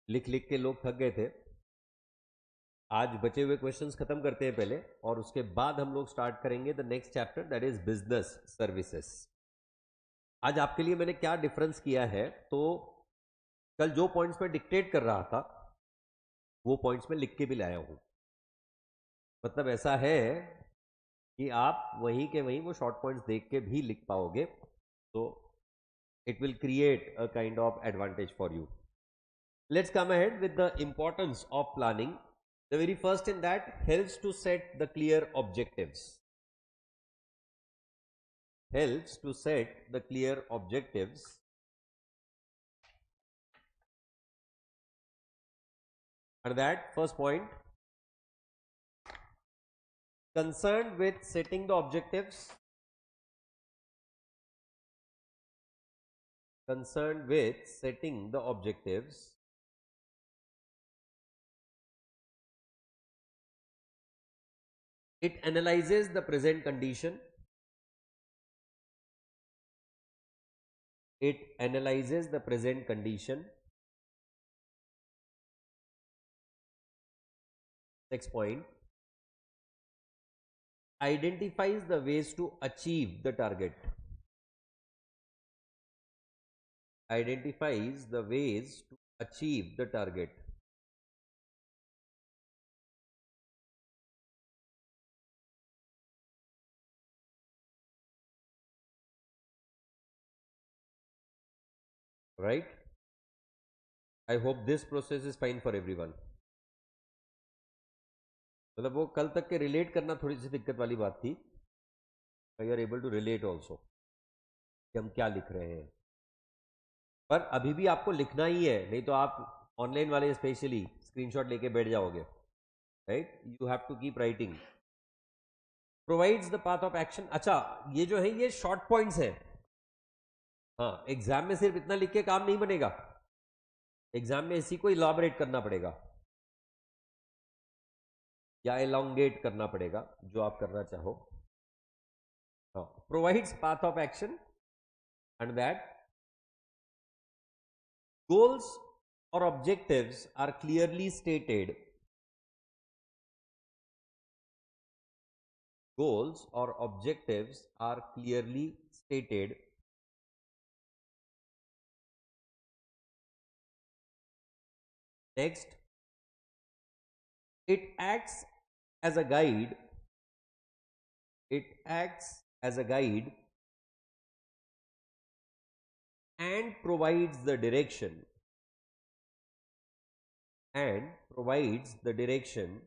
लिख लिख के लोग थक गए थे। आज बचे हुए क्वेश्चंस खत्म करते हैं पहले, और उसके बाद हम लोग स्टार्ट करेंगे the next chapter, that is business services. आज आपके लिए मैंने क्या डिफरेंस किया है, तो कल जो पॉइंट्स में डिक्टेट कर रहा था वो पॉइंट्स में लिख के भी लाया हूं। मतलब ऐसा है कि आप वहीं के वहीं वो शॉर्ट पॉइंट्स देख के भी लिख पाओगे, तो it will create a kind of advantage for you. Let's come ahead with the importance of planning. The very first in that, helps to set the clear objectives. Helps to set the clear objectives. And that first point, concerned with setting the objectives, concerned with setting the objectives, it analyzes the present condition, it analyzes the present condition. Next point, identifies the ways to achieve the target, identifies the ways to achieve the target. Right? I hope this process is fine for everyone. मतलब वो कल तक के relate करना थोड़ी सी दिक्कत वाली बात थी, you are able to relate also कि हम क्या लिख रहे हैं। पर अभी भी आपको लिखना ही है, नहीं तो आप ऑनलाइन वाले स्पेशली स्क्रीनशॉट लेके बैठ जाओगे। Right, you have to keep writing. Provides the path of action. अच्छा, ये जो है ये शॉर्ट पॉइंट्स है। हाँ, एग्जाम में सिर्फ इतना लिख के काम नहीं बनेगा, एग्जाम में इसी को इलाबरेट करना पड़ेगा या एलोंगेट करना पड़ेगा, जो आप करना चाहो। Provides path of action and that goals or objectives are clearly stated. Goals or objectives are clearly stated. Next, it acts as a guide. It acts as a guide and provides the direction. And provides the direction.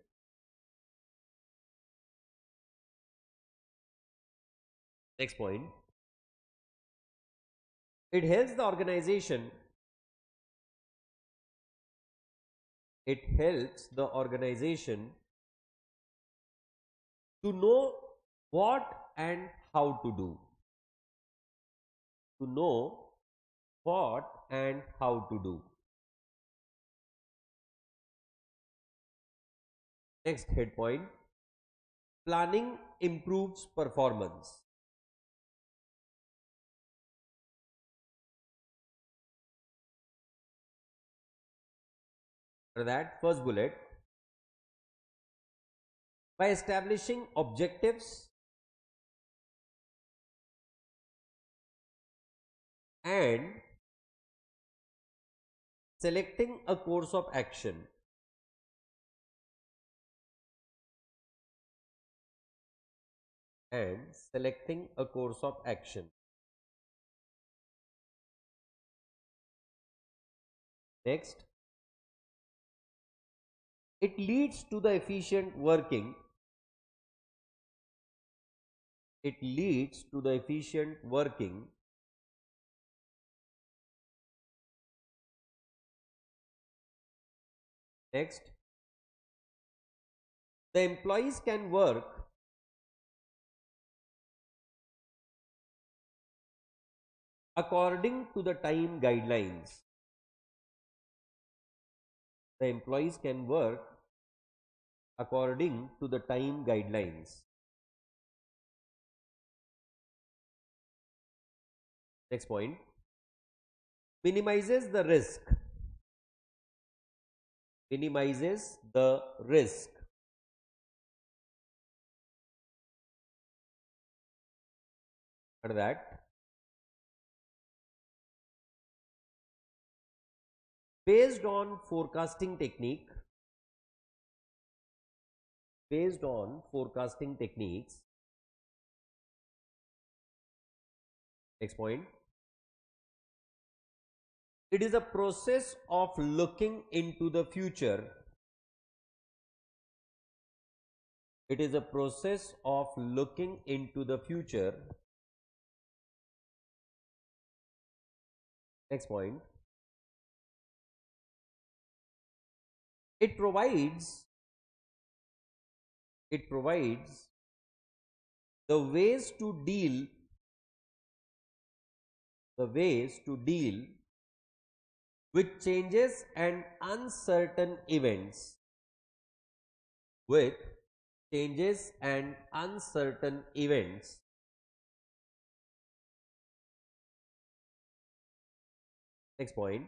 Next point, it helps the organization. It helps the organization to know what and how to do. To know what and how to do. Next head point, planning improves performance. For that, first bullet, by establishing objectives and selecting a course of action. And selecting a course of action. Next, it leads to the efficient working. It leads to the efficient working Next, the employees can work according to the time guidelines. The employees can work according to the time guidelines. Next point, minimizes the risk. minimizes the risk. After that, based on forecasting techniques, next point, it is a process of looking into the future. It is a process of looking into the future. Next point, it provides the ways to deal with changes and uncertain events, Next point,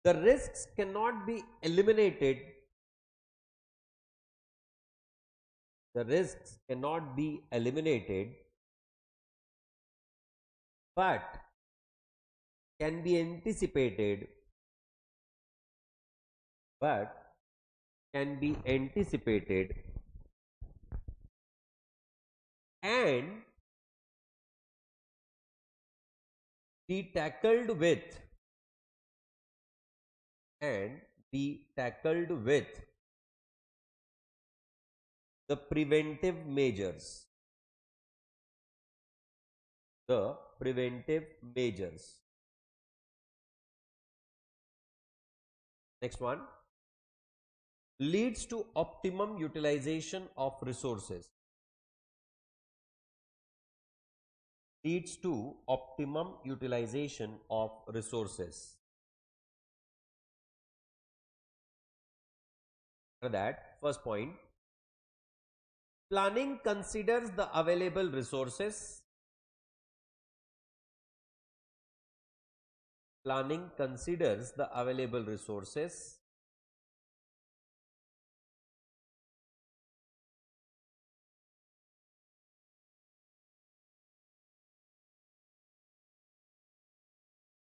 the risks cannot be eliminated. But can be anticipated. And be tackled with the preventive measures. Next one, leads to optimum utilization of resources. For that, first point, planning considers the available resources.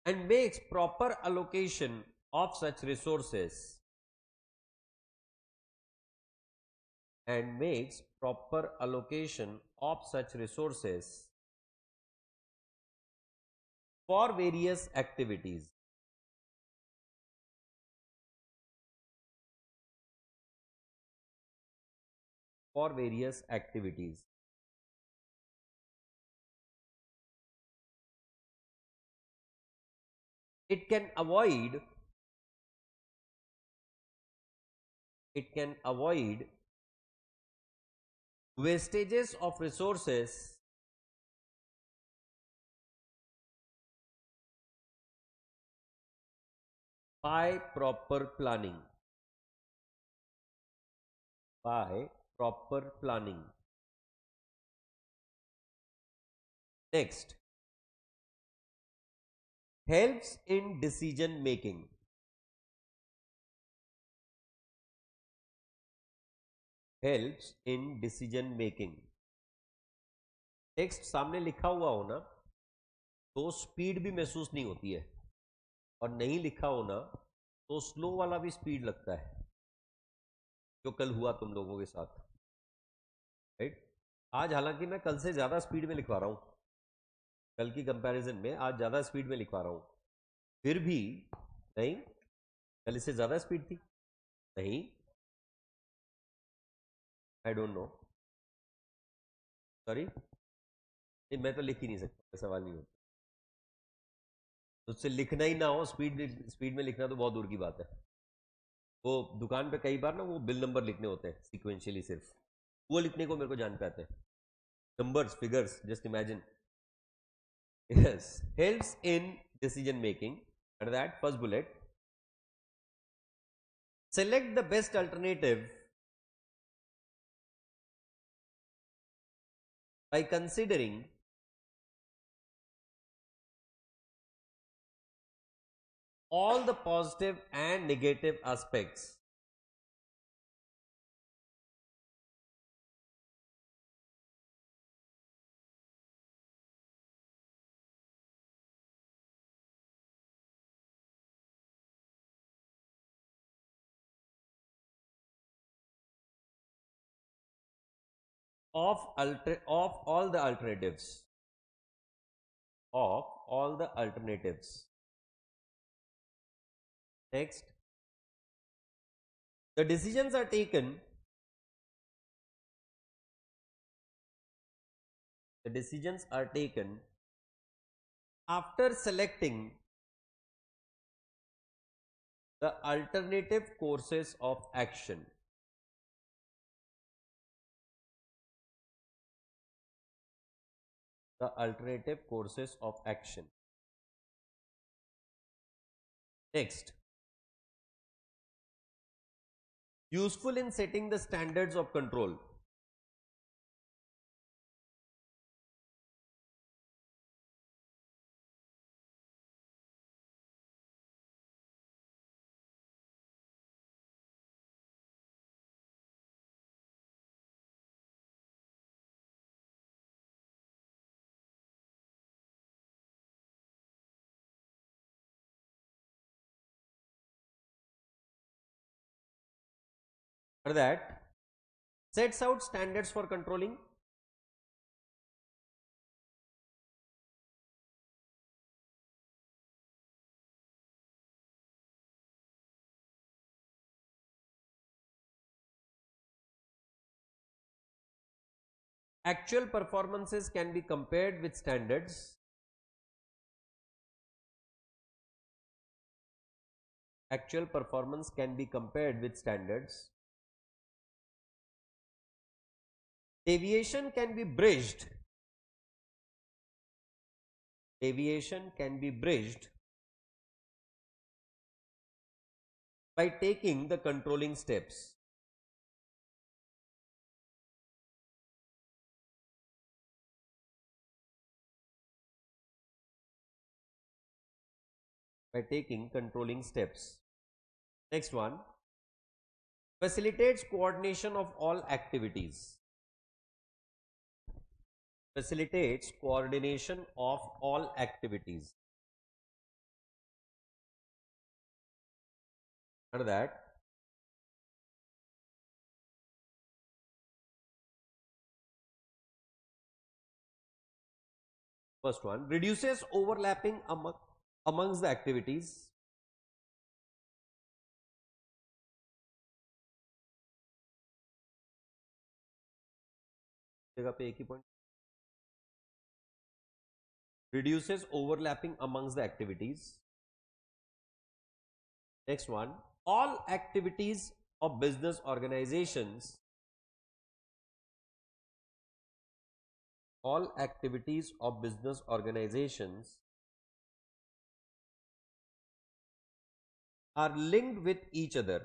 And makes proper allocation of such resources. For various activities. It can avoid wastages of resources by proper planning. Next, helps in decision making. Text सामने लिखा हुआ हो ना तो speed भी महसूस नहीं होती है, और नहीं लिखा हो ना तो स्लो वाला भी स्पीड लगता है, जो कल हुआ तुम लोगों के साथ, राइट। आज हालांकि मैं कल से ज्यादा स्पीड में लिखवा रहा हूं, कल की कंपैरिजन में आज ज्यादा स्पीड में लिखवा रहा हूं, फिर भी नहीं, कल इससे ज्यादा स्पीड थी, नहीं, आई डोंट नो, सॉरी, नहीं मैं तो लिख ही नहीं सकता, सवाल नहीं होता, उससे लिखना ही ना हो, स्पीड में लिखना तो बहुत दूर की बात है। वो दुकान पे कई बार ना वो बिल नंबर लिखने होते हैं सीक्वेंशियली, सिर्फ वो लिखने को मेरे को जान पे आते हैं, numbers, figures, just imagine. Yes, helps in decision making. And that first bullet, select the best alternative by considering all the positive and negative aspects of all the alternatives, of all the alternatives. Next, the decisions are taken, the decisions are taken after selecting the alternative courses of action. The alternative courses of action. Next, useful in setting the standards of control. For that, sets out standards for controlling, actual performances can be compared with standards, actual performance can be compared with standards, deviation can be bridged, deviation can be bridged by taking the controlling steps. By taking controlling steps. Next one, facilitates coordination of all activities. Facilitates coordination of all activities. Under that, first one, reduces overlapping amongst the activities. जगह पे एक ही point. Reduces overlapping amongst the activities. Next one, all activities of business organizations, all activities of business organizations are linked with each other,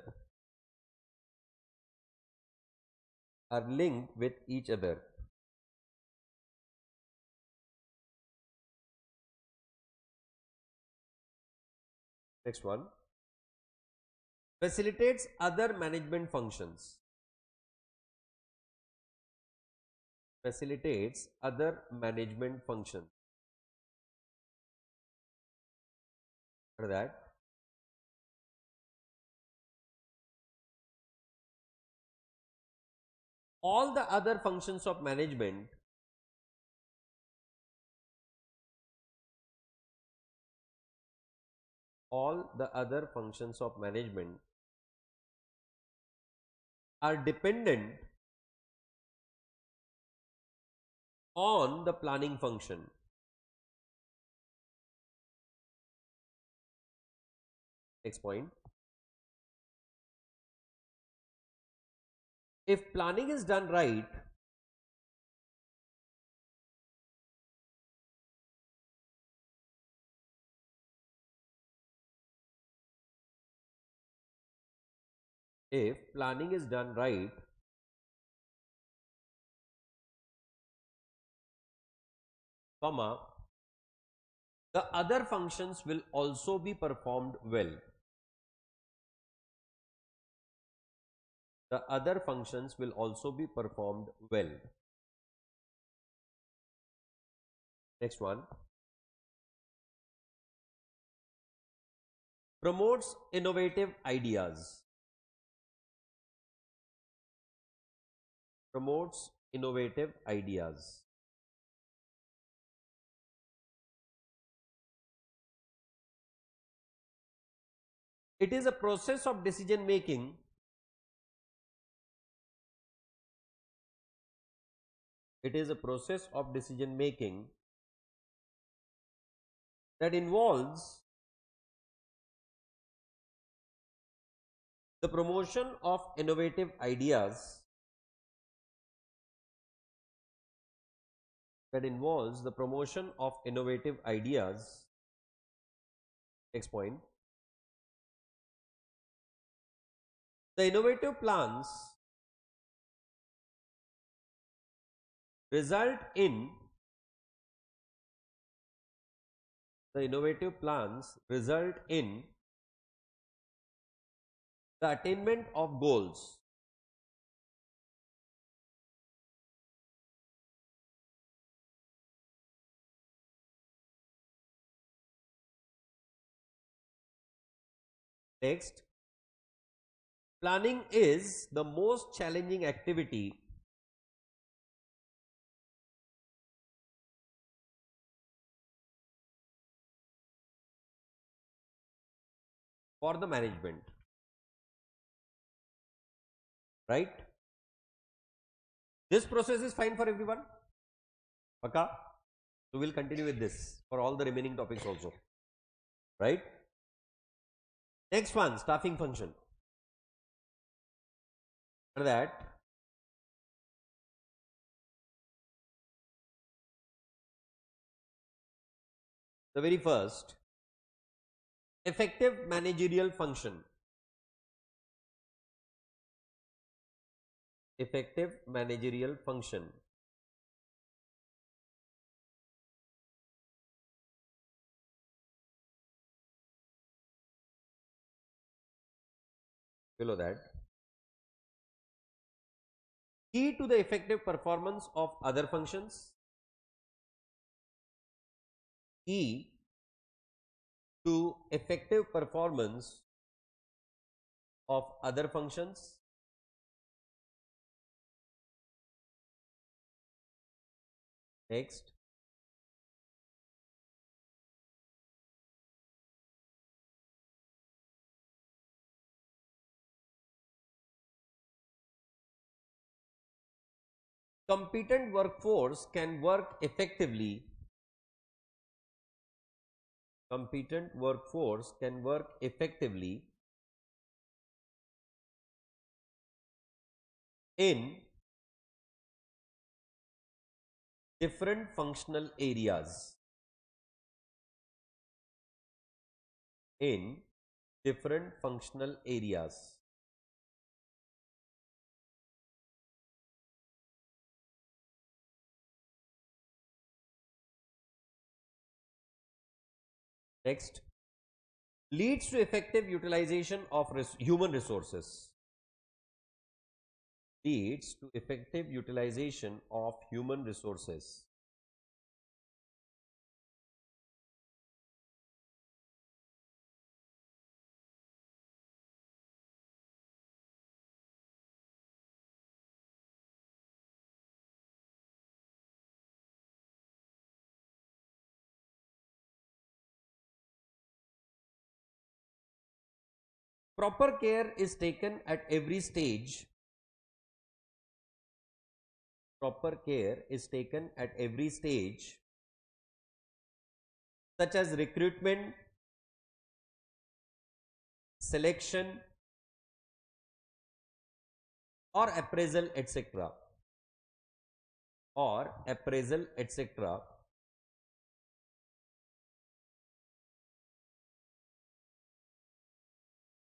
are linked with each other. Next one, facilitates other management functions, facilitates other management functions. For that, all the other functions of management all the other functions of management are dependent on the planning function. Next point, if planning is done right, if planning is done right, comma, The other functions will also be performed well. The other functions will also be performed well. Next one. Promotes innovative ideas. Promotes innovative ideas. It is a process of decision making. It is a process of decision making that involves the promotion of innovative ideas. That involves the promotion of innovative ideas. Next point. The innovative plans result in the attainment of goals. Next, planning is the most challenging activity for the management. Right? This process is fine for everyone? Okay? So we'll continue with this for all the remaining topics also. Right? Next one, staffing function. For that, the very first, effective managerial function. Effective managerial function. Below that, key to the effective performance of other functions. Key to effective performance of other functions. Next, competent workforce can work effectively. Competent workforce can work effectively in different functional areas. In different functional areas. Next, leads to effective utilization of human resources. Leads to effective utilization of human resources. Proper care is taken at every stage. Proper care is taken at every stage, such as recruitment, selection, or appraisal, etc. Or appraisal, etc.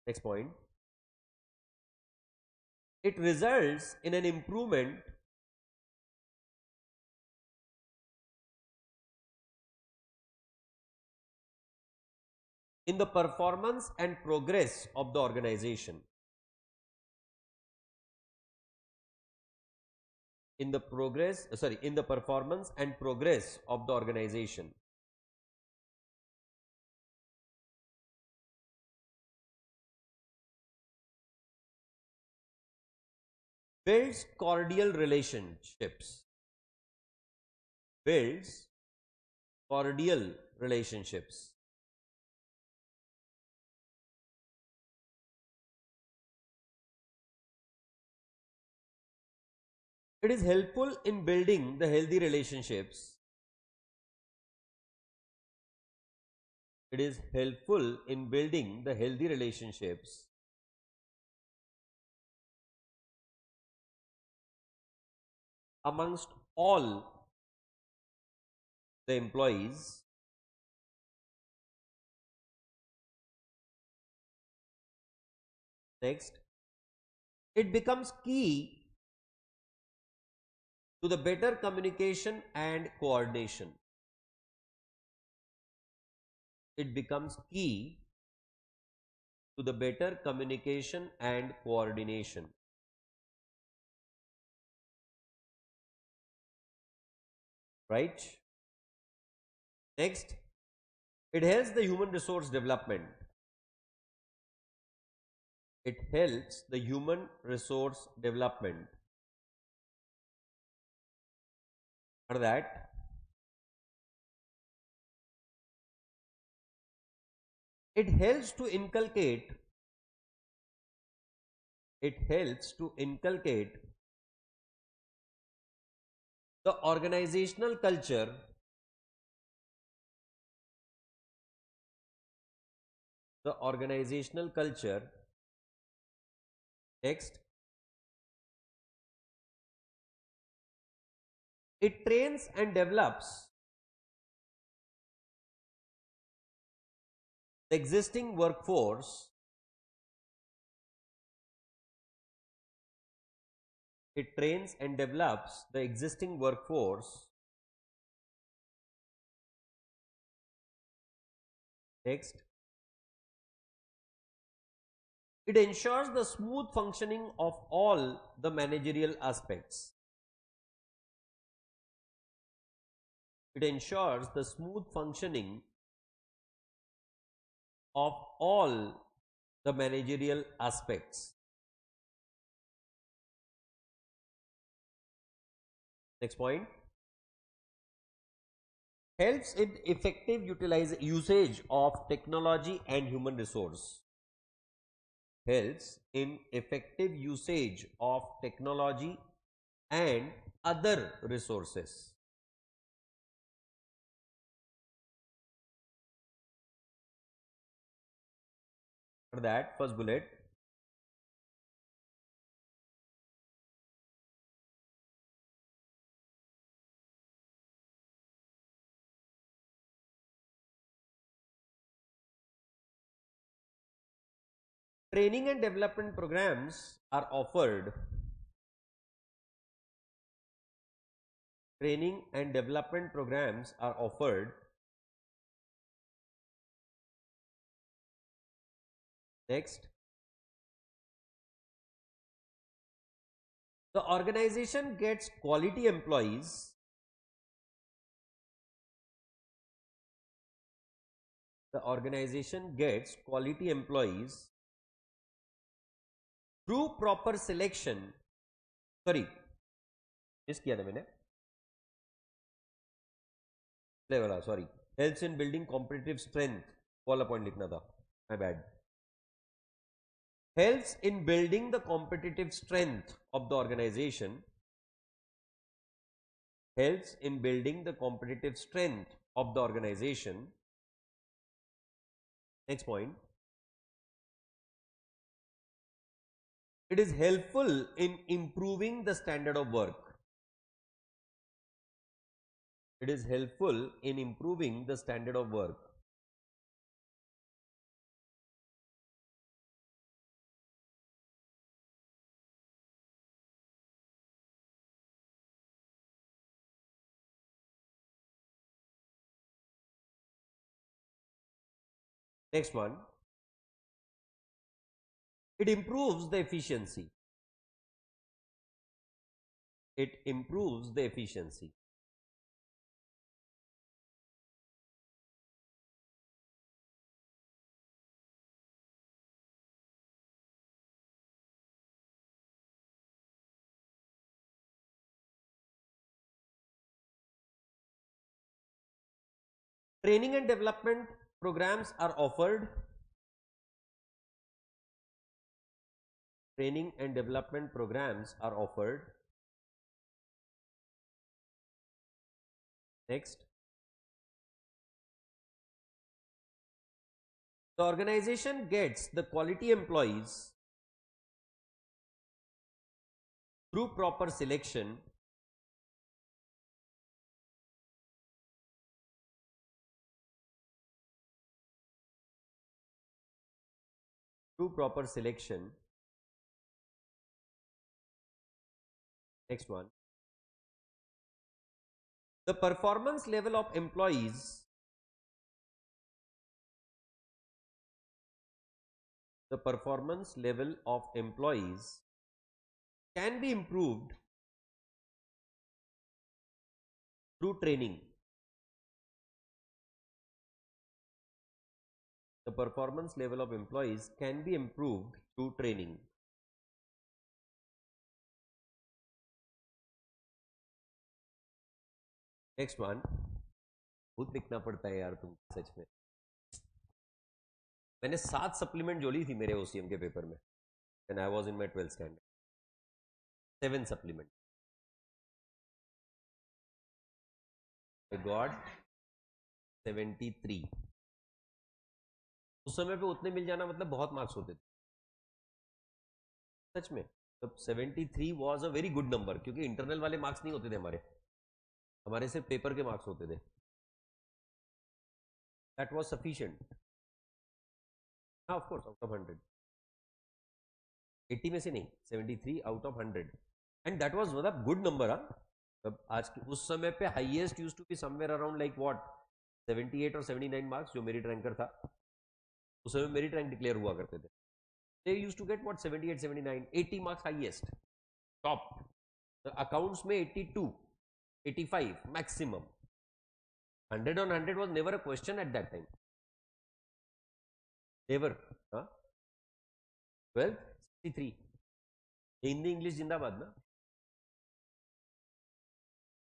Next point. It results in an improvement in the performance and progress of the organization. In the performance and progress of the organization. Builds cordial relationships. Builds cordial relationships. It is helpful in building the healthy relationships. It is helpful in building the healthy relationships amongst all the employees. Next, it becomes key to the better communication and coordination. It becomes key to the better communication and coordination. Right? Next, it helps the human resource development. It helps the human resource development. For that, it helps to inculcate the organizational culture Next, it trains and develops the existing workforce. It trains and develops the existing workforce. Next, it ensures the smooth functioning of all the managerial aspects. It ensures the smooth functioning of all the managerial aspects. Next point, helps in effective usage of technology and human resource. Helps in effective usage of technology and other resources. For that, first bullet, training and development programs are offered. Training and development programs are offered. Next, the organization gets quality employees. The organization gets quality employees through proper selection. Sorry, miss किया था मैंने. वाला sorry, helps in building competitive strength. वाला point लिखना था, my bad. Helps in building the competitive strength of the organization. Helps in building the competitive strength of the organization. Next point, it is helpful in improving the standard of work. It is helpful in improving the standard of work. Next one, it improves the efficiency. It improves the efficiency. Training and development programs are offered. Training and development programs are offered. Next, the organization gets the quality employees through proper selection. Through proper selection. Next one, the performance level of employees, the performance level of employees can be improved through training. The performance level of employees can be improved through training. Next one, खुद लिखना पड़ता है यार तुम सच में। मैंने 7 supplement जोड़ी थी मेरे ओसीएम के पेपर में when I was in my 12th standard. 7 supplement. I got 73। उस समय पे उतने मिल जाना मतलब बहुत मार्क्स होते थे सच में। तब 73 was a very good number, क्योंकि इंटरनल वाले मार्क्स नहीं होते थे हमारे सिर्फ पेपर के मार्क्स होते थे। That was sufficient. हाँ ऑफ कोर्स, आउट ऑफ 100, 80 में से नहीं, 73 out of 100, and that was मतलब गुड नंबर। तब आज के उस समय पे highest used to be somewhere around like what 78 और 79 मार्क्स, जो मेरिट रैंकर था उस समय मेरिट रैंक डिक्लेयर हुआ करते थे। They used to get what 78 79, 80 marks highest top. Accounts में 82 85 maximum. 100 on 100 was never a question at that time. Never. 12 63। Hindi English जिंदाबाद ना।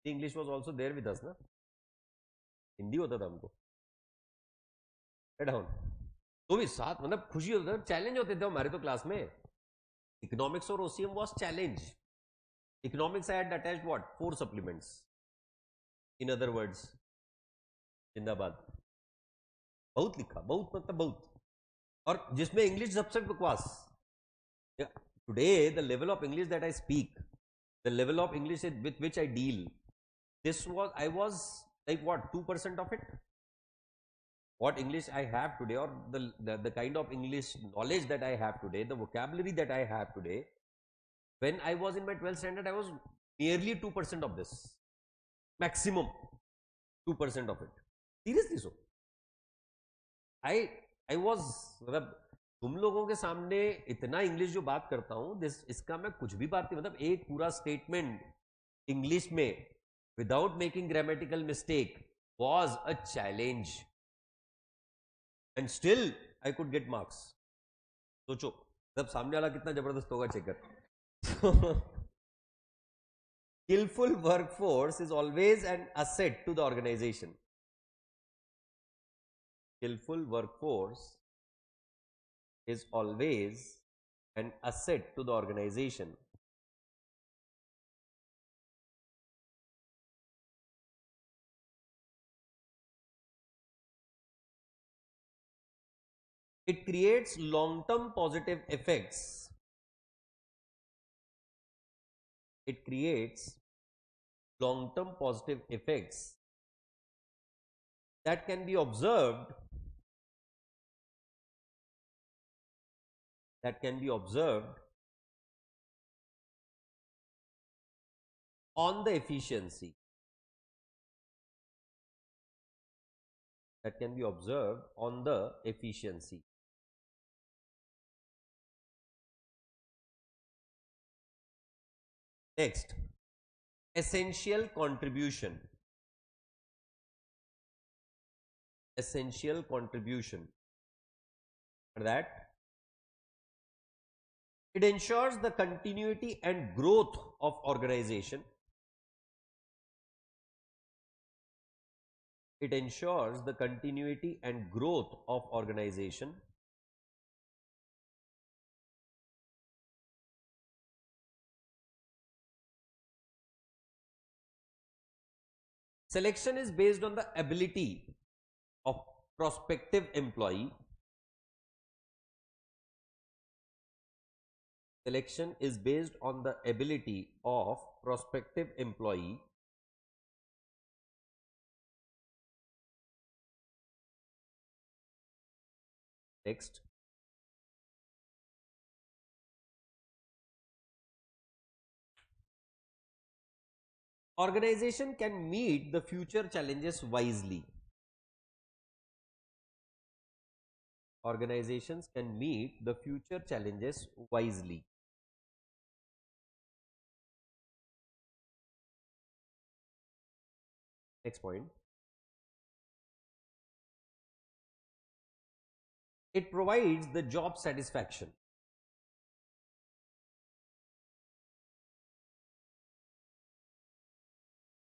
English was also there with us ना। हिंदी होता था हमको डाउन तो भी साथ मतलब खुशी होता था। चैलेंज होते थे हमारे तो क्लास में। इकोनॉमिक्स और OCM was challenge. Economics I had attached what 4 supplements. In other words जिंदाबाद। बहुत लिखा, बहुत मतलब बहुत, और जिसमें इंग्लिश सबसे बकवास। Today the level of English that I speak, the level of English with which I deal, this was I was like what 2% of it. What English I have today, or the kind of English knowledge that I have today, the vocabulary that I have today, when I was in my 12th standard, I was nearly 2% of this, maximum 2% of it. Seriously so. I was मतलब तुम लोगों के सामने इतना English जो बात करता हूं, इसका मैं कुछ भी बात नहीं, मतलब एक पूरा स्टेटमेंट इंग्लिश में without making grammatical mistake was a challenge. And still I could get marks. सोचो जब सामने वाला कितना जबरदस्त होगा, चेक कर। Skillful workforce is always an asset to the organisation. Skillful workforce is always an asset to the organisation. It creates long-term positive effects. It creates long-term positive effects that can be observed, on the efficiency. that can be observed on the efficiency. Next, essential contribution. Essential contribution. For that, it ensures the continuity and growth of organization. It ensures the continuity and growth of organization. Selection is based on the ability of prospective employee. Selection is based on the ability of prospective employee Next, organization can meet the future challenges wisely. Organizations can meet the future challenges wisely. Next point. It provides the job satisfaction.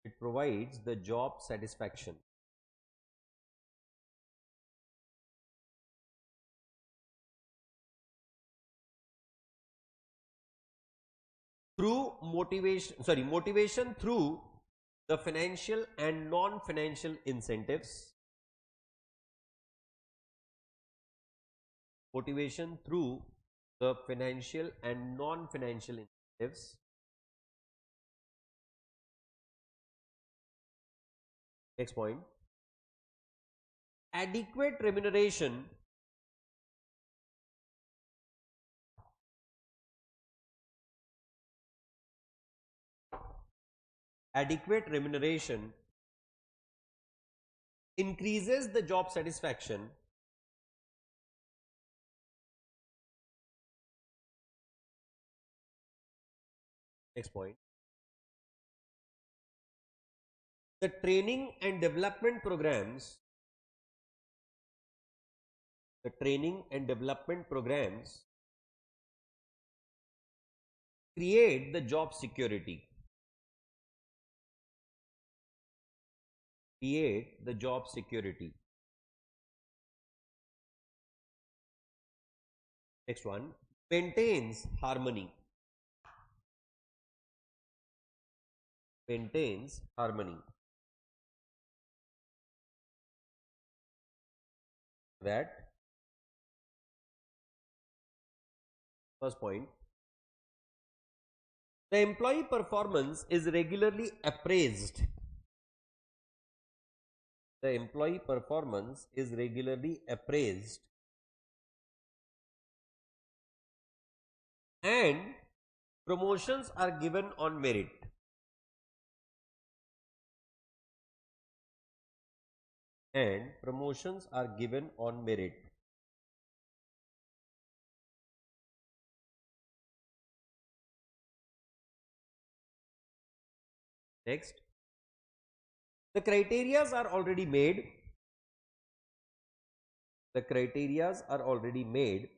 It provides the job satisfaction. Through motivation through the financial and non-financial incentives. Motivation through the financial and non-financial incentives. Next point. Adequate remuneration increases the job satisfaction Next point. The training and development programs create the job security. Create the job security. Next one, maintains harmony. Maintains harmony. That first point. The employee performance is regularly appraised. The employee performance is regularly appraised and promotions are given on merit. And promotions are given on merit. Next, the criterias are already made. The criterias are already made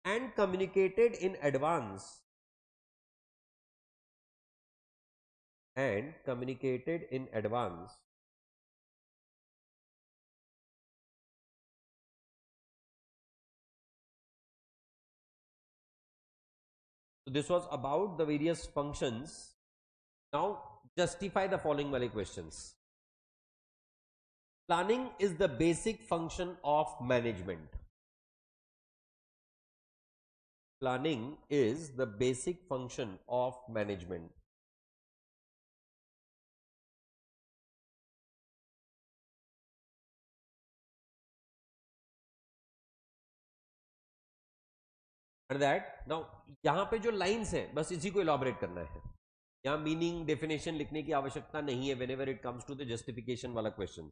and communicated in advance. And communicated in advance. So this was about the various functions. Now justify the following wale questions. Planning is the basic function of management. Planning is the basic function of management. And that now यहाँ पे जो lines हैं बस इसी को elaborate करना है. यहां मीनिंग डेफिनेशन लिखने की आवश्यकता नहीं है whenever it comes to the justification वाला question.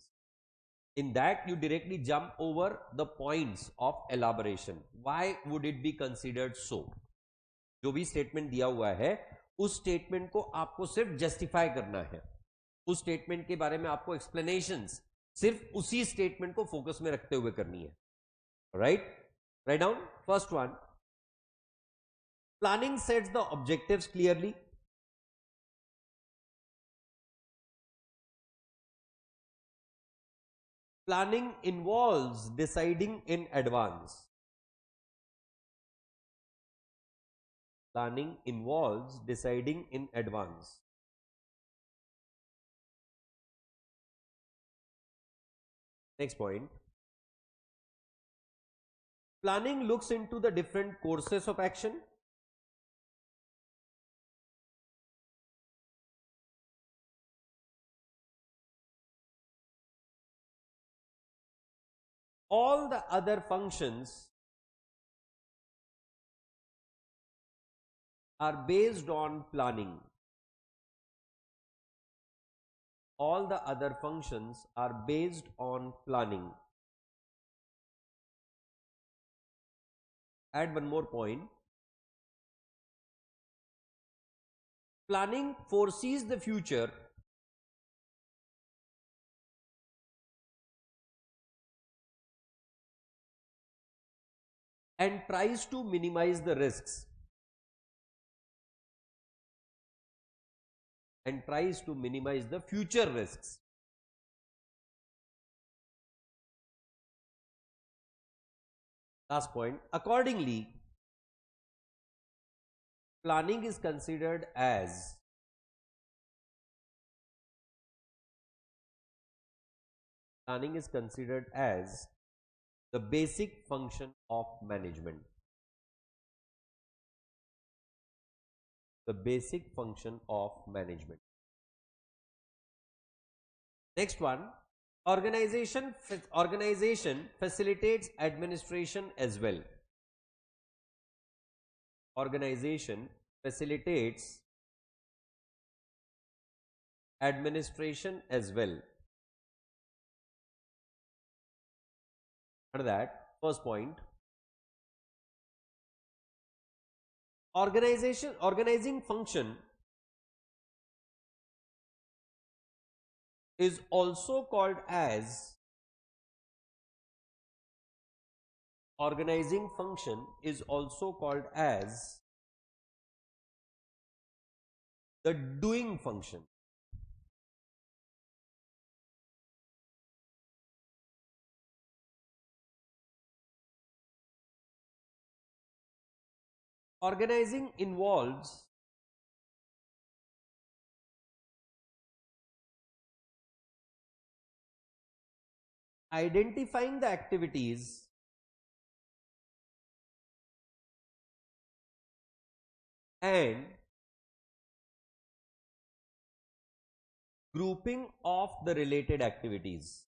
In that you directly jump over the points of elaboration. Why would it be considered so? जो भी स्टेटमेंट दिया हुआ है उस स्टेटमेंट को आपको सिर्फ जस्टिफाई करना है. उस स्टेटमेंट के बारे में आपको एक्सप्लेनेशंस सिर्फ उसी स्टेटमेंट को फोकस में रखते हुए करनी है. Right? Write down. First one, planning sets the objectives clearly. Planning involves deciding in advance. Planning involves deciding in advance. Next point. Planning looks into the different courses of action. All the other functions are based on planning. All the other functions are based on planning. Add one more point. Planning foresees the future and tries to minimize the risks. And tries to minimize the future risks. Last point. Accordingly, planning is considered as the basic function of management. The basic function of management. Next one, organization facilitates administration as well. Organization facilitates administration as well. Under that, first point, organizing function is also called as the doing function. Organizing involves identifying the activities and grouping of the related activities.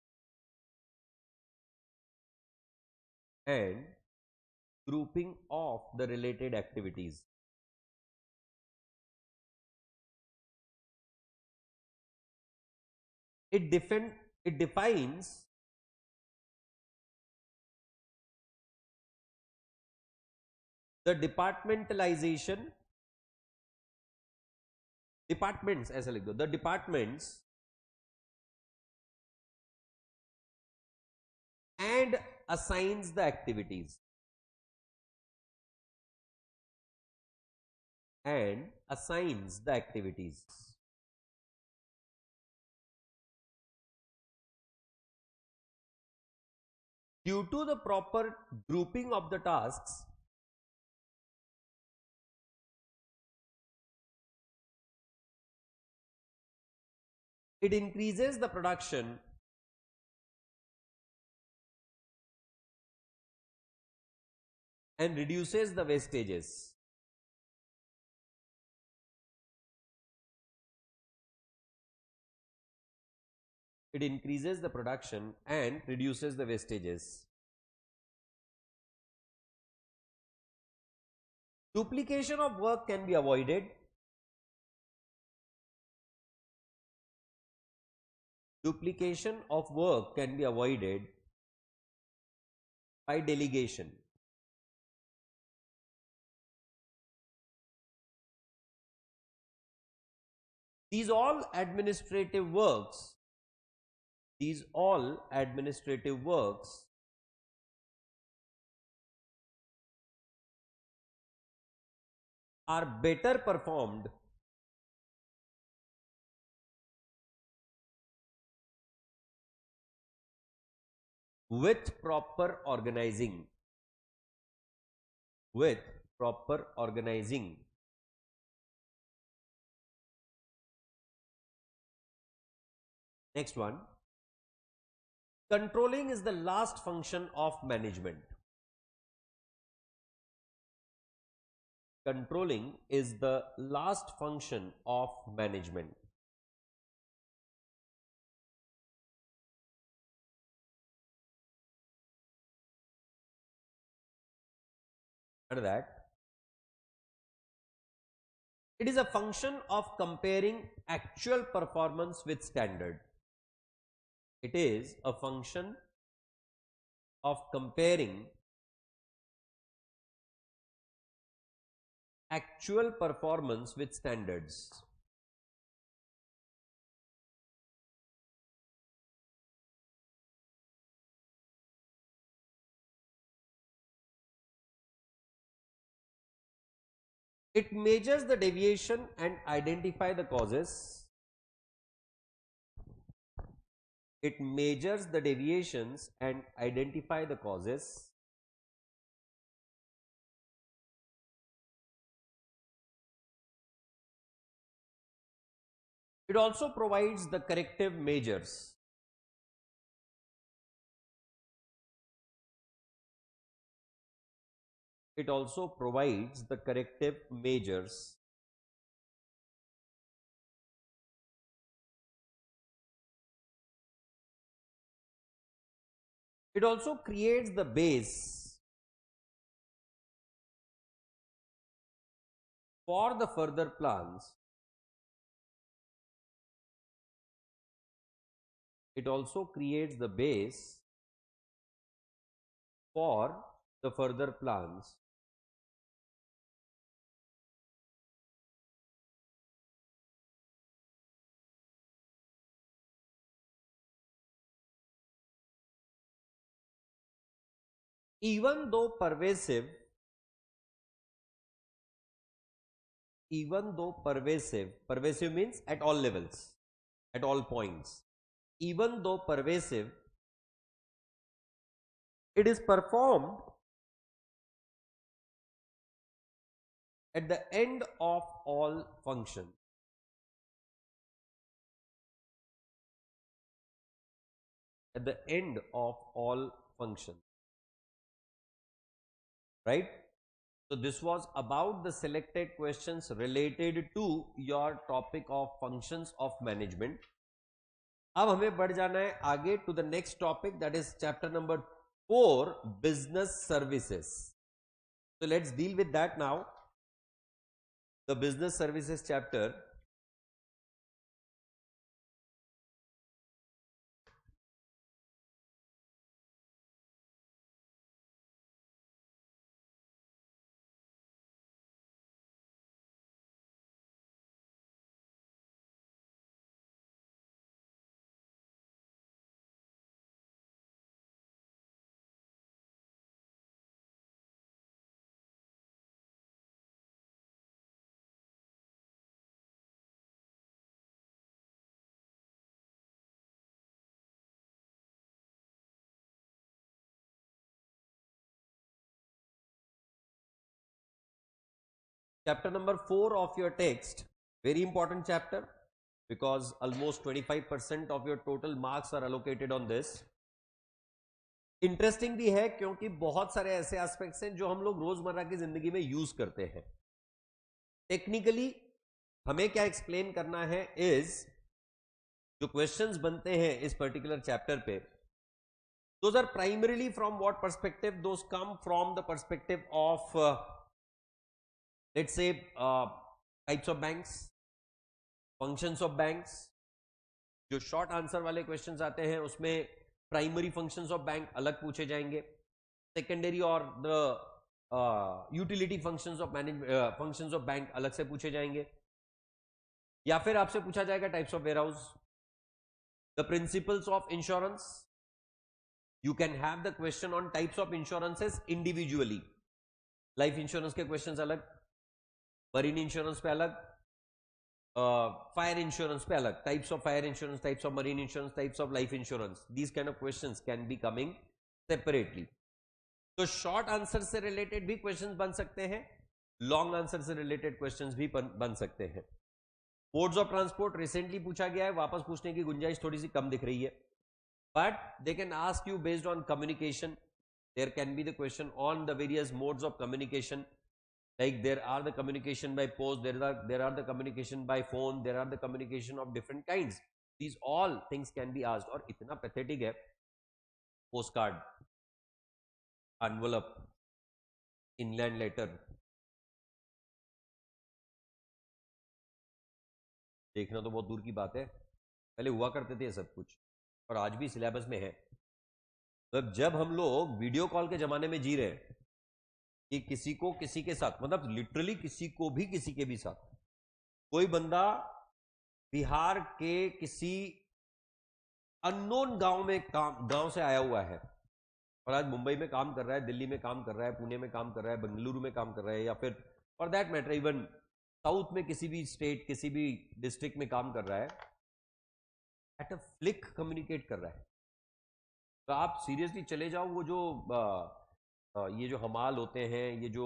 It defines the ऐसा लिख दो, the departments and assigns the activities. Due to the proper grouping of the tasks, it increases the production and reduces the wastages. It increases the production and reduces the wastages. Duplication of work can be avoided Duplication of work can be avoided by delegation. These all administrative works are better performed with proper organizing. Next one, controlling is the last function of management. Controlling is the last function of management. Under that, it is a function of comparing actual performance with standard. It is a function of comparing actual performance with standards. It measures the deviation and identify the causes. It measures the deviations and identify the causes. It also provides the corrective measures. It also provides the corrective measures. It also creates the base for the further plans. It also creates the base for the further plans. Even though pervasive, pervasive means at all levels, at all points. Even though pervasive, it is performed at the end of all functions. At the end of all functions. Right? So this was about the selected questions related to your topic of functions of management. अब हमें बढ़ जाना है आगे to the next topic, that is chapter number 4, business services. So let's deal with that now. The business services chapter. Chapter number 4 of your text, very important chapter because almost 25% of your total marks are allocated on this. Interesting भी है क्योंकि बहुत सारे ऐसे aspects हैं जो हम लोग रोजमर्रा की जिंदगी में यूज करते हैं. टेक्निकली हमें क्या एक्सप्लेन करना है इज जो क्वेश्चंस बनते हैं इस पर्टिकुलर चैप्टर पे, those are primarily from what perspective, those come from the perspective of let's say types of banks, functions of banks, जो शॉर्ट आंसर वाले क्वेश्चंस आते हैं उसमें प्राइमरी फंक्शंस ऑफ बैंक अलग पूछे जाएंगे, सेकेंडरी और the utility functions of bank अलग से पूछे जाएंगे, या फिर आपसे पूछा जाएगा types of warehouse, the principles of insurance. You can have the question on types of insurances individually. Life insurance के क्वेश्चंस अलग, मरीन इंश्योरेंस पे अलग, फायर इंश्योरेंस पे अलग, types of fire insurance, types of marine insurance, types of life insurance. These kind of questions can be coming separately. तो short answer से related भी questions बन सकते हैं, लॉन्ग आंसर से रिलेटेड क्वेश्चंस भी बन सकते हैं. मोड्स ऑफ ट्रांसपोर्ट रिसेंटली पूछा गया है, वापस पूछने की गुंजाइश थोड़ी सी कम दिख रही है, but they can ask you based on communication. There can be the question on the various modes of communication. Like there are the communication by post, there are the communication by phone, there are the communication of different kinds. These all things can be asked. और इतना pathetic है, post card, envelope, inland letter, देखना तो बहुत दूर की बात है. पहले हुआ करते थे ये सब कुछ, और आज भी सिलेबस में है. तो जब हम लोग वीडियो कॉल के जमाने में जी रहे हैं कि किसी को किसी के साथ, मतलब लिटरली किसी को भी किसी के भी साथ, कोई बंदा बिहार के किसी अननोन गांव से आया हुआ है और आज मुंबई में काम कर रहा है, दिल्ली में काम कर रहा है, पुणे में काम कर रहा है, बेंगलुरु में काम कर रहा है, या फिर for that matter even south में किसी भी स्टेट, किसी भी डिस्ट्रिक्ट में काम कर रहा है, एट अ फ्लिक कम्युनिकेट कर रहा है. तो आप सीरियसली चले जाओ, वो जो ये जो हमाल होते हैं, ये जो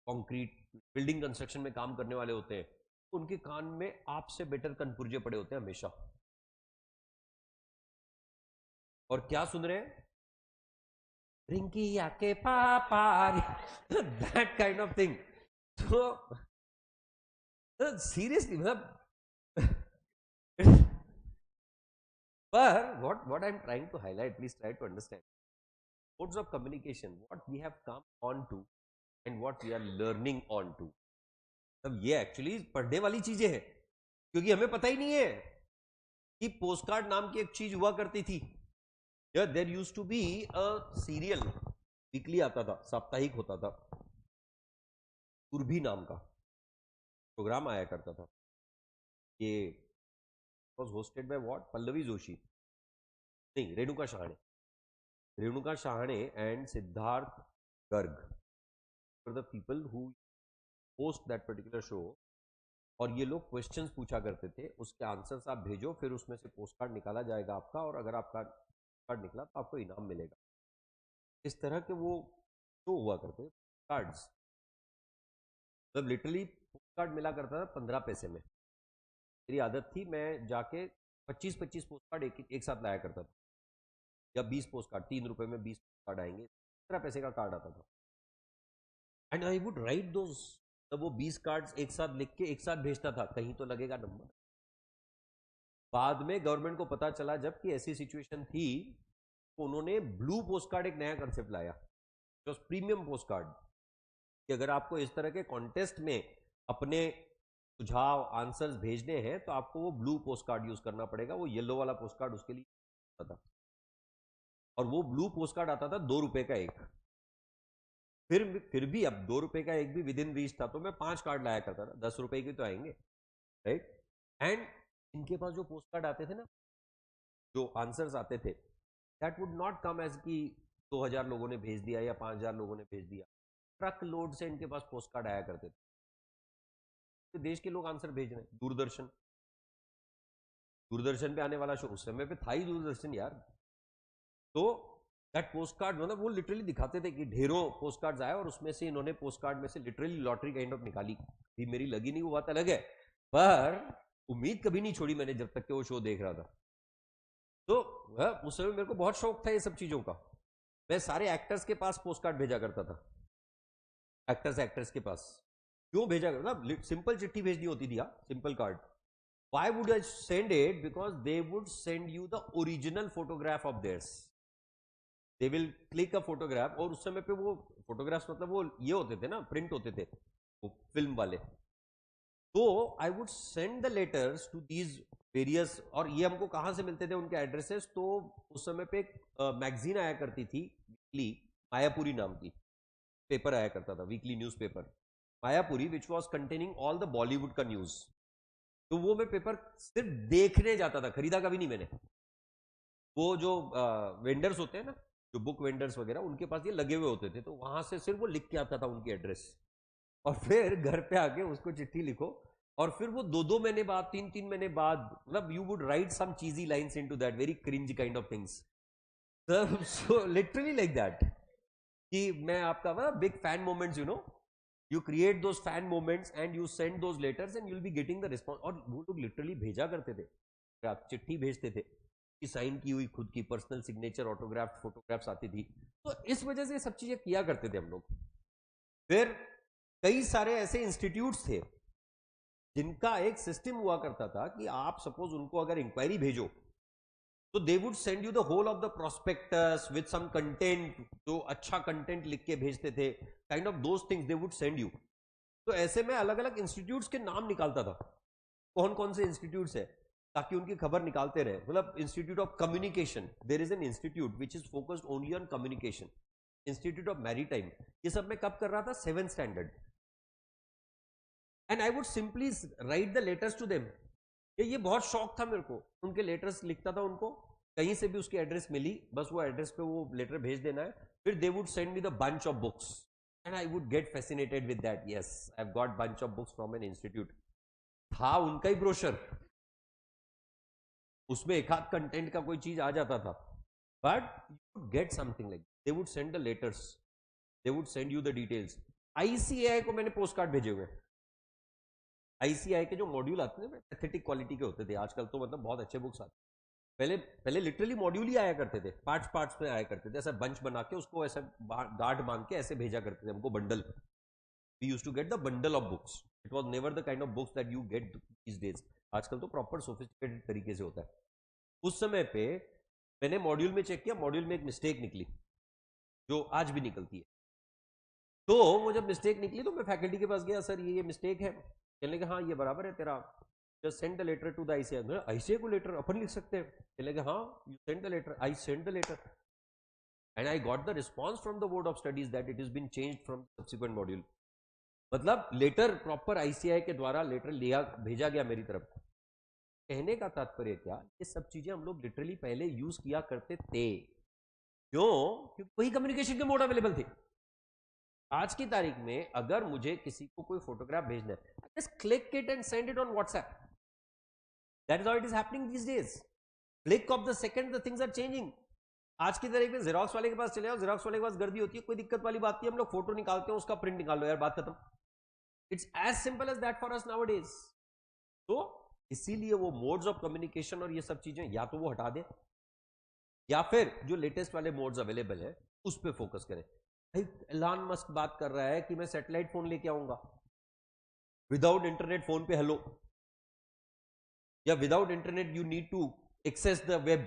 कंक्रीट बिल्डिंग कंस्ट्रक्शन में काम करने वाले होते हैं, उनके कान में आपसे बेटर कनपुर्जे पड़े होते हैं हमेशा. और क्या सुन रहे हैं? रिंकी आके पापा, दैट काइंड ऑफ थिंग. तो सीरियसली मतलब पर what I'm trying to highlight, please try to understand modes of communication, what we have come on to and what we are learning on to. अब ये एक्चुअली पढ़ने वाली चीजें हैं, क्योंकि हमें पता ही नहीं है कि पोस्टकार्ड नाम की एक चीज हुआ करती थी. There used to be a serial, weekly आता था, साप्ताहिक होता था, सुरभि नाम का प्रोग्राम आया करता था. ये was hosted by what? Pallavi Joshi, नहीं, Renuka Shahane and Siddharth Garg were the people who host that particular show. और ये लोग क्वेश्चंस पूछा करते थे, उसके आंसर्स आप भेजो, फिर उसमें से पोस्ट कार्ड निकाला जाएगा आपका, और अगर आपका कार्ड निकला तो आपको इनाम मिलेगा. इस तरह के वो शो हुआ करते थे कार्ड्स. मतलब लिटरली पोस्ट कार्ड मिला करता था 15 पैसे में. मेरी आदत थी, मैं जाके 25-25 पोस्ट कार्ड एक साथ लाया करता था, या 20 पोस्ट कार्ड, 3 रुपए में 20 पोस्ट कार्ड आएंगे, 15 पैसे का कार्ड आता था. And I would write those. तब वो 20 कार्ड्स एक साथ लिख के एक साथ भेजता था, कहीं तो लगेगा नंबर. बाद में गवर्नमेंट को पता चला, जबकि ऐसी सिचुएशन थी, तो उन्होंने ब्लू पोस्ट कार्ड एक नया कंसेप्ट लाया, जो प्रीमियम पोस्ट कार्ड, कि अगर आपको इस तरह के कॉन्टेस्ट में अपने सुझाव आंसर्स भेजने हैं तो आपको वो ब्लू पोस्ट कार्ड यूज करना पड़ेगा. वो येलो वाला पोस्ट कार्ड उसके लिए आता था, और वो ब्लू पोस्ट कार्ड आता था 2 रुपए का एक. फिर भी अब 2 रुपए का एक भी विद इन रीच था, तो मैं 5 कार्ड लाया करता था, 10 रुपए के तो आएंगे, राइट. एंड इनके पास जो पोस्ट कार्ड आते थे ना, जो आंसर्स आते थे, that would not come as कि 2000 लोगों ने भेज दिया या 5000 लोगों ने भेज दिया. ट्रक लोड से इनके पास पोस्ट कार्ड आया करते थे. तो देश के लोग आंसर भेज रहे हैं. दूरदर्शन पे आने वाला शो, उस समय पे था ही दूरदर्शन यार. तो दैट पोस्ट कार्ड, मतलब वो लिटरली दिखाते थे कि ढेरों पोस्ट कार्ड्स आए, और उसमें से इन्होंने पोस्ट कार्ड में से लिटरली लॉटरी काइंड ऑफ निकाली. भी मेरी लगी नहीं, वो बात अलग है, पर उम्मीद कभी नहीं छोड़ी मैंने जब तक कि वो शो देख रहा था. तो उस समय मेरे को बहुत शौक था ये सब चीजों का. मैं सारे एक्टर्स के पास पोस्ट कार्ड भेजा करता था, एक्टर्स के पास. क्यों भेजा करता? सिंपल चिट्ठी भेजनी होती थी, simple card. Why would I send it? Because they would send you the original photograph of theirs. They will click a photograph, और उस समय पे वो फोटोग्राफ्स मतलब वो ये होते थे ना, प्रिंट होते थे वो फिल्म वाले. तो I would send the letters to these various, और ये हमको कहाँ से मिलते थे उनके एड्रेसेस, तो उस समय पे एक मैगजीन आया करती थी वीकली, मायापुरी नाम की पेपर आया करता था, weekly newspaper Mayapuri, which was containing all the Bollywood का न्यूज। तो वो मैं पेपर सिर्फ देखने जाता था, खरीदा कभी नहीं मैंने। वो जो वेंडर्स होते हैं ना, जो बुक वेंडर्स वगैरह, उनके पास ये लगे हुए होते थे, तो वहां से सिर्फ वो लिख के आता था उनकी एड्रेस, और फिर घर पे आके उसको चिट्ठी लिखो, और फिर वो 2-2 महीने बाद, 3-3 महीने बाद, मतलब you would write some cheesy lines into that, very cringe kind of things, so literally like that, कि मैं आपका big fan moments, you know, you create those fan moments and you send those letters and you will be getting the response. और वो लोग literally भेजा करते थे, आप चिट्ठी भेजते थे कि साइन की हुई खुद की पर्सनल सिग्नेचर, ऑटोग्राफ, फोटोग्राफ्स आती थी, तो इस वजह से सब चीजें किया करते थे हम लोग। फिर कई सारे ऐसे इंस्टीट्यूट्स थे जिनका एक सिस्टम हुआ करता था कि आप सपोज उनको अगर इंक्वायरी भेजो, तो they would send you the whole of the prospectus with some content, जो अच्छा कंटेंट लिख के भेजते थे, kind of those things they would send you. तो ऐसे में अलग अलग इंस्टीट्यूट्स के नाम निकालता था, कौन कौन से इंस्टीट्यूट्स है, ताकि उनकी खबर निकालते रहे। मतलब institute of communication, there is an institute which is focused only on communication, institute of maritime. ये सब मैं कब कर रहा था, 7th standard, and I would simply write the letters to them. ये बहुत शौक था मेरे को, उनके लेटर्स लिखता था उनको, कहीं से भी उसकी एड्रेस मिली, बस वो एड्रेस पे वो लेटर भेज देना है, फिर दे would send me the bunch of books and I would get fascinated with that, yes I have got bunch of books from an institute. था उनका ही ब्रोशर, उसमें एक आध कंटेंट का कोई चीज आ जाता था, but you would get something like, they would send the letters, they would send you the details. ICAI को मैंने पोस्ट कार्ड भेजे हुए, आईसीआई के जो मॉड्यूल आते हैं पैथेटिक क्वालिटी के होते थे, आजकल तो मतलब बहुत अच्छे बुक्स आते, पहले पहले लिटरली मॉड्यूल ही आया करते थे, पार्ट्स पार्ट्स में आया करते थे, ऐसा बंच बना के उसको ऐसा गार्ड बांध के ऐसे भेजा करते थे हमको, bundle, we used to get the bundle of books, it was never the kind of books that you get these days. आजकल तो प्रॉपर सोफिस्टिकेटेड तरीके से होता है। उस समय पे मैंने मॉड्यूल में चेक किया, मॉड्यूल में एक मिस्टेक निकली जो आज भी निकलती है। तो वो जब मिस्टेक निकली तो मैं फैकल्टी के पास गया, सर ये मिस्टेक है, कहने लगे हाँ ये बराबर है तेरा, just send the letter to the ICI. ICI को लेटर अपन लिख सकते हैं, कहने लगे हाँ you send the letter, I send the letter and I got the response from the board of studies that it is been changed from subsequent module. मतलब letter proper ICI के द्वारा लेटर लिया, भेजा गया मेरी तरफ। कहने का तात्पर्य क्या, ये सब चीजें हम लोग लिटरली पहले यूज किया करते थे, क्यों, क्योंकि वही कम्युनिकेशन के मोड अवेलेबल थे। आज की तारीख में अगर मुझे किसी को कोई फोटोग्राफ भेजना है, just click it and send it on WhatsApp, that is how it is happening these days, click of the second the things are changing. आज की तारीख में जेरोक्स वाले के पास चले जाओ, जेरोक्स वाले के पास गर्दी होती है, कोई दिक्कत वाली बात नहीं, हम लोग फोटो निकालते हैं, उसका प्रिंट निकाल लो यार, बात खत्म। It's as simple as that for us nowadays. तो इसीलिए वो मोड्स ऑफ कम्युनिकेशन और ये सब चीजें या तो वो हटा दे, या फिर जो लेटेस्ट वाले मोड्स अवेलेबल है उस पर फोकस करें। एलन मस्क बात कर रहा है कि मैं सैटेलाइट फोन लेके आऊंगा, विदाउट इंटरनेट फोन पे हेलो, या without internet you need to access the web,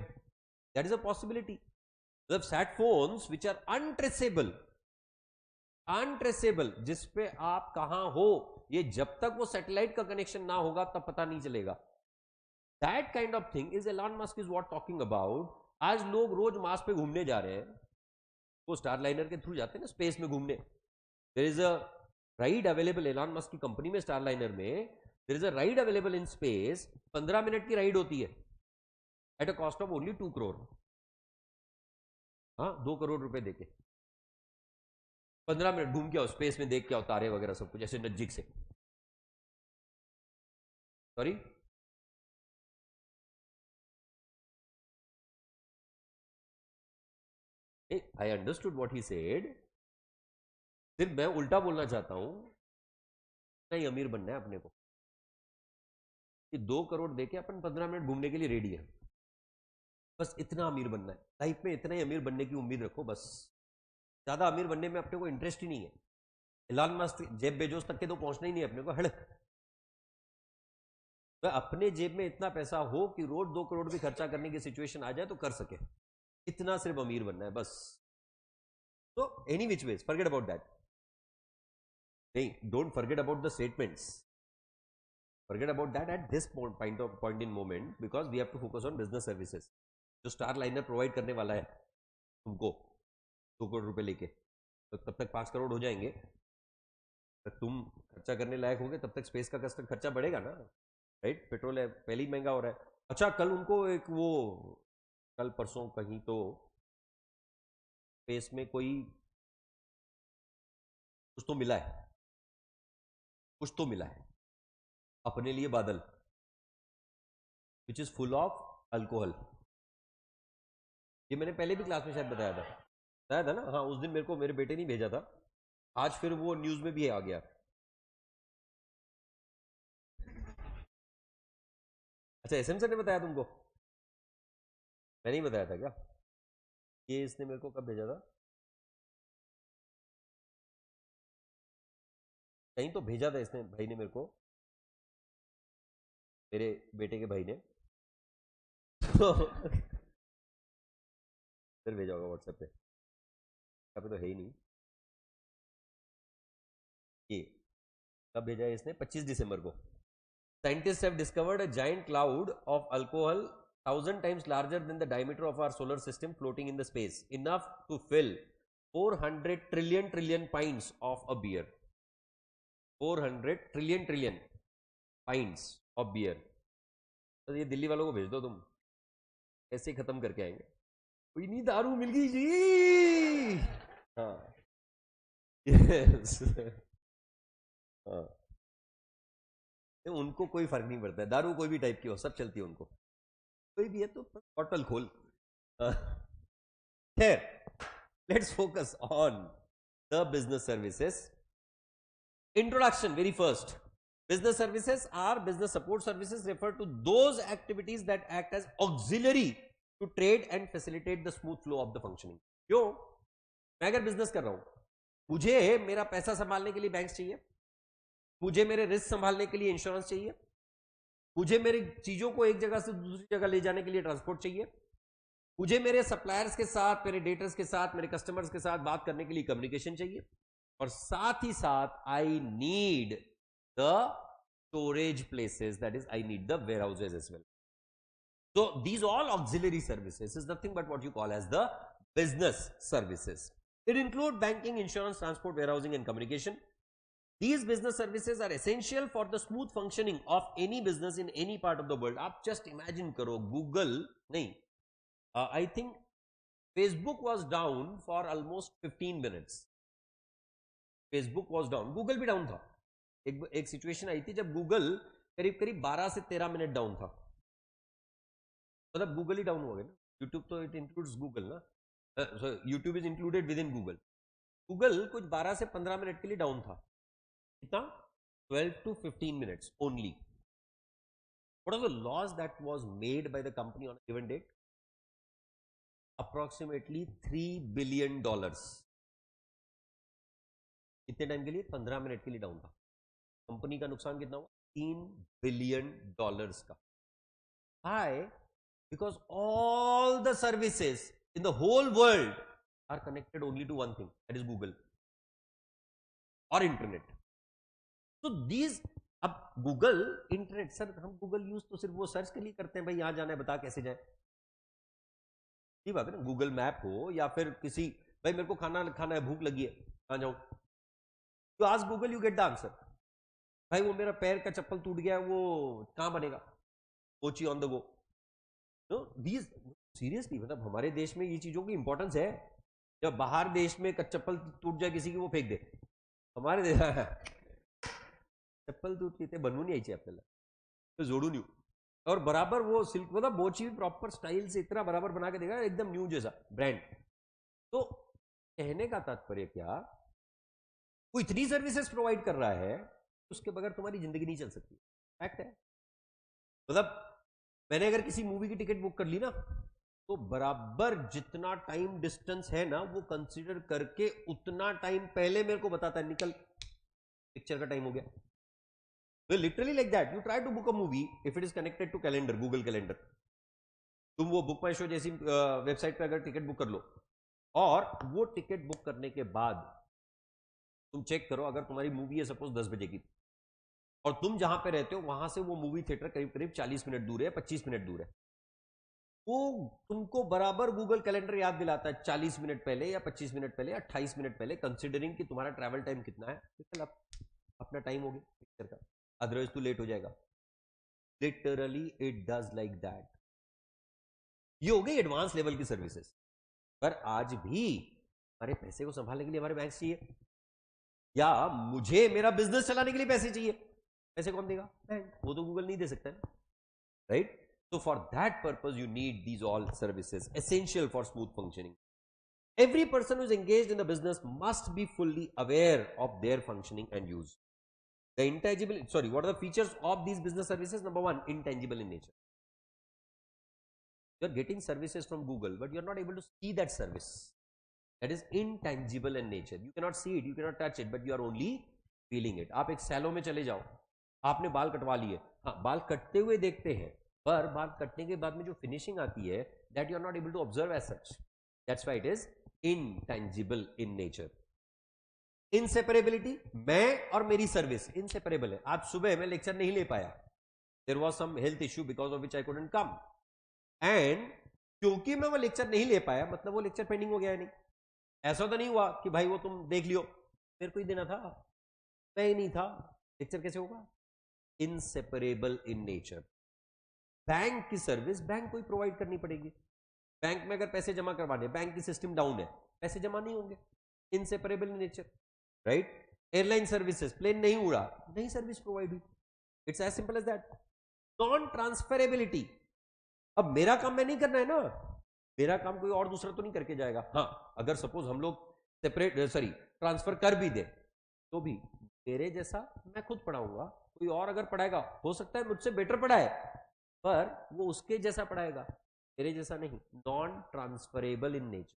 that is a possibility. मतलब sat phones which are untraceable, untraceable, जिसपे आप कहां हो ये जब तक वो सैटेलाइट का कनेक्शन ना होगा तब पता नहीं चलेगा। That kind of thing is Elon Musk is what talking about. आज लोग रोज मार्स पे घूमने जा रहे हैं, वो स्टार लाइनर के थ्रू जाते हैं ना स्पेस में घूमने। There is a ride available Elon Musk की कंपनी में, स्टार लाइनर में there is a ride available in space, 15 minute की राइड होती है at a cost of only 2 crore. हाँ 2 करोड़ रुपए देके 15 मिनट घूम के आओ, स्पेस में देख के आओ तारे वगैरह सब कुछ ऐसे नजदीक से। Sorry, I understood what he said, सिर्फ मैं उल्टा बोलना चाहता हूं, नहीं अमीर बनना है अपने को कि 2 करोड़ देके अपन 15 मिनट घूमने के लिए रेडी है, बस इतना अमीर बनना है लाइफ में, इतना ही अमीर बनने की उम्मीद रखो बस। ज्यादा अमीर बनने में अपने को इंटरेस्ट ही नहीं है। एलन मस्क, जेब बेजोस तक के तो पहुंचना ही नहीं है अपने को, हड़ तो अपने जेब में इतना पैसा हो कि रोज 2 करोड़ भी खर्चा करने की सिचुएशन आ जाए तो कर सके, इतना सिर्फ अमीर बनना है बस। तो any which ways forget about that, नहीं don't forget about the statements, Forget about that at this point in moment, because we have to focus on business services. जो स्टार लाइनर प्रोवाइड करने वाला है तुमको 2 करोड़ रुपए लेके, तो तब तक 5 करोड़ हो जाएंगे, तो तुम खर्चा करने लायक होगे, तब तक स्पेस का कस्टम खर्चा बढ़ेगा ना, राइट? पेट्रोल है पहले ही महंगा हो रहा है। अच्छा, कल उनको एक वो, कल परसों कहीं तो स्पेस में कोई कुछ तो मिला है, कुछ तो मिला है अपने लिए बादल, which is full of alcohol. ये मैंने पहले भी क्लास में शायद बताया था ना। हाँ, उस दिन मेरे को मेरे बेटे ने भेजा था, आज फिर वो न्यूज में भी आ गया। अच्छा, एसएम सर ने बताया तुमको? मैंने ही बताया था क्या? ये इसने मेरे को कब भेजा था? कहीं तो भेजा था इसने, भाई ने मेरे को, मेरे बेटे के भाई ने फिर भेजा होगा व्हाट्सएप पे, यहाँ पे तो है ही नहीं। ये कब भेजा है इसने? 25 दिसंबर को। Scientists have discovered a giant cloud of alcohol 1,000 times larger than the diameter of our solar system floating in the space, enough to fill 400 trillion pints of a beer. 400 trillion pints of beer. तो ये दिल्ली वालों को भेज दो, तुम ऐसे ही खत्म करके आएंगे। कोई नहीं, दारू मिल गई जी। हाँ, यस। हाँ, उनको कोई फर्क नहीं पड़ता है, दारू कोई भी टाइप की हो, सब चलती है उनको, कोई भी है तो बॉटल खोल। Here, let's focus on the business services. Introduction, very first. Business services are business support services, refer to those activities that act as auxiliary to trade and facilitate the smooth flow of the functioning. क्यों? मैं अगर business कर रहा हूं, मुझे मेरा पैसा संभालने के लिए बैंक चाहिए, मुझे मेरे रिस्क संभालने के लिए इंश्योरेंस चाहिए, मुझे मेरी चीजों को एक जगह से दूसरी जगह ले जाने के लिए ट्रांसपोर्ट चाहिए, मुझे मेरे सप्लायर्स के साथ, मेरे डेटर्स के साथ, मेरे कस्टमर्स के साथ बात करने के लिए कम्युनिकेशन चाहिए, और साथ ही साथ I need the storage places, that is I need the warehouses as well. So these all auxiliary services is nothing but what you call as the business services. It include banking, insurance, transport, warehousing and communication. These business services are essential for the smooth functioning of any business in any part of the world. आप just imagine करो, Google नहीं, I think Facebook was down for almost 15 minutes. Facebook was down, Google भी down था. एक situation आई थी जब Google करीब करीब 12 से 13 मिनट डाउन था. मतलब गूगल ही डाउन हो गया ना. यूट्यूब तो इट इंक्लूड्स गूगल ना, YouTube is included with in Google. Google कुछ 12 से 15 मिनट के लिए डाउन था. कितना? 12 to 15 minutes only. What are the laws that was made by the company on a given date? Approximately $3 billion. कितने time के लिए? 15 मिनट के लिए डाउन था. कंपनी का नुकसान कितना हुआ? $3 billion का. Why? Because all the services in the whole world are connected only to one thing, that is Google or internet. So these, अब Google इंटरनेट, सर हम Google यूज तो सिर्फ वो सर्च के लिए करते हैं, भाई यहां जाना है बता कैसे जाए. ये बात है ना. गूगल मैप हो या फिर किसी, भाई मेरे को खाना खाना है, भूख लगी है, कहां जाऊं, you ask Google, you get the answer. भाई वो मेरा पैर का चप्पल टूट गया, वो कहां बनेगा? Kochi on the go. No, these seriously, मतलब हमारे देश में ये चीजों की इंपॉर्टेंस है. जब बाहर देश में चप्पल टूट जाए किसी की, वो फेंक दे. हमारे देश चप्पल तुटली ते बनवून यायची आपल्याला, तो जोडून येऊ. और बराबर वो सिल्क, मतलब बोची प्रॉपर स्टाइल से इतना बराबर बना के देगा, एकदम न्यू जैसा ब्रांड. तो कहने का तात्पर्य क्या, वो इतनी सर्विसेज प्रोवाइड कर रहा है, उसके बगैर तुम्हारी जिंदगी नहीं चल सकती. फैक्ट है. मतलब मैंने अगर किसी मूवी की टिकट बुक कर ली ना, तो बराबर जितना टाइम डिस्टेंस है ना, वो कंसीडर करके उतना टाइम पहले मेरे को बताता है, निकल पिक्चर का टाइम हो गया. तो literally like that, you try to book a movie if it is connected to calendar, Google calendar. तुम वो बुक माई शो जैसी वेबसाइट पे अगर टिकट बुक कर लो, और वो टिकट बुक करने के बाद तुम चेक करो, अगर तुम्हारी मूवी है सपोज 10 बजे की, और तुम जहां पे रहते हो वहां से वो मूवी थिएटर करीब करीब 40 मिनट दूर है, 25 मिनट दूर है, वो तुमको बराबर गूगल कैलेंडर याद दिलाता है 40 मिनट पहले या 25 मिनट पहले या 28 मिनट पहले, कंसिडरिंग कि तुम्हारा ट्रैवल टाइम कितना है, चल अपना टाइम हो गया पिक्चर का, अदरवाइज तू लेट हो जाएगा। Literally it does like that. ये हो गई एडवांस लेवल की सर्विसेज। पर आज भी हमारे पैसे को संभालने के लिए हमारे बैंक चाहिए, या मुझे मेरा बिजनेस चलाने के लिए पैसे चाहिए, पैसे कौन देगा? बैंक। वो तो गूगल नहीं दे सकता ना, right? So for that purpose, you need these all services, essential for smooth functioning. Every person who is engaged in a business must be fully aware of their functioning and use. The intangible, sorry, what are the features of these business services? Number one, intangible in nature. You are getting services from Google, but you are not able to see that service. That is intangible in nature. You cannot see it, you cannot touch it, but you are only feeling it. आप एक Cello में चले जाओ, आपने बाल कटवा लिए, हाँ बाल कटते हुए देखते हैं, पर बाल कटने के बाद में जो फिनिशिंग आती है, that you are not able to observe as such. That's why it is intangible in nature. Inseparability, मैं और मेरी सर्विस इनसेपरेबल है। आज सुबह मैं लेक्चर नहीं ले पाया, there was some health issue because of which I couldn't come, and क्योंकि मैं वो लेक्चर नहीं ले पाया मतलब वो लेक्चर पेंडिंग हो गया है नहीं। ऐसा तो नहीं हुआ कि भाई वो तुम देख लियो, मेरे को ही देना था, मैं ही नहीं था, लेक्चर कैसे होगा? Inseparable in nature. बैंक की सर्विस बैंक को ही प्रोवाइड करनी पड़ेगी। बैंक में अगर पैसे जमा करवाने, बैंक की सिस्टम डाउन है, पैसे जमा नहीं होंगे, inseparable in nature, right? Airline services, plane नहीं उड़ा, नहीं सर्विस प्रोवाइड हुई, it's as simple as that. Non transferability, अब मेरा काम मैं नहीं करना है ना, मेरा काम कोई और दूसरा तो नहीं करके जाएगा। हाँ, अगर सपोज हम लोग सेपरेट ट्रांसफर कर भी दे तो भी मेरे जैसा मैं खुद पढ़ाऊंगा, कोई और अगर पढ़ाएगा हो सकता है मुझसे बेटर पढ़ाए, पर वो उसके जैसा पढ़ाएगा, मेरे जैसा नहीं। Non transferable in nature.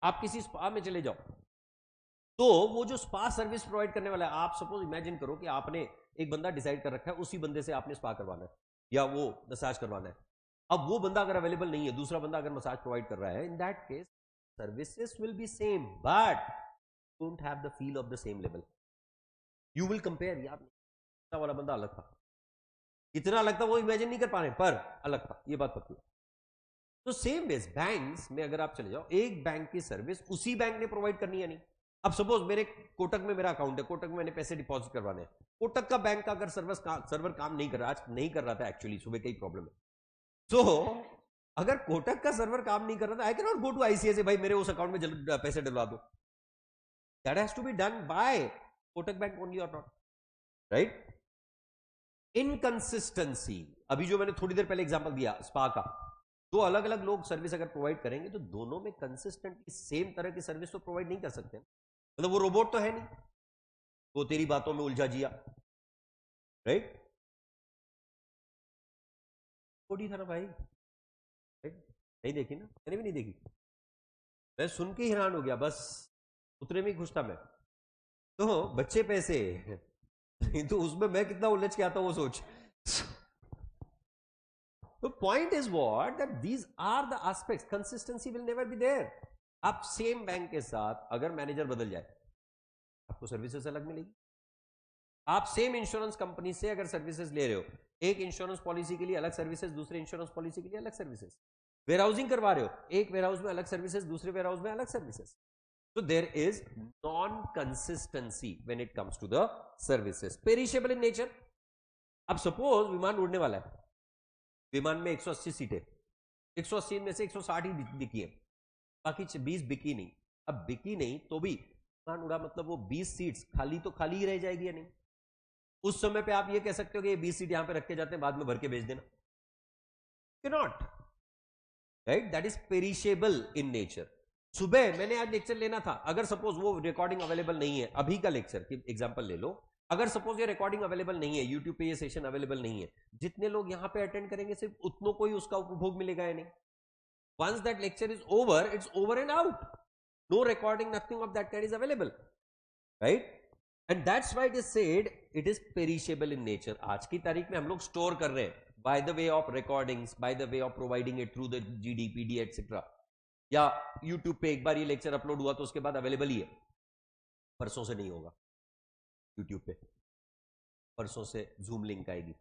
आप किसी स्पा में चले जाओ तो वो जो स्पा सर्विस प्रोवाइड करने वाला है, आप सपोज इमेजिन करो कि आपने एक बंदा डिसाइड कर रखा है, उसी बंदे से आपने स्पा करवाना है या वो मसाज करवाना है। अब वो बंदा अगर अवेलेबल नहीं है, दूसरा बंदा अगर मसाज प्रोवाइड कर रहा है, इन that case services will be same but don't have the feel of the same level. You will compare, यार वाला बंदा अलग था, इतना अलग था वो इमेजिन नहीं कर पा रहे, पर अलग था, ये बात पक्की। तो सेम बेस बैंक्स में अगर आप चले जाओ, एक बैंक की सर्विस उसी बैंक ने प्रोवाइड करनी है नहीं। अब सपोज मेरे कोटक में मेरा अकाउंट है, कोटक में मैंने पैसे डिपॉजिट करवाने हैं, कोटक का बैंक का अगर सर्वर काम नहीं कर रहा, आज नहीं कर रहा था एक्चुअली, सुबह का ही प्रॉब्लम है, तो अगर कोटक का सर्वर काम नहीं कर रहा था, I can not go to ICICI, भाई मेरे उस अकाउंट में पैसे डलवा दो। That has to be done by Kotak bank only और नॉट, राइट? इनकंसिस्टेंसी, अभी जो मैंने थोड़ी देर पहले एग्जांपल दिया स्पा का, दो अलग अलग लोग सर्विस अगर प्रोवाइड करेंगे तो दोनों में कंसिस्टेंटली सेम तरह की सर्विस तो प्रोवाइड नहीं कर सकते, मतलब वो रोबोट तो है नहीं, वो तेरी बातों में उलझा जिया, राइट? थोड़ी था ना भाई, राइट? नहीं देखी ना, मैंने भी नहीं देखी, मैं सुन के हैरान हो गया, बस उतने में ही खुश था मैं। तो बच्चे पैसे तो उसमें मैं कितना उलझ के आता हूं वो सोच। The point is what, that these are the aspects, consistency will never be there। आप सेम बैंक के साथ अगर मैनेजर बदल जाए आपको सर्विसेज अलग मिलेगी। आप सेम इंश्योरेंस कंपनी से अगर सर्विसेज ले रहे हो, एक इंश्योरेंस पॉलिसी के लिए अलग सर्विसेज, दूसरे इंश्योरेंस पॉलिसी के लिए अलग सर्विसेज, वेयरहाउसिंग करवा रहे हो, एक वेयरहाउस में अलग सर्विसेज, दूसरे वेयरहाउस में अलग services. So there is non-consistency when it comes to the services. Perishable in nature. अब सपोज विमान उड़ने वाला है, विमान में 180 सीटें, 180 में से 160 ही बिकी है, बाकी 20 बिकी नहीं। अब बिकी नहीं तो भी विमान उड़ा, मतलब वो 20 सीट्स खाली तो खाली ही रह जाएगी या नहीं? उस समय पे आप ये कह सकते हो कि ये 20 सीट यहां पे रखे जाते हैं, बाद में भर के भेज देना, cannot, right? That is perishable in nature. सुबह मैंने आज लेक्चर लेना था, अगर सपोज वो रिकॉर्डिंग अवेलेबल नहीं है, अभी का लेक्चर की एग्जांपल ले लो, अगर सपोज ये रिकॉर्डिंग अवेलेबल नहीं है, यूट्यूब पे ये सेशन अवेलेबल नहीं है, जितने लोग यहां पे अटेंड करेंगे सिर्फ उतनों को ही उसका उपभोग मिलेगा या नहीं? Once that lecture is over, it's over and out, no recording, nothing of that kind is available, right? And that's why it is said it is perishable in nature. आज की तारीख में हम लोग स्टोर कर रहे हैं by the way of recordings, by the way of providing it through the GDPD etcetera, या यूट्यूब पे एक बार ये लेक्चर अपलोड हुआ तो उसके बाद अवेलेबल ही है, परसों से नहीं होगा यूट्यूब पे, परसों से जूम लिंक आएगी,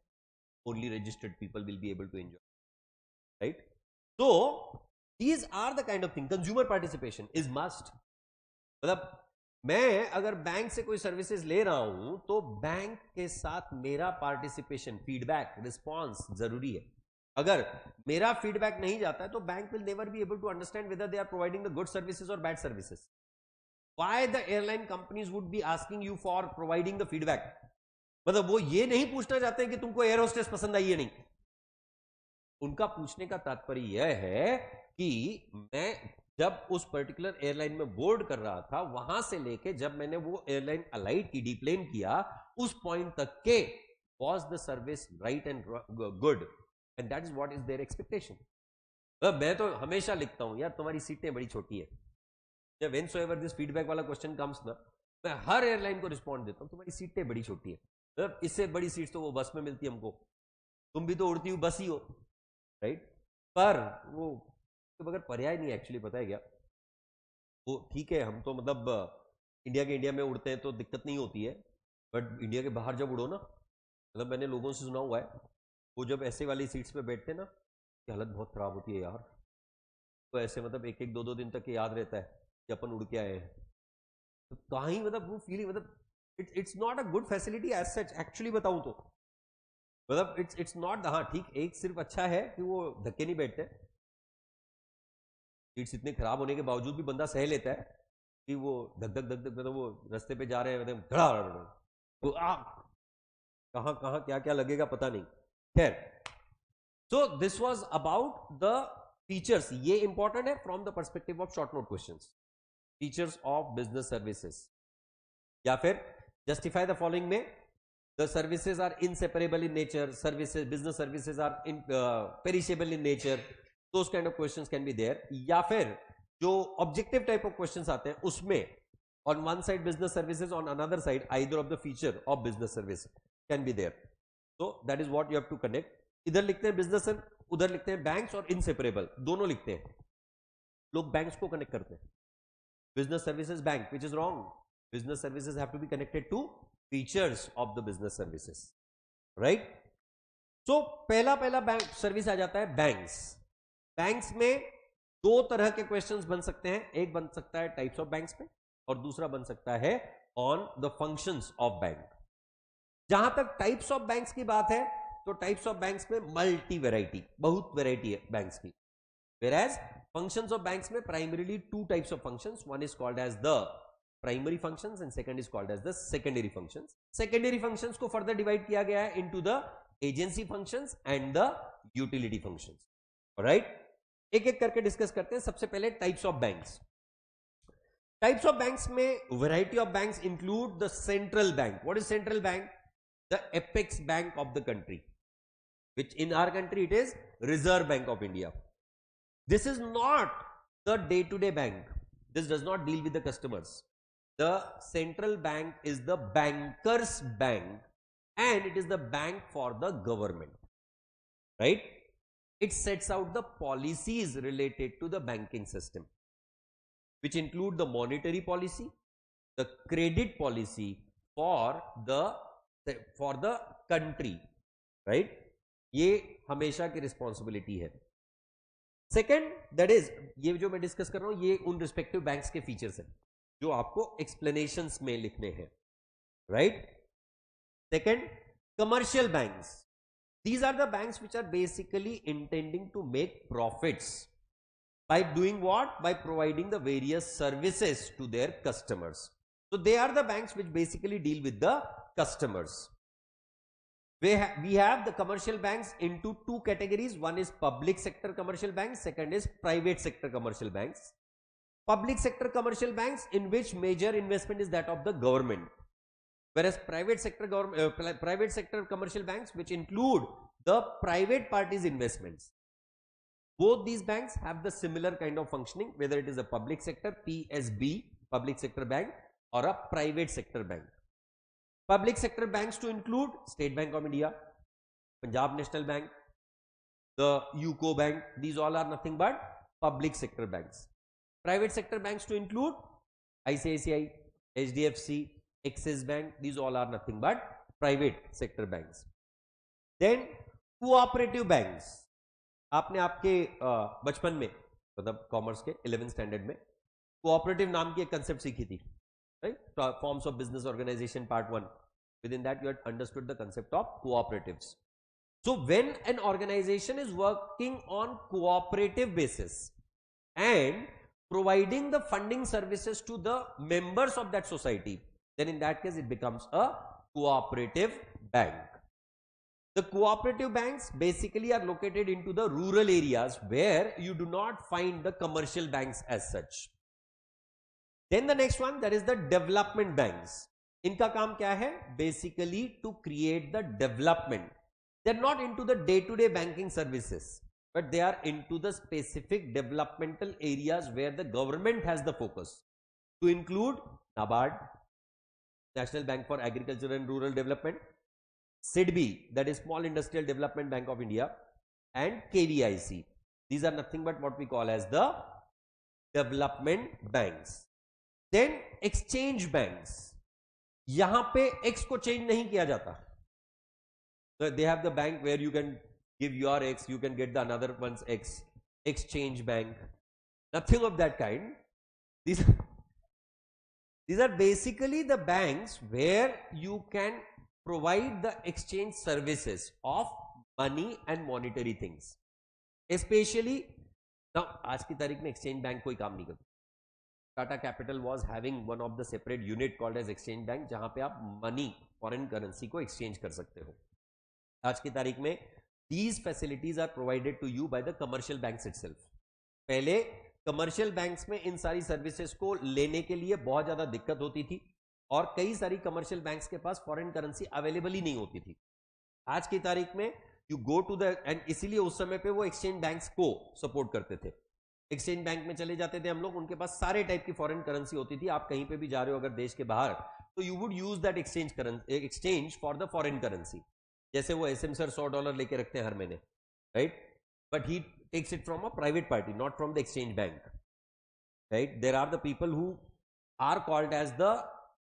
only registered people will be able to enjoy, right? तो these are the kind of thing, consumer participation is must. मतलब मैं अगर बैंक से कोई सर्विसेज ले रहा हूं तो बैंक के साथ मेरा पार्टिसिपेशन, फीडबैक, रिस्पॉन्स जरूरी है। अगर मेरा फीडबैक नहीं जाता है तो bank will never be able to understand whether they are providing the good services और bad services. Why the airline companies would be asking you for providing the feedback? मतलब वो ये नहीं पूछना चाहते कि तुमको एयर होस्टेस पसंद आई है नहीं, उनका पूछने का तात्पर्य यह है कि मैं जब उस पर्टिकुलर एयरलाइन में बोर्ड कर रहा था, वहां से लेके जब मैंने वो एयरलाइन अलाइड की, डिप्लेन किया, उस पॉइंट तक के was the service right and good, and that is what is their expectation. मैं तो हमेशा लिखता हूं यार तुम्हारी सीटें बड़ी छोटी है, जब व्हेनसोएवर दिस फीडबैक वाला क्वेश्चन कम्स ना, मैं हर एयरलाइन को रिस्पॉन्ड देता हूं तुम्हारी सीटें बड़ी छोटी है। मतलब इससे बड़ी सीट तो वो बस में मिलती है हमको, तुम भी तो उड़ती हुई बस ही हो, राइट? पर वो तो बगैर पर्याय नहीं एक्चुअली, पता है क्या, वो ठीक है हम तो मतलब इंडिया में उड़ते हैं तो दिक्कत नहीं होती है, बट इंडिया के बाहर जब उड़ो ना, मतलब मैंने लोगों से सुना हुआ है वो जब ऐसे वाली सीट्स पे बैठते ना, की हालत बहुत खराब होती है यार। तो ऐसे मतलब एक एक दो दो दिन तक याद रहता है कि अपन उड़ के आए हैं। तो कहीं मतलब वो फीलिंग, मतलब it's not a good facility as such actually बताऊं तो, मतलब इट्स नॉट। हाँ ठीक, एक सिर्फ अच्छा है कि वो धक्के नहीं बैठते, सीट्स इतने खराब होने के बावजूद भी बंदा सह लेता है कि वो धक धक धक धक, मतलब वो रास्ते पे जा रहे हैं, मतलब धड़ा कहां कहां क्या क्या लगेगा पता नहीं। खैर, so this was about the features. ये इंपॉर्टेंट है from the perspective of short note questions. Features of business services, या फिर जस्टिफाई द फॉलोइंग में the services are inseparable in nature, services, business services are in perishable in nature, those kind of questions can be there। या फिर जो objective type of questions आते हैं उसमें on one side business services, on another side either of the feature of business service can be there, so that is what you have to connect। इधर लिखते हैं business, उधर लिखते हैं banks, और इनसेपरेबल दोनों लिखते हैं। लोग बैंक्स को कनेक्ट करते हैं, business services bank, which is wrong। business services have to be connected to features of the business services, right? so पहला बैंक सर्विस आ जाता है बैंक्स। बैंक्स में दो तरह के क्वेश्चंस बन सकते हैं, एक बन सकता है टाइप्स ऑफ बैंक्स में, और दूसरा बन सकता है on the functions of bank. जहां तक टाइप्स ऑफ बैंक्स की बात है तो टाइप्स ऑफ बैंक्स में मल्टी वैरायटी, बहुत वैरायटी है बैंक्स की। whereas functions of banks में primarily two types of functions, one is called as the primary functions and second is called as the secondary functions। secondary functions को further divide किया गया है into the agency functions and the utility functions, alright? एक एक करके discuss करते हैं। सबसे पहले types of banks. Types of banks में variety of banks include the central bank. What is central bank? The apex bank of the country, which in our country it is Reserve Bank of India। This is not the day-to-day bank. This does not deal with the customers. The central bank is the banker's bank and it is the bank for the government, right? It sets out the policies related to the banking system, which include the monetary policy, the credit policy for the country, right? ये हमेशा की responsibility है। Second, that is, ये जो मैं discuss कर रहा हूं ये उन रिस्पेक्टिव बैंक्स के फीचर्स हैं जो आपको एक्सप्लेनेशंस में लिखने हैं, right? Second, commercial banks. These are the banks which are basically intending to make profits by doing what? By providing the various services to their customers. So they are the banks which basically deal with the customers. We have the commercial banks into two categories. One is public sector commercial banks, second is private sector commercial banks. Public sector commercial banks in which major investment is that of the government, whereas private sector commercial banks which include the private parties investments. Both these banks have the similar kind of functioning, whether it is a public sector PSB, public sector bank, or a private sector bank. Public sector banks to include State Bank of India, Punjab National Bank, the UCO Bank. These all are nothing but public sector banks. Private sector banks to include ICICI, HDFC, Axis Bank. These all are nothing but private sector banks. Then cooperative banks, आपने आपके बचपन में मतलब commerce के 11th standard में cooperative नाम की एक कंसेप्ट सीखी थी, right? Forms of business organisation part 1, within that you had understood the concept of cooperatives. So when an organization is working on cooperative basis and providing the funding services to the members of that society, then in that case it becomes a cooperative bank. The cooperative banks basically are located into the rural areas where you do not find the commercial banks as such. Then the next one, that is the development banks. इनका काम क्या है? Basically to create the development. They're not into the day-to-day banking services, but they are into the specific developmental areas where the government has the focus, to include NABARD, National Bank for Agriculture and Rural Development, SIDBI, that is Small Industrial Development Bank of India, and KVIC. These are nothing but what we call as the development banks. Then exchange banks, यहां पे X को change नहीं किया जाता. So they have the bank where you can give your X, you can get the another one's X. Exchange bank, nothing of that kind. These are basically the banks where you can provide the exchange services of money and monetary things. Especially now, आज की तारीख में exchange bank कोई काम नहीं करता. Tata Capital was having one of the separate unit called as exchange bank, जहां पे आप money, foreign currency को exchange कर सकते हो. आज की तारीख में these facilities are provided to you by the commercial banks itself. पहले कमर्शियल बैंक्स में इन सारी सर्विसेज को लेने के लिए बहुत ज्यादा दिक्कत होती थी और कई सारी कमर्शियल बैंक्स के पास फॉरेन करेंसी अवेलेबल ही नहीं होती थी. आज की तारीख में you go to the and इसीलिए उस समय पे वो एक्सचेंज बैंक्स को सपोर्ट करते थे. एक्सचेंज बैंक में चले जाते थे हम लोग, उनके पास सारे टाइप की फॉरेन करेंसी होती थी. आप कहीं पे भी जा रहे हो अगर देश के बाहर, तो you would use that exchange for the foreign currency. जैसे वो एसएम सर $100 लेके रखते हैं हर महीने, right? But he takes it from a private party, not from the exchange bank, right? There are the people who are called as the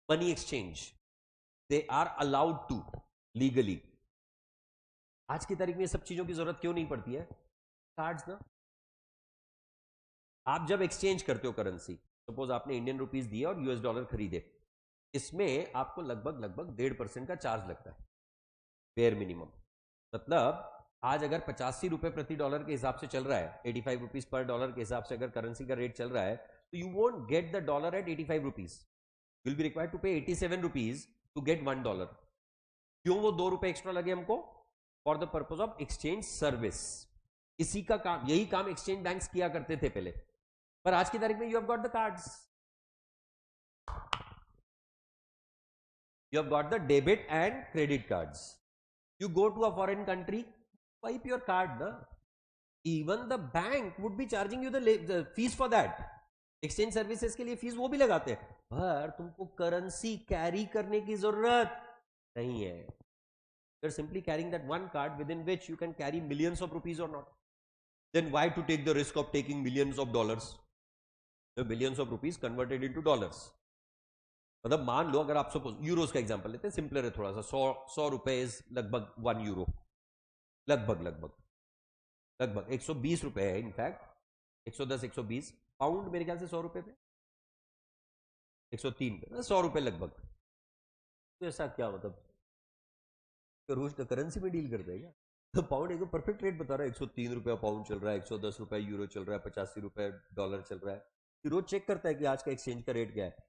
money exchange. They are allowed to legally. आज की तारीख में ये सब चीजों की जरूरत क्यों नहीं पड़ती है? कार्ड्स ना. आप जब एक्सचेंज करते हो करेंसी, सपोज आपने इंडियन रुपीज दिए और यूएस डॉलर खरीदे, इसमें आपको लगभग 1.5% का चार्ज लगता है, बेयर मिनिमम. मतलब आज अगर 85 रुपए प्रति डॉलर के हिसाब से चल रहा है, 85 रुपीज पर डॉलर के हिसाब से अगर करेंसी का रेट चल रहा है, तो you won't get the dollar at 85 rupees. Will be required to pay 87 rupees to get $1. क्यों? वो 2 रुपए एक्स्ट्रा लगे हमको for the purpose of exchange service. इसी का काम, यही काम एक्सचेंज बैंक्स किया करते थे पहले. पर आज की तारीख में you have got the cards, you have got the debit and credit cards. You go to a foreign country, swipe your card, na? Even the bank would be charging you the fees for that. Exchange services के लिए fees वो भी लगाते हैं, पर तुमको currency carry करने की जरूरत नहीं है. You're simply carrying that one card within which you can carry millions of rupees or not. Then why to take the risk of taking millions of dollars? The millions of rupees converted into dollars. मतलब मान लो अगर आप suppose Euros का example लेते हैं, simpler है थोड़ा सा. 100 रुपए लगभग 1 यूरो, लगभग 120 रुपए है. इनफैक्ट 110 120. पाउंड मेरे ख्याल से 100 रुपए पे, 103 पे, 100 रुपए लगभग. तो ऐसा क्या मतलब रोज का करेंसी में डील करते हैं क्या? तो पाउंड एकदम परफेक्ट रेट बता रहा है, 103 रुपए पाउंड चल रहा है, 110 रुपए यूरो चल रहा है, 85 रुपए डॉलर चल रहा है. रोज चेक करता है कि आज का एक्सचेंज का रेट क्या है.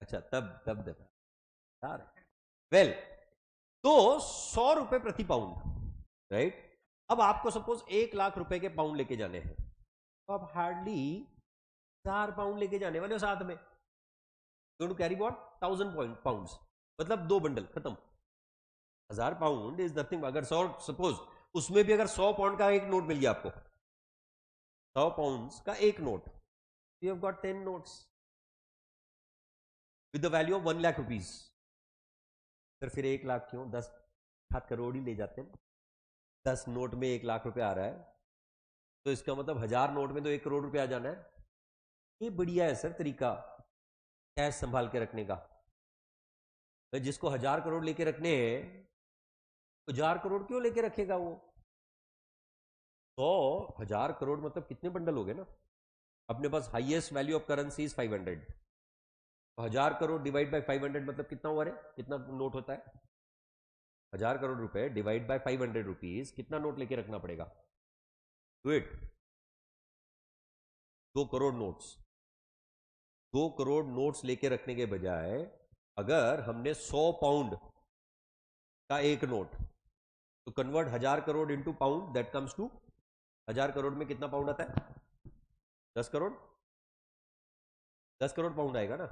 अच्छा, तब देखा यार. वेल, तो 100 रुपए प्रति पाउंड, राइट? अब आपको सपोज 1 लाख रुपए के पाउंड लेके जाने हैं, तो आप हार्डली 4 पाउंड लेके जाने वाले हो साथ में. टू कैरी वॉट 1000 पाउंड्स, मतलब 2 बंडल खत्म. 1000 पाउंड इज नथिंग. अगर 100 सपोज उसमें भी अगर 100 पाउंड का एक नोट मिल गया आपको, 100 पाउंड का एक note, you have got 10 notes with the value of 1 lakh rupees. फिर 1 लाख क्यों, 10 करोड़ ही ले जाते हैं. 10 नोट में 1 लाख रुपए आ रहा है, तो इसका मतलब 1000 नोट में तो 1 करोड़ रुपए आ जाना है. ये बढ़िया है सर तरीका कैश संभाल के रखने का. जिसको 1000 करोड़ लेके रखने हैं, तो 1000 करोड़ क्यों लेके रखेगा वो? तो 1000 करोड़ मतलब कितने बंडल हो गए ना? अपने पास highest value of currency is 500, 1000 crore divide by 500 मतलब कितना हुआ रे? कितना नोट होता है? 1000 करोड़ रुपए डिवाइड बाय 500 रुपीज, कितना नोट लेके रखना पड़ेगा? Do it. 2 crore notes. 2 crore notes लेके रखने के बजाय अगर हमने 100 पाउंड का एक नोट, तो convert 1000 crore into pound, that comes to 1000 crore में कितना पाउंड आता है? 10 करोड़। 10 करोड़ पाउंड आएगा ना?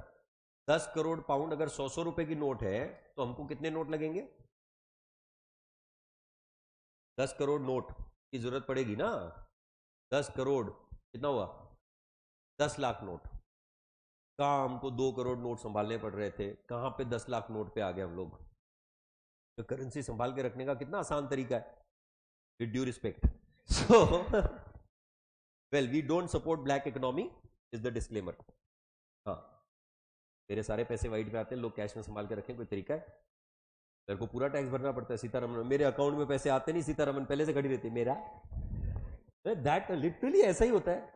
10 करोड़ पाउंड अगर 100 रुपए की नोट है तो हमको कितने नोट लगेंगे? 10 करोड़ नोट की जरूरत पड़ेगी ना? 10 करोड़ कितना हुआ? 10 लाख नोट। कहां हमको 2 करोड़ नोट संभालने पड़ रहे थे, कहां पे 10 लाख नोट पे आ गए हम लोग? तो करेंसी संभाल के रखने का कितना आसान तरीका है, with due respect. So well, we don't support black economy is the disclaimer. हाँ, मेरे सारे पैसे वाइट पे आते हैं, लोग कैश में संभाल के रखें, कोई तरीका है? मेरे को पूरा टैक्स भरना पड़ता है। सीतारमन, मेरे अकाउंट में पैसे आते नहीं, सीतारमन पहले से खड़ी रहती है मेरा। दैट लिटरली ऐसा ही होता है।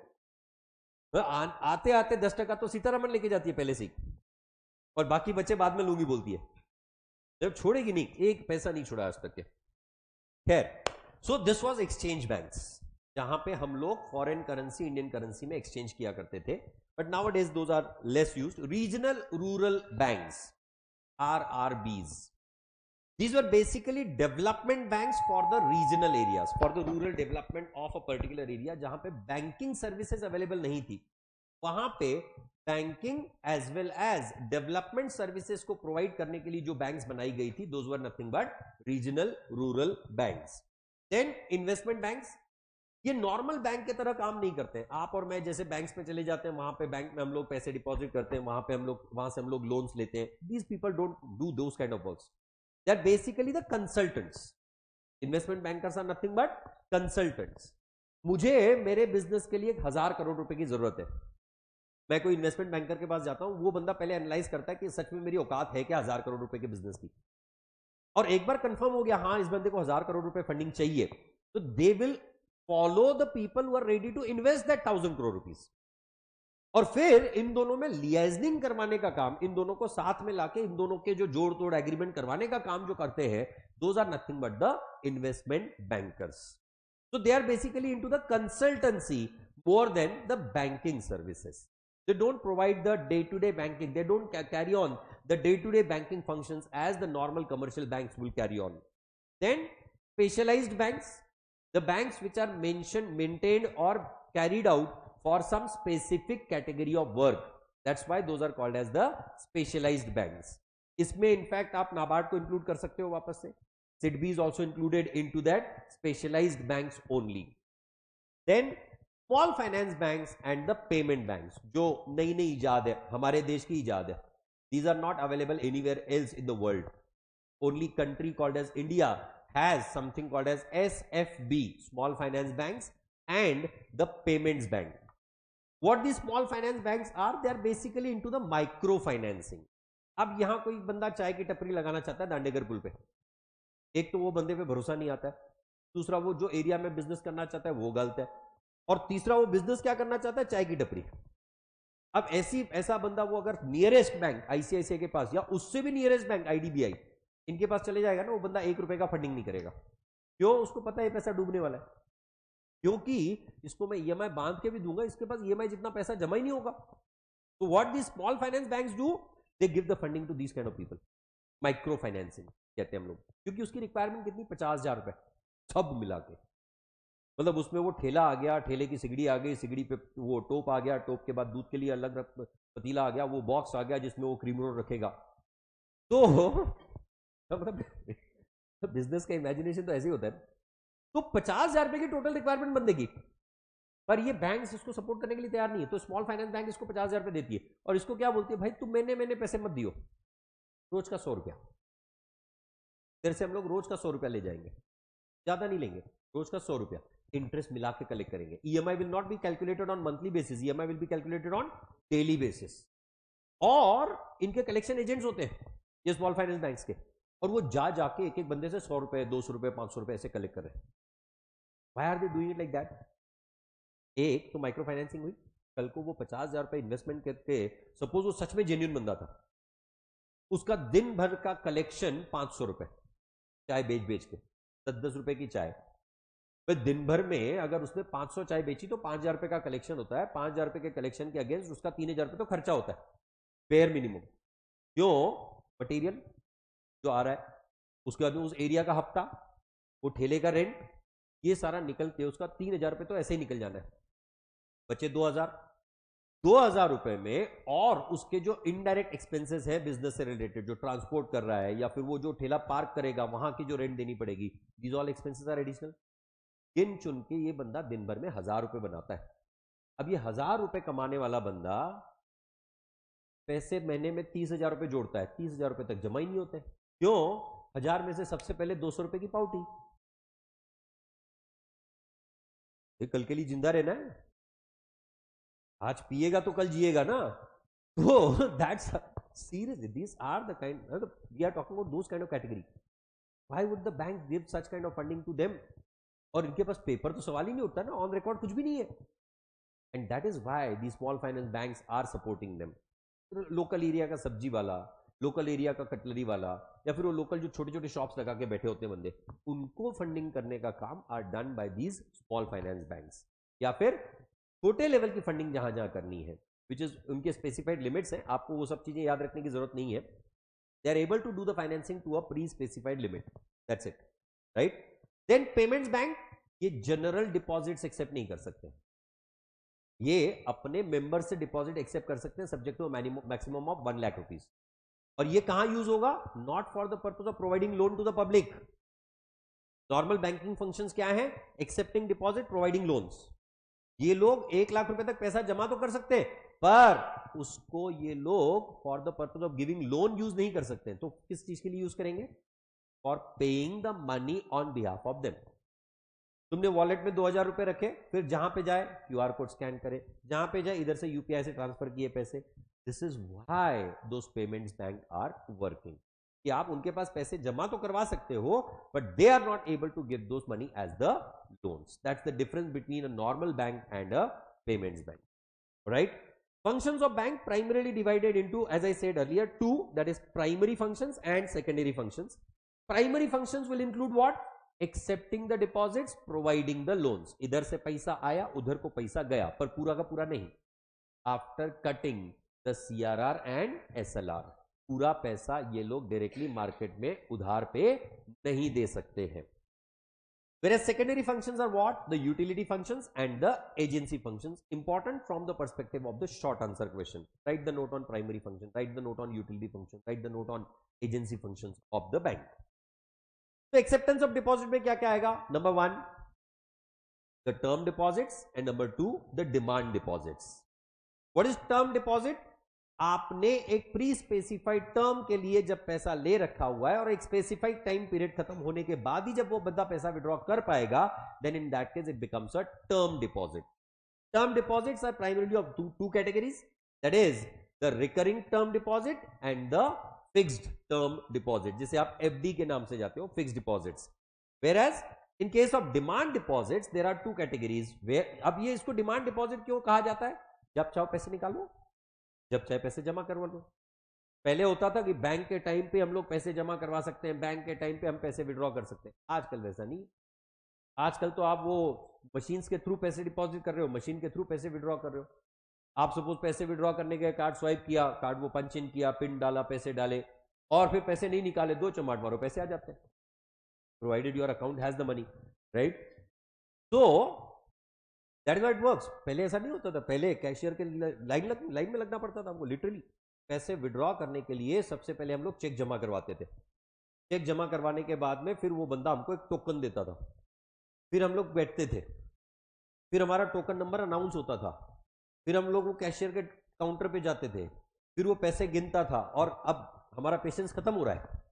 आते आते 10% तो सीतारमन लेके जाती है पहले से ही, और बाकी बच्चे बाद में लूंगी बोलती है, जब छोड़ेगी नहीं, एक पैसा नहीं छोड़ा आज तक के। खैर, so this was exchange banks, जहां पे हम लोग फॉरेन करेंसी इंडियन करेंसी में एक्सचेंज किया करते थे, but nowadays those are less used. Regional rural banks, RRBs, these were basically development banks for the regional areas, for the rural development of a particular area, जहां पे banking services available नहीं थी, वहां पे banking as well as development services को provide करने के लिए जो बैंक्स बनाई गई थी, those were nothing but regional rural banks. Then investment banks, ये नॉर्मल बैंक की तरह काम नहीं करते हैं। आप और मैं जैसे बैंक्स में चले जाते हैं, वहां पे बैंक में हम लोग पैसे डिपॉजिट करते हैं, वहां से हम लोग लोन्स लेते हैं। These people don't do those kind of works, they are basically the consultants. Investment bankers are nothing but consultants. मुझे मेरे बिजनेस के लिए 1000 करोड़ रुपए की जरूरत है, मैं कोई इन्वेस्टमेंट बैंकर के पास जाता हूं, वो बंदा पहले एनालाइज करता है कि सच में मेरी औकात है क्या 1000 करोड़ रुपए के बिजनेस की, और एक बार कंफर्म हो गया हाँ इस बंदे को 1000 करोड़ रुपए फंडिंग चाहिए, तो they will follow the people who are ready to invest that 1000 crore rupees. और फिर इन दोनों में लियाजनिंग करवाने का काम, इन दोनों को साथ में लाके इन दोनों के जो जोड़ तोड़ एग्रीमेंट करवाने का काम जो करते हैं, those are nothing but the investment bankers. So they are basically into the consultancy more than the banking services. They don't provide the day-to-day banking. They don't carry on the day-to-day banking functions as the normal commercial banks will carry on. Then specialized banks, the banks which are maintained or carried out for some specific category of work. That's why those are called as the specialized banks. इसमें in fact आप नाबार्ड को include कर सकते हो वापस से. SIDBI is also included into that specialized banks only. Then small finance banks and the payment banks, जो नई नई इजाद है, हमारे देश की इजाद है. These are not available anywhere else in the world. Only country called as India has something called as SFB, small finance banks, and the payments bank. What these small finance banks are? They are basically into the microfinancing. अब यहां कोई बंदा चाय की टपरी लगाना चाहता है दांडेगर पुल पे, एक तो वो बंदे पे भरोसा नहीं आता है, दूसरा वो जो एरिया में बिजनेस करना चाहता है वो गलत है, और तीसरा वो बिजनेस क्या करना चाहता है, चाय की टपरी। अब ऐसा बंदा वो अगर नियरेस्ट बैंक आईसीआईसीआई के पास या उससे भी नियरेस्ट बैंक आईडीबीआई इनके पास चले जाएगा ना, वो बंदा 1 रुपए का फंडिंग नहीं करेगा। क्यों? उसको पता है पैसा डूबने वाला है, क्योंकि इसको मैं ईएमआई बांध के भी दूंगा, इसके पास ईएमआई जितना पैसा जमा ही नहीं होगा। तो what the small finance banks do, they give the funding to this kind of people. Micro financing कहते हैं हम लोग, क्योंकि उसकी रिक्वायरमेंट कितनी, 50,000 रुपए सब मिला के। मतलब उसमें वो ठेला आ गया, ठेले की सिगड़ी आ गई, सिगड़ी पे वो टोप आ गया, टोप के बाद दूध के लिए अलग पतीला आ गया, वो बॉक्स आ गया जिसमें वो क्रीम रोल रखेगा। तो मतलब बिजनेस का इमेजिनेशन तो ऐसे ही होता है। तो 50,000 रुपए की टोटल रिक्वायरमेंट बंदे की, पर ये बैंक्स इसको सपोर्ट करने के लिए तैयार नहीं है। तो स्मॉल फाइनेंस बैंक इसको 50,000 रुपए देती है, और इसको क्या बोलती है, भाई तुम मैंने पैसे मत दियो, रोज का 100 रुपया तेरे से हम लोग रोज का 100 रुपया ले जाएंगे, ज्यादा नहीं लेंगे, रोज का 100 रुपया इंटरेस्ट मिला के कलेक्ट करेंगे। EMI will not be calculated on monthly basis, EMI will be calculated on daily basis. और इनके कलेक्शन एजेंट्स होते हैं, ये स्मॉल फाइनेंस बैंक्स के, और वो जा जाके एक एक बंदे से 100 रुपए, 200 रुपए, 500 रुपए ऐसे कलेक्ट कर रहे हैं। Why are they doing it like that? एक तो माइक्रो फाइनेंसिंग हुई, कल को वो 50,000 रुपए इन्वेस्टमेंट करके, सपोज वो सच में जेन्युइन बंदा था, उसका दिन भर का कलेक्शन 500 रुपए, चाय बेच बेच के 10-10 रुपए की चाय, तो दिन भर में अगर उसने 500 चाय बेची तो 5,000 रुपए का कलेक्शन होता है। 5,000 रुपए के कलेक्शन के अगेंस्ट उसका 3,000 रुपए तो खर्चा होता है, बेयर मिनिमम। क्यों? मटेरियल जो आ रहा है, उसके बाद में उस एरिया का हफ्ता, वो ठेले का रेंट, ये सारा निकलते उसका 3,000 रुपए तो ऐसे ही निकल जाना है। बचे 2,000 रुपए में, और उसके जो इनडायरेक्ट एक्सपेंसेस है बिजनेस से रिलेटेड, जो ट्रांसपोर्ट कर रहा है या फिर वो जो ठेला पार्क करेगा वहां की जो रेंट देनी पड़ेगी, these all expenses are additional. गिन चुन के ये बंदा दिन भर में 1,000 रुपए बनाता है। अब ये 1,000 रुपए कमाने वाला बंदा पैसे महीने में 30,000 रुपए जोड़ता है, 30,000 रुपए तक जमा ही नहीं होते। क्यों? 1,000 में से सबसे पहले 200 रुपए की पाउटी, ये कल के लिए जिंदा रहना है, आज पिएगा तो कल जिएगा ना। तो that's seriously, these are the kind, we are talking about those kind of category. Why would the bank give such kind of funding to them? और इनके पास पेपर तो सवाल ही नहीं उठता ना, ऑन रिकॉर्ड कुछ भी नहीं है। And that is why the small finance banks are supporting them. Local area का सब्जी वाला, लोकल एरिया का कटलरी वाला, या फिर वो लोकल जो छोटे छोटे शॉप्स लगा के बैठे होते हैं बंदे, उनको फंडिंग करने का काम are done by these small finance banks. या फिर छोटे लेवल की फंडिंग जहां जहां करनी है, विच इज उनके स्पेसिफाइड लिमिट्स हैं, आपको वो सब चीजें याद रखने की जरूरत नहीं है। They are able to do the financing to a pre specified limit, that's it, right. Then payments bank, ये जनरल डिपॉजिट्स एक्सेप्ट नहीं कर सकते, ये अपने मेंबर से डिपॉजिट एक्सेप्ट कर सकते हैं subject to maximum of 1 lakh rupees. और ये कहां यूज होगा? Not for the purpose of providing loan to the public. Normal banking functions क्या है? Accepting deposit, providing loans. ये लोग 1 लाख रुपए तक पैसा जमा तो कर सकते हैं, पर उसको ये लोग for the purpose of giving loan use नहीं कर सकते। तो किस चीज के लिए यूज करेंगे? For paying the money on behalf of them. तुमने वॉलेट में 2,000 रुपए रखे, फिर जहां पे जाए क्यूआर कोड स्कैन करे, जहां पे जाए इधर से यूपीआई से ट्रांसफर किए पैसे। This is why those payments bank are working, कि आप उनके पास पैसे जमा तो करवा सकते हो, but they are not able to give those money as the loans. That's the difference between a normal bank and a payments bank, right. Functions of bank primarily divided into, as I said earlier, 2, that is primary functions and secondary functions. Primary functions will include what? Accepting the deposits, providing the loans. इधर से पैसा आया, उधर को पैसा गया, पर पूरा का पूरा नहीं। After cutting the CRR and SLR, पूरा पैसा ये लोग डायरेक्टली मार्केट में उधार पे नहीं दे सकते हैं। Whereas secondary functions are what? The utility functions and the agency functions. Important from the perspective of the short answer question. Write the note on primary function, write the note on utility function, write the note on agency functions of the bank. So acceptance of deposit में क्या क्या आएगा? Number 1, the term deposits, and number 2, the demand deposits. What is term deposit? आपने एक pre specified term के लिए जब पैसा ले रखा हुआ है और एक स्पेसिफाइड टाइम पीरियड खत्म होने के बाद ही जब वो बंदा पैसा विड्रॉ कर पाएगा, then in that case it becomes a term deposit. Term deposits are primarily of two categories, that is the recurring term deposit and the fixed term deposit, जिसे आप एफडी के नाम से जाते हो, fixed deposits. Whereas in case of demand deposits there are 2 categories. अब ये इसको डिमांड डिपॉजिट क्यों कहा जाता है? जब चाहो पैसे निकालो, जब चाहे पैसे जमा करवा लो। पहले होता था कि बैंक के टाइम पे हम लोग पैसे जमा करवा सकते हैं, बैंक के टाइम पे हम पैसे विड्रॉ कर सकते हैं। आजकल वैसा नहीं। आजकल तो आप वो मशीन्स के थ्रू पैसे डिपॉजिट कर रहे हो, मशीन के थ्रू पैसे विड्रॉ कर रहे हो। आप सपोज पैसे विड्रॉ करने के कार्ड स्वाइप किया, कार्ड वो पंच इन किया, पिन डाला, पैसे डाले, और फिर पैसे नहीं निकाले, 2 चमाट मारो, पैसे आ जाते हैं, provided your account has the money, right. तो that is how it works. पहले ऐसा नहीं होता था, पहले कैशियर के लाइन में लगना पड़ता था हमको। लिटरली पैसे विड्रॉ करने के लिए सबसे पहले हम लोग चेक जमा करवाते थे। चेक जमा करवाने के बाद में फिर वो बंदा हमको एक टोकन देता था, फिर हम लोग बैठते थे, फिर हमारा टोकन नंबर अनाउंस होता था, फिर हम लोग वो कैशियर के काउंटर पे जाते थे, फिर वो पैसे गिनता था। और अब हमारा पेशेंस खत्म हो रहा है,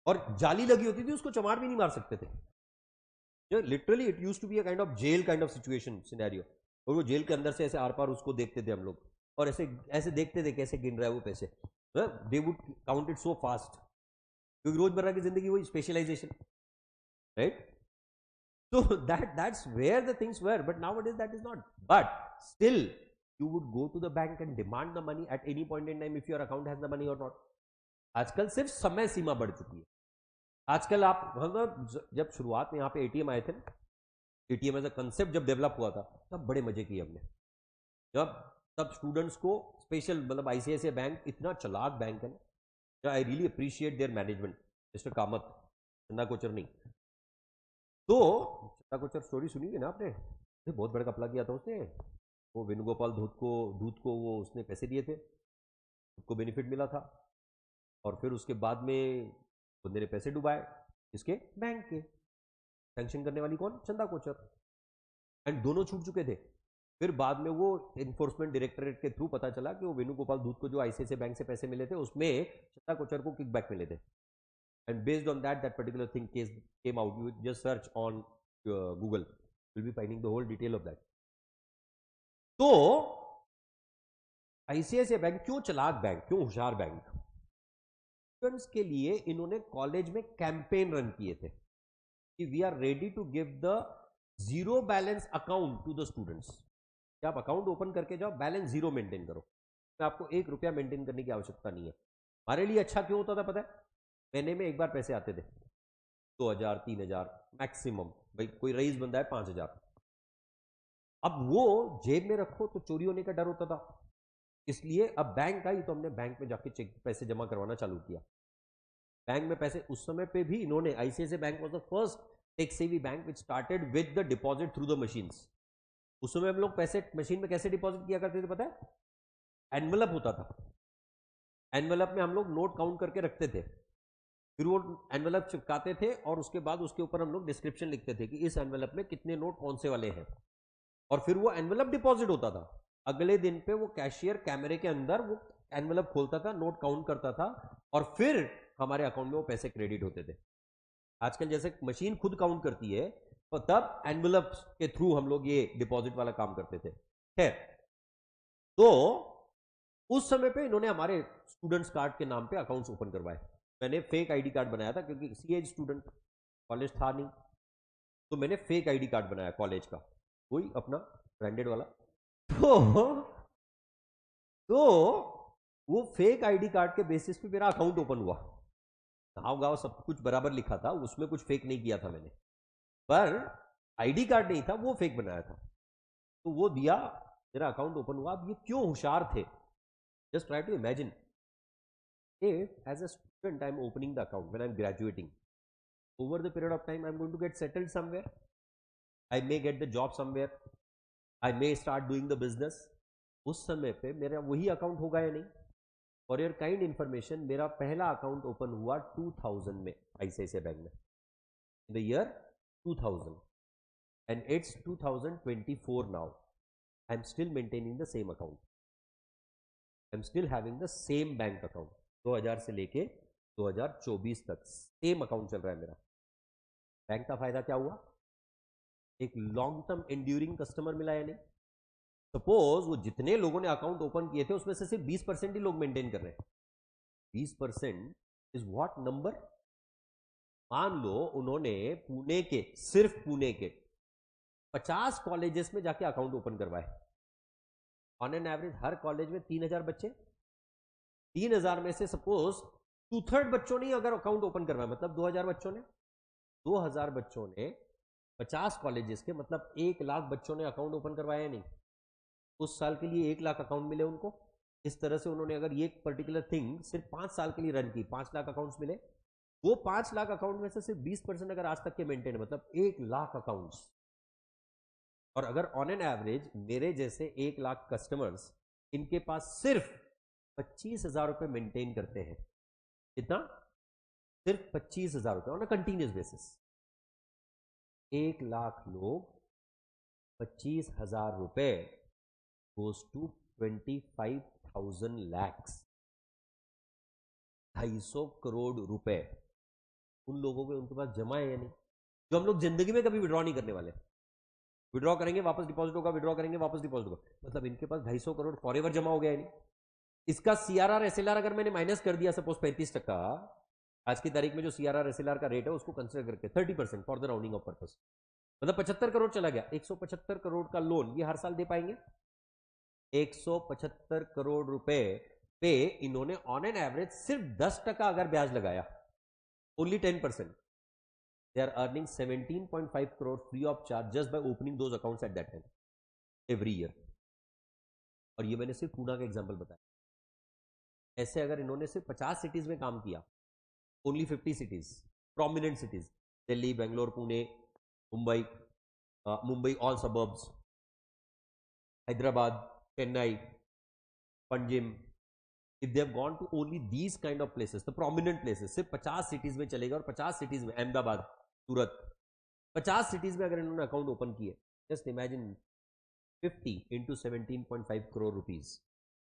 और जाली लगी होती थी, उसको चमार भी नहीं मार सकते थे। Literally it used to be a kind of jail kind of situation scenario. और वो जेल के अंदर से ऐसे आर पार उसको देखते थे हम लोग, और ऐसे ऐसे देखते थे कैसे गिन रहा है वो पैसे। They would count it so fast, क्योंकि रोजमर्रा की जिंदगी वही specialization, right? So that's where the things were, but nowadays that is not. But still, you would go to the bank and demand the money at any point in time if your account has the money or not. आजकल सिर्फ समय सीमा बढ़ चुकी है. आजकल आप मतलब जब शुरुआत में यहाँ पे एटीएम आए थे, एटीएम एज अ कंसेप्ट जब डेवलप हुआ था, तब बड़े मजे किए हमने. जब तब स्टूडेंट्स को स्पेशल, मतलब आईसीआईसीआई बैंक इतना चालाक बैंक है. I really appreciate their management, mister Kamat, Chanda Kochhar नहीं. तो चंदा कोचर स्टोरी सुनी है ना आपने, बहुत बड़ा कपला किया था उसने. वो वेणुगोपाल धूत को वो उसने पैसे दिए थे, उसको बेनिफिट मिला था, और फिर उसके बाद में बंदे ने पैसे डुबाए इसके बैंक के. सैंक्शन करने वाली कौन? चंदा कोचर. एंड दोनों छूट चुके थे. फिर बाद में वो इन्फोर्समेंट डायरेक्टरेट के थ्रू पता चला कि वो वेणुगोपाल धूत को जो आईसीआईसीआई बैंक से पैसे मिले थे, उसमें चंदा कोचर को किकबैक मिले थे. And based on that particular thing came out. You just search on Google, you'll be finding the whole detail of that. तो आईसीआईसीआई बैंक क्यों चालाक बैंक, क्यों होशियार बैंक? स्टूडेंट्स के लिए इन्होंने कॉलेज में कैंपेन रन किए थे कि we are ready to give the zero balance account to the students. आप अकाउंट ओपन करके जाओ, बैलेंस जीरो मेंटेन करो, आपको 1 रुपया मेंटेन करने की आवश्यकता नहीं है. हमारे लिए अच्छा क्यों होता था पता है? महीने में एक बार पैसे आते थे, 2000 3000 मैक्सिमम. भाई कोई रईस बंदा है 5000. अब वो जेब में रखो तो चोरी होने का डर होता था, इसलिए अब बैंक आई तो हमने बैंक में जाके चेक पैसे जमा करवाना चालू किया. बैंक में पैसे उस समय पे भी इन्होंने, ICICI bank was the first tech savvy bank which started with the deposit through the machines. उस समय हम लोग पैसे मशीन में कैसे डिपॉजिट किया करते थे पता है? एनवेलप होता था, एनवेलप में हम लोग नोट काउंट करके रखते थे, फिर वो एनवेलप चिपकाते थे, और उसके बाद उसके ऊपर हम लोग डिस्क्रिप्शन लिखते थे कि इस एनवेलप में कितने नोट कौन से वाले हैं, और फिर वो एनवेलप डिपॉजिट होता था. अगले दिन पे वो कैशियर कैमरे के अंदर वो एनवेलप खोलता था, नोट काउंट करता था, और फिर हमारे अकाउंट में वो पैसे क्रेडिट होते थे. आजकल जैसे मशीन खुद काउंट करती है, तो तब एनवेलप के थ्रू हम लोग ये डिपॉजिट वाला काम करते थे. खैर, तो उस समय पे इन्होंने हमारे स्टूडेंट्स कार्ड के नाम पे अकाउंट्स ओपन करवाए. मैंने फेक आईडी कार्ड बनाया था, क्योंकि सीएज स्टूडेंट, कॉलेज था नहीं, तो मैंने फेक आईडी कार्ड बनाया कॉलेज का, कोई अपना ब्रांडेड वाला. तो वो फेक आईडी कार्ड के बेसिस पे मेरा अकाउंट ओपन हुआ. गाँव गाँव सब कुछ बराबर लिखा था, उसमें कुछ फेक नहीं किया था मैंने, पर आईडी कार्ड नहीं था, वो फेक बनाया था. तो वो दिया, मेरा अकाउंट ओपन हुआ. अब ये क्यों होशियार थे? Just try to imagine, if as a student I am opening the account when I am graduating, over the period of time I am going to get settled somewhere, I may get the job somewhere, I may start doing the business. उस समय पे मेरा वही account होगा या नहीं? For your kind information, मेरा पहला अकाउंट ओपन हुआ 2000 में आईसीआईसीआई बैंक में, in the year 2000, and it's 2024 now. I am still maintaining the same account, I am still having the same bank account. 2000 से लेके 2024 तक सेम अकाउंट चल रहा है मेरा. बैंक का फायदा क्या हुआ? एक लॉन्ग टर्म एंड्यूरिंग कस्टमर मिला या नहीं? सपोज वो जितने लोगों ने अकाउंट ओपन किए थे, उसमें से सिर्फ 20% ही लोग मेंटेन कर रहे हैं. 20% इज व्हाट नंबर? मान लो उन्होंने पुणे के, सिर्फ पुणे के 50 कॉलेजेस में जाके अकाउंट ओपन करवाए. On an average her college में 3000 बच्चे, 3000 में से सपोज 2/3 बच्चों ने अगर अकाउंट ओपन करवाया, मतलब 2000 बच्चों ने, 2000 बच्चों ने 50 कॉलेजेस के, मतलब 1 लाख बच्चों ने अकाउंट ओपन करवाया नहीं. उस साल के लिए 1 लाख अकाउंट मिले उनको. इस तरह से उन्होंने अगर ये पर्टिकुलर थिंग सिर्फ 5 साल के लिए रन की, 5 लाख अकाउंट्स मिले. वो 5 लाख अकाउंट में से सिर्फ 20% अगर आज तक के मेंटेन, मतलब 1 लाख अकाउंट्स. और अगर ऑन एन एवरेज मेरे जैसे 1 लाख कस्टमर्स, इनके पास सिर्फ 25,000 रुपए मेंटेन करते हैं. कितना? सिर्फ 25,000 रुपए on a continuous basis. 1 lakh लोग, 25,000 रुपए goes to 25,000 lakhs, 250 करोड़ रुपए उन लोगों के, उनके पास जमा है या नहीं? जो हम लोग जिंदगी में कभी विड्रॉ नहीं करने वाले. विड्रॉ करेंगे वापस डिपॉजिट होगा, विड्रॉ करेंगे वापस डिपॉजिट होगा, मतलब इनके पास 250 करोड़ फॉरएवर जमा हो गया है नहीं? इसका सीआरआर एसएलआर अगर मैंने माइनस कर दिया सपोज 35%, आज की तारीख में जो सीआरआर एसएलआर का रेट है उसको कंसिडर करके 30% for the rounding off purpose, मतलब 75 करोड़ चला गया। 175 करोड़ का लोन ये हर साल दे पाएंगे? 175 करोड़ रुपए पे इन्होंने ऑन एन एवरेज सिर्फ 10% अगर ब्याज लगाया, only 10%, they are earning 17.5 crore free of charge just by opening those accounts at that time every year. और ये मैंने सिर्फ पूना का एग्जांपल बताया। ऐसे अगर इन्होंने सिर्फ 50 सिटीज में काम किया, only 50 cities, prominent cities, Delhi, Bangalore, Pune, Mumbai, Mumbai all suburbs, Hyderabad, Chennai, Panjim, if they have gone to only these kind of places, the prominent places, सिर्फ 50 सिटीज में चलेगा, और 50 सिटीज में, अहमदाबाद, सूरत, 50 सिटीज में अगर इन्होंने अकाउंट ओपन किए, just imagine 50 into 17.5 crore rupees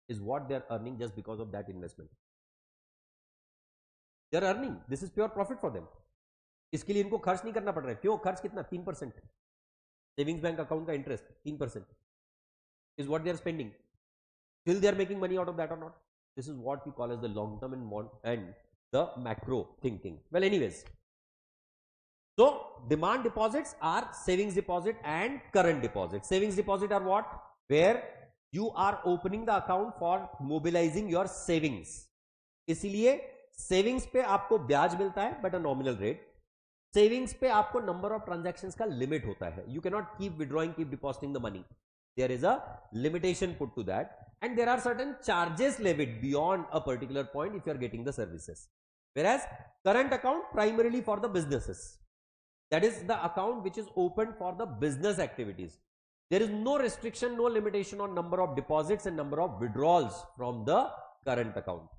is what they are earning just because of that investment. They are earning, this is pure profit for them. इसके लिए इनको खर्च नहीं करना पड़ रहा है। क्यों? खर्च कितना? 3%। सेविंग्स बैंक अकाउंट का interest 3% is what they are spending. Still they are making money out of that or not? This is what we call as the long term and the macro thinking. Well, anyways, so demand deposits are savings deposit and current deposit. Savings deposit are what? Where you are opening the account for mobilizing your savings. इसलिए savings पे आपको ब्याज मिलता है but a nominal rate. Savings पे आपको number of transactions का limit होता है। You can not keep withdrawing, keep depositing the money. There is a limitation put to that, and there are certain charges levied beyond a particular point if you are getting the services. Whereas current account primarily for the businesses, that is the account which is opened for the business activities. There is no restriction, no limitation on number of deposits and number of withdrawals from the current account.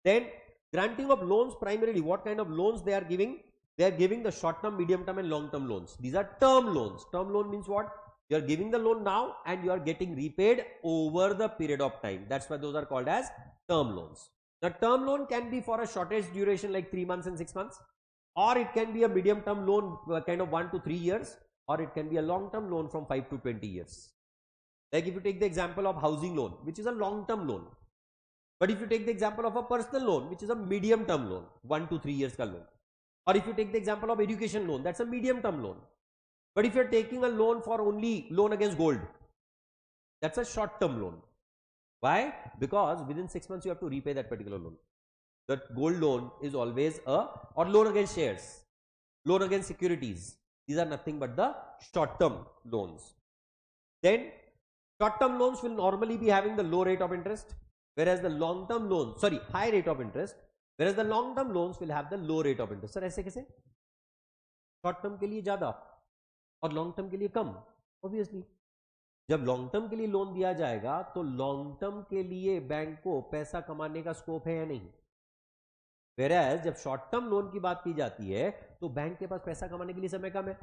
Then granting of loans, primarily what kind of loans they are giving? They are giving the short term, medium term and long term loans. These are term loans. Term loan means what? You are giving the loan now and you are getting repaid over the period of time. That's why those are called as term loans. The term loan can be for a shortest duration like 3 months and 6 months, or it can be a medium term loan kind of 1 to 3 years, or it can be a long term loan from 5 to 20 years. Like if you take the example of housing loan, which is a long term loan, but if you take the example of a personal loan, which is a medium term loan, 1 to 3 years ka loan, or if you take the example of education loan, that's a medium term loan. But if you are taking a loan for only loan against gold, that's a short term loan. Why? Because within 6 months you have to repay that particular loan. The gold loan is always or loan against shares, loan against securities. These are nothing but the short term loans. Then short term loans will normally be having the low rate of interest, whereas the long term loans, high rate of interest, whereas the long term loans will have the low rate of interest. Sir, ऐसे कैसे? Short term के लिए ज़्यादा और long term के लिए कम। Obviously जब long term के लिए लोन दिया जाएगा तो लॉन्ग टर्म के लिए बैंक को पैसा कमाने का स्कोप है या नहीं? Whereas जब शॉर्ट टर्म लोन की बात की जाती है तो बैंक के पास पैसा कमाने के लिए समय कम है.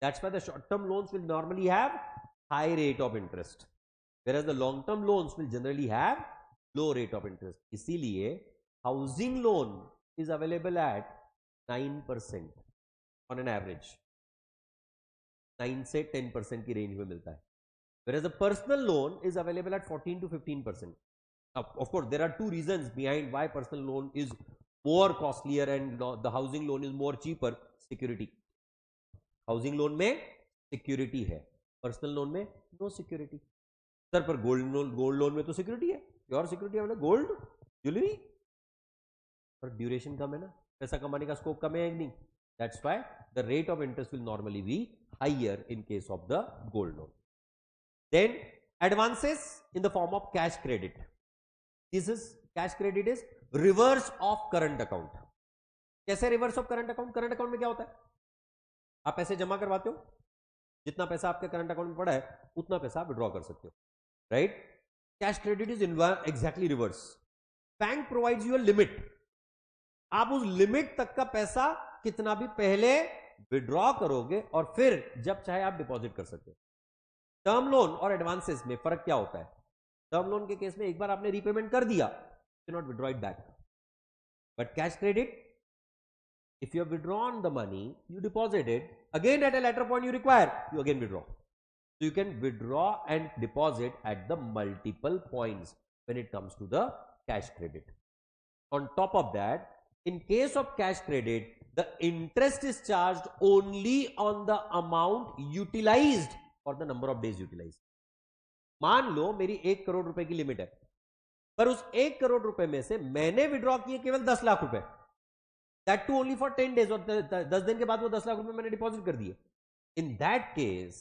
That's why the short term loans will normally have high rate of interest, whereas the long term loans will generally have low rate of interest. इसीलिए housing loan is available at 9% on an average. 9 से 10% की range में मिलता है, whereas the personal loan is available at 14 to 15%. Of course, there are two reasons behind why personal loan is more costlier and the housing loan is more cheaper. Security. Housing loan में security है, personal loan में no security. Sir पर gold loan में तो security है, your security है gold, jewelry, पर duration कम है ना, पैसा कमाने का scope कम है नहीं. That's why the rate of interest will normally be higher in case of the gold loan. Then advances in the form of cash credit. This is cash credit is reverse of current account. कैसे reverse of current account? Current account में क्या होता है? आप पैसे जमा करवाते हो, जितना पैसा आपके करंट अकाउंट में पड़ा है उतना पैसा आप विड्रॉ कर सकते हो, right? Cash credit is exactly reverse. Bank provides you a limit, आप उस लिमिट तक का पैसा कितना भी पहले विड्रॉ करोगे और फिर जब चाहे आप डिपॉजिट कर सकते हो. टर्म लोन और एडवांसेस में फर्क क्या होता है? टर्म लोन के केस में एक बार आपने रीपेमेंट कर दिया, you not withdraw it back. But cash credit, if you have withdrawn the money, you deposit it, again at a later point you require, you again withdraw. So you can withdraw and deposit at the multiple points. when it comes to the cash credit. On top of that, in case of cash credit, the interest is charged only on the amount utilized or the number of days utilized. मान लो मेरी 1 करोड़ रुपए की limit है, पर उस 1 करोड़ रुपए में से मैंने विड्रॉ किए केवल 10 लाख रुपए, that too only for 10 days, और 10 दिन के बाद वो 10 लाख रुपए मैंने डिपॉजिट कर दिए. इन that case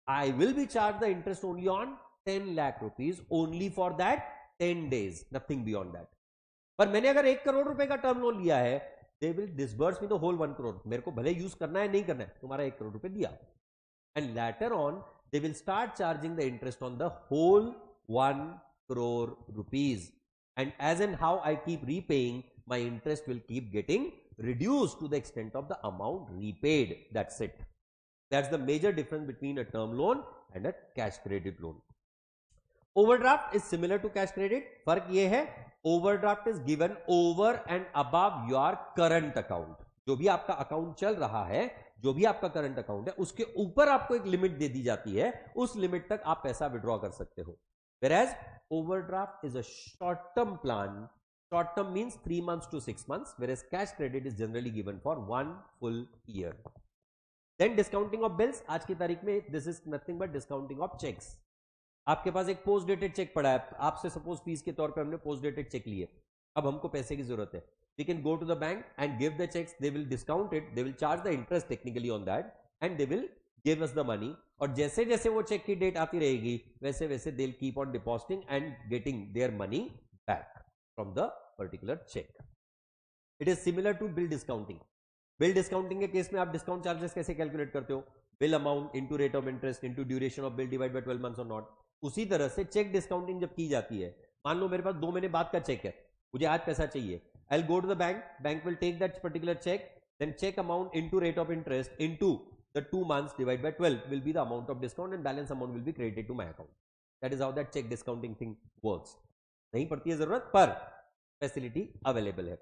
I will be charge the interest only on 10 lakh rupees only for that 10 days, nothing beyond that. पर मैंने अगर 1 करोड़ रुपए का टर्म लोन लिया है, they will disburse me the whole 1 crore. मेरे को भले यूज करना है नहीं करना है, तुम्हारा 1 करोड़ रुपए दिया, and later on they will start charging the interest on the whole 1 crore rupees, and as in how I keep repaying, my interest will keep getting reduced to the extent of the amount repaid. That's it. That's the major difference between a term loan and a cash credit loan. Overdraft is similar to cash credit. फर्क ये है, overdraft is given over and above your current account. जो भी आपका account चल रहा है, जो भी आपका करंट अकाउंट है, उसके ऊपर आपको एक लिमिट दे दी जाती है, उस लिमिट तक आप पैसा विड्रॉ कर सकते हो. Whereas overdraft is a short term plan. Short term means 3 months to 6 months, whereas cash credit is generally given for 1 full year. Then discounting of bills. आज की तारीख में this is nothing but discounting of checks. आपके पास एक post dated cheque पड़ा है, आपसे suppose fees के तौर पे हमने पोस्ट डेटेड चेक लिए, अब हमको पैसे की जरूरत है. We can go to the bank and give the checks. They will discount it. They will charge the interest technically on that, and they will give us the money. और जैसे जैसे वो चेक की डेट आती रहेगी, वैसे वैसे they'll keep on depositing and getting their money back from the particular check. It is similar to bill discounting. Bill discounting के केस में आप डिस्काउंट चार्जेस कैसे कैलकुलेट करते हो? Bill amount into rate of interest into duration of bill divide by 12 months और not. उसी तरह से चेक डिस्काउंटिंग जब की जाती है, मान लो मेरे पास 2 महीने बाद का चेक है, मुझे आज पैसा चाहिए, I'll go to the bank, bank will take that particular check, then check amount into rate of interest into the 2 months divided by 12 will be the amount of discount, and balance amount will be credited to my account. That is how that check discounting thing works. नहीं पड़ती है जरूरत, पर facility available है.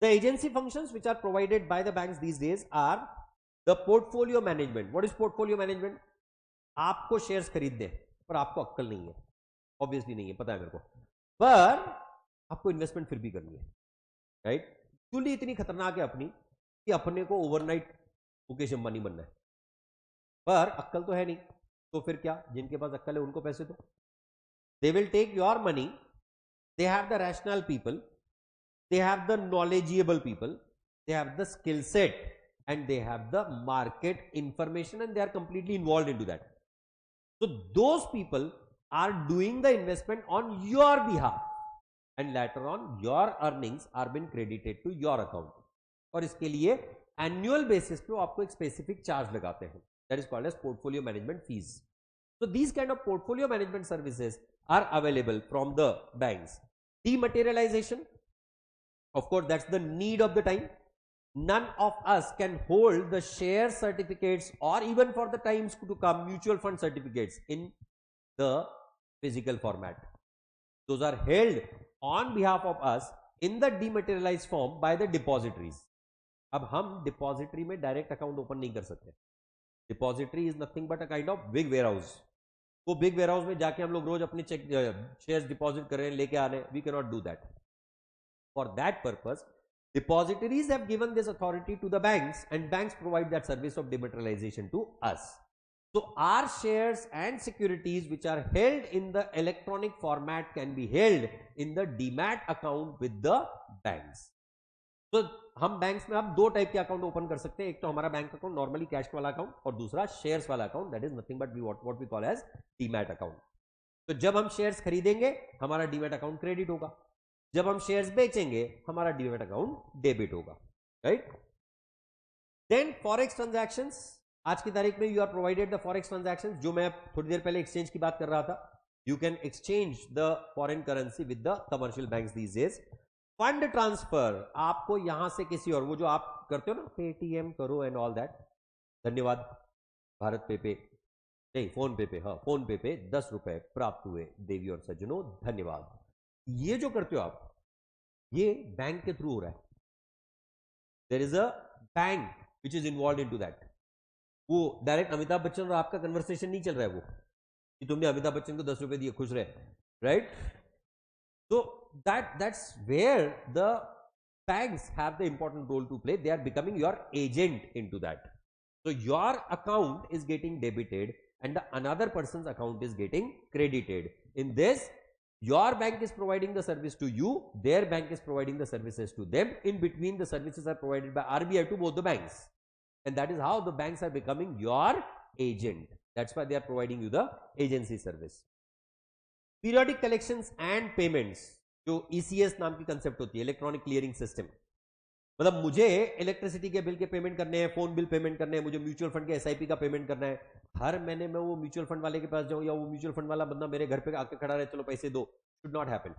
The agency functions which are provided by the banks these days are the portfolio management. What is portfolio management? आपको shares खरीदने, पर आपको अक्कल नहीं है, ऑब्वियसली नहीं है, पता है मेरे को, पर आपको इन्वेस्टमेंट फिर भी करनी है, राइट? एक्चुअली इतनी खतरनाक है अपनी कि अपने को ओवरनाइट मुकेश अंबानी बनना है, पर अक्कल तो है नहीं, तो फिर क्या? जिनके पास अक्कल है उनको पैसे दो. They will take your money, they have the rational people, they have the knowledgeable people, they have the skill set, and they have the market information, and they are completely involve into that. So those people are doing the investment on your behalf, and later on your earnings are been credited to your account. और इसके लिए annual basis पे आपको एक specific charge लगाते हैं, that is called as portfolio management fees. So these kind of portfolio management services are available from the banks. Dematerialization, of course, that's the need of the time. None of us can hold the share certificates or even for the times to come mutual fund certificates in the physical format. Those are held on behalf of us in the dematerialized form by the depositories. अब हम depository में direct account open नहीं कर सकते. Depository is nothing but a kind of big warehouse. वो big warehouse में जाके हम लोग रोज अपने चेक shares deposit कर रहे हैं, लेके आ रहे हैं. We cannot do that. For that purpose, depositories have given this authority to the banks, and banks provide that service of dematerialization to us. So our shares and securities which are held in the electronic format can be held in the demat account with the banks. So हम banks में अब 2 type के account open कर सकते हैं. एक तो हमारा बैंक अकाउंट नॉर्मली कैश वाला अकाउंट, और दूसरा शेयर्स वाला account, that is nothing but what we call as demat account. तो जब हम शेयर्स खरीदेंगे हमारा डीमैट अकाउंट क्रेडिट होगा, जब हम शेयर्स बेचेंगे हमारा डीमैट अकाउंट डेबिट होगा, राइट? Then forex transactions. आज की तारीख में you are provided the forex transactions, जो मैं थोड़ी देर पहले एक्सचेंज की बात कर रहा था. You can exchange the foreign currency with the commercial banks these days. Fund transfer, आपको यहां से किसी और, वो जो आप करते हो ना पेटीएम करो एंड ऑल दैट, धन्यवाद भारत पे नहीं फोन पे हाँ फोन पे 10 रुपए प्राप्त हुए देवी और सज्जनों, धन्यवाद. ये जो करते हो आप, ये बैंक के थ्रू हो रहा है. There is a bank which is involve into that. वो डायरेक्ट अमिताभ बच्चन और आपका कन्वर्सेशन नहीं चल रहा है, वो कि तुमने अमिताभ बच्चन को 10 रुपए दिए खुश रहे. right? So that's where the banks have the important role to play. They are becoming your agent into that. So your account is getting debited and the another person's account is getting credited. In this, your bank is providing the service to you, their bank is providing the services to them. In between, the services are provided by RBI to both the banks. And that is how the banks are becoming your agent. That's why they are providing you the agency service. Periodic collections and payments, जो ECS नाम की concept होती है, electronic clearing system, मतलब मुझे electricity के bill के payment करने हैं, फोन बिल पेमेंट करने हैं, मुझे म्यूचुअल फंड के SIP का पेमेंट करना है, हर महीने मैं वो म्यूचुअल फंड वाले के पास जाऊं या वो म्यूचुअल फंड वाला बंदा मेरे घर पे आके खड़ा रहे, चलो पैसे दो, should not happen.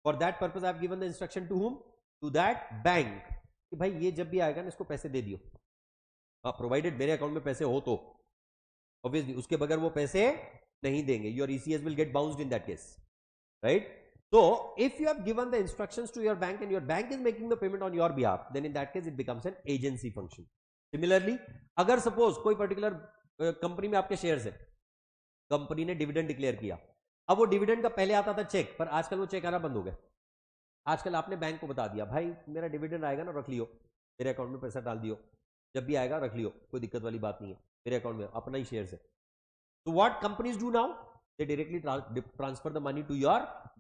For that purpose I have given the instruction to whom, to that bank, कि भाई ये जब भी आएगा ना इसको पैसे दे दियो, प्रोवाइडेड मेरे अकाउंट में पैसे हो तो, ऑब्वियसली उसके बगैर वो पैसे नहीं देंगे. Your ECS will get bounced in that case, right? So if you have given the instructions to your bank and your bank is making the payment on your behalf, then in that case it becomes an agency function. Similarly, अगर suppose कोई particular company में आपके shares है, company ने dividend declare किया, अब वो dividend का पहले आता था चेक, पर आजकल वो चेक आना बंद हो गया. आजकल आपने बैंक को बता दिया, भाई मेरा डिविडेंड आएगा ना, रख लियो, मेरे अकाउंट में पैसा डाल दियो, जब भी आएगा रख लियो, कोई दिक्कत वाली बात नहीं है, मेरे अकाउंट में अपना ही शेयर है. So what companies do now? They directly transfer the money to your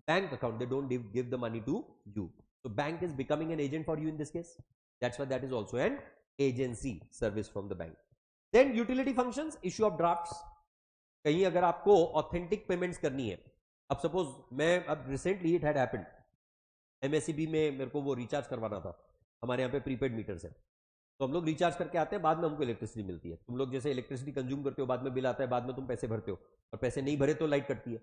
bank account. They don't give the money to you. So bank is becoming an agent for you in this case. That's why that is also an agency service from the bank. Then utility functions, issue of drafts. कहीं अगर आपको authentic payments करनी है, अब suppose मैं अब recently it had happened, MSCB में मेरे को वो रिचार्ज करवाना था, हमारे यहाँ पे प्रीपेड मीटर्स है, तो हम लोग रिचार्ज करके आते हैं, बाद में हमको इलेक्ट्रिसिटी मिलती है. तुम लोग जैसे इलेक्ट्रिसिटी कंज्यूम करते हो, बाद में बिल आता है, बाद में तुम पैसे भरते हो, और पैसे नहीं भरे तो लाइट कटती है.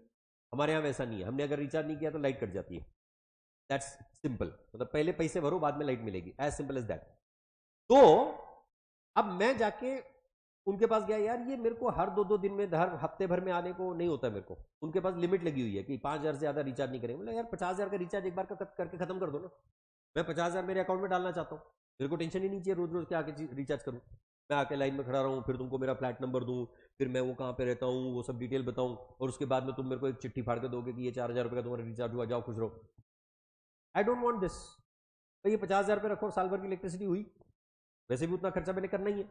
हमारे यहाँ वैसा नहीं है, हमने अगर रिचार्ज नहीं किया तो लाइट कट जाती है. दैट्स सिंपल, मतलब पहले पैसे भरो बाद में लाइट मिलेगी, एज सिंपल एज दैट. तो अब मैं जाके उनके पास गया, यार ये मेरे को हर 2-2 दिन में, हर हफ्ते भर में आने को नहीं होता मेरे को. उनके पास लिमिट लगी हुई है कि 5,000 से ज्यादा रिचार्ज नहीं करेंगे. बोला यार 50,000 का रिचार्ज एक बार करके खत्म कर दो ना, मैं 50,000 मेरे अकाउंट में डालना चाहता हूँ, मेरे को टेंशन ही नहीं चाहिए रोज रोज के आके रिचार्ज करूं, मैं आके लाइन में खड़ा रहूं, फिर तुमको मेरा फ्लैट नंबर दूं, फिर मैं वो कहां पे रहता हूं वो सब डिटेल बताऊं, और उसके बाद में तुम मेरे को एक चिट्ठी फाड़ के दोगे कि ये 4,000 रुपए का तुम्हारा रिचार्ज हुआ, जाओ खुश रहो. I don't want this. तो ये 50,000 रुपए रखो, साल भर की इलेक्ट्रिसिटी हुई, वैसे भी उतना खर्चा मैंने करना ही है,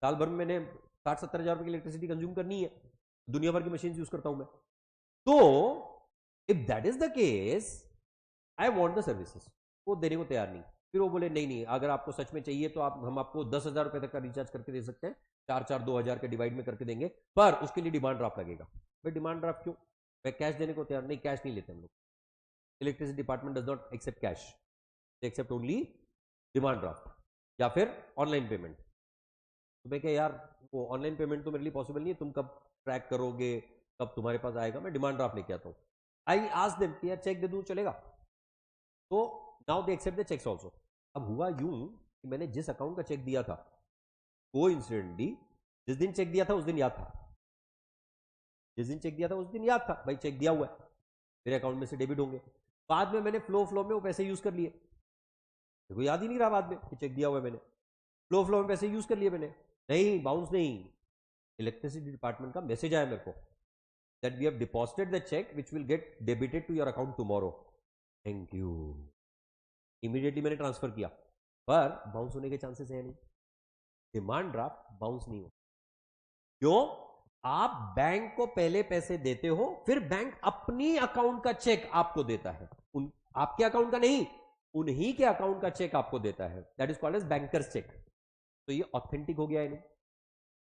साल भर में मैंने 60-70 हज़ार रुपए की इलेक्ट्रिसिटी कंज्यूम करनी है, दुनिया भर की मशीन यूज करता हूं मैं. तो if that is the case, I want the services. वो देने को तैयार नहीं. फिर वो बोले नहीं, अगर आपको सच में चाहिए तो हम आपको 10,000 रुपए तक का रिचार्ज करके दे सकते हैं, 4-4 2,000 के डिवाइड में करके देंगे, पर उसके लिए डिमांड ड्राफ्ट लगेगा. भाई डिमांड ड्राफ्ट क्यों? मैं कैश देने को तैयार नहीं, कैश नहीं लेते हम लोग. Electricity department does not accept cash, they accept only demand draft या फिर ऑनलाइन पेमेंट. तो मैं क्या यार, वो ऑनलाइन पेमेंट तो मेरे लिए पॉसिबल नहीं है, तुम कब ट्रैक करोगे, कब तुम्हारे पास आएगा, मैं डिमांड ड्राफ्ट लेके आता हूँ. आई आस्क देम कि यार चेक दे दूं चलेगा, तो now they accept the cheques also. अब हुआ यूं कि मैंने जिस अकाउंट का चेक दिया था, कोइंसिडेंटली जिस दिन चेक दिया था उस दिन याद था, जिस दिन चेक दिया था उस दिन याद था, भाई चेक दिया हुआ है, मेरे अकाउंट में से डेबिट होंगे. बाद में मैंने फ्लो में वो पैसे यूज कर लिए, देखो याद ही नहीं रहा बाद में कि चेक दिया हुआ है मैंने, फ्लो में पैसे यूज कर लिए मैंने, नहीं बाउंस नहीं, इलेक्ट्रिसिटी डिपार्टमेंट का मैसेज आया मेरे को that we have deposited the cheque which will get debited to your account tomorrow, thank you. Immediately मैंने ट्रांसफर किया, पर बाउंस होने के चांसेस है नहीं. डिमांड ड्राफ्ट बाउंस नहीं हो. क्यों? आप बैंक को पहले पैसे देते हो, फिर बैंक अपनी अकाउंट का चेक आपको देता है, आपके अकाउंट का नहीं, उन्हीं के अकाउंट का चेक आपको देता है. That is called as bankers cheque. तो ये ऑथेंटिक हो गया है नहीं.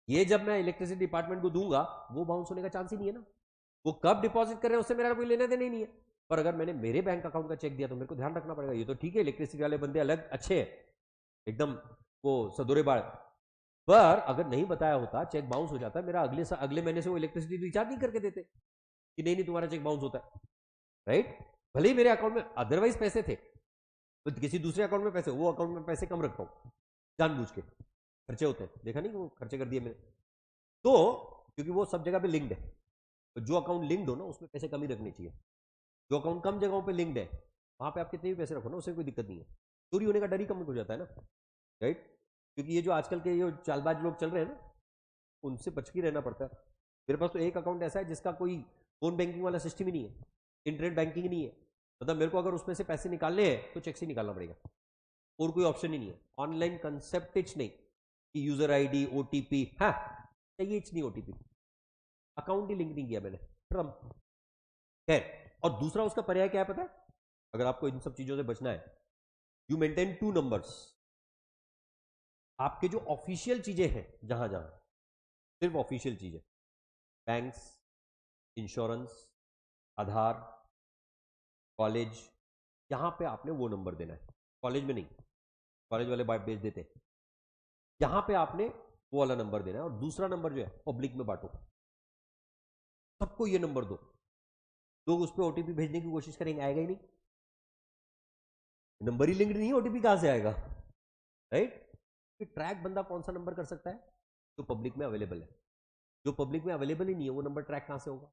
ये जब मैं इलेक्ट्रिसिटी डिपार्टमेंट को दूंगा, वो बाउंस होने का चांस ही नहीं है ना. वो कब डिपॉजिट कर रहे हैं उससे मेरा कोई लेना देना ही नहीं है. पर अगर मैंने मेरे बैंक अकाउंट का चेक दिया तो मेरे को ध्यान रखना पड़ेगा. ये तो ठीक है, इलेक्ट्रिसिटी वाले बंदे अलग अच्छे हैं, एकदम वो सदोरे बाढ़, पर अगर नहीं बताया होता चेक बाउंस हो जाता, मेरा अगले महीने से वो इलेक्ट्रिसिटी रिचार्ज नहीं करके देते कि नहीं तुम्हारा चेक बाउंस होता है, राइट. भले ही मेरे अकाउंट में अदरवाइज पैसे थे, तो किसी दूसरे अकाउंट में पैसे, वो अकाउंट में पैसे कम रखता हूं जानबूझ के, खर्चे होते हैं, देखा नहीं वो खर्चे कर दिए मैंने, तो क्योंकि वो सब जगह पे लिंक्ड है. तो जो अकाउंट लिंक्ड हो ना उसमें पैसे कम ही रखने चाहिए. जो अकाउंट कम जगहों पे लिंक्ड है वहां पे आप कितने भी पैसे रखो ना, उससे कोई दिक्कत नहीं है. चोरी होने का डर ही कम हो जाता है ना, राइट. क्योंकि ये जो आजकल के ये चालबाज लोग चल रहे हैं ना, उनसे बच के रहना पड़ता है. मेरे पास तो एक अकाउंट ऐसा है जिसका कोई फोन बैंकिंग वाला सिस्टम ही नहीं है, इंटरनेट बैंकिंग नहीं है, मतलब मेरे को अगर उसमें से पैसे निकालने हैं तो चेक से निकालना पड़ेगा, और कोई ऑप्शन ही नहीं है। ऑनलाइन कंसेप्ट इच नहीं कि यूजर आईडी ओटीपी, हाँ चाहिए इच नहीं ओटीपी, अकाउंट ही लिंक नहीं किया मैंने, खैर। और दूसरा उसका पर्याय क्या है पता है, अगर आपको इन सब चीजों से बचना है, यू मेंटेन 2 नंबर्स। आपके जो ऑफिशियल चीजें हैं, जहां जहां सिर्फ ऑफिशियल चीजें, बैंक्स, इंश्योरेंस, आधार, कॉलेज, यहां पे आपने वो नंबर देना है। कॉलेज में नहीं, कॉलेज वाले बात भेज देते हैं, यहां पे आपने वो वाला नंबर देना है। और दूसरा नंबर जो है पब्लिक में बांटो, सबको ये नंबर दो, लोग उस पर ओटीपी भेजने की कोशिश करेंगे, आएगा ही नहीं, नंबर ही लिंक्ड नहीं है, ओटीपी कहां से आएगा, राइट। ट्रैक बंदा कौन सा नंबर कर सकता है, जो पब्लिक में अवेलेबल है, जो पब्लिक में अवेलेबल ही नहीं है वो नंबर ट्रैक कहां से होगा।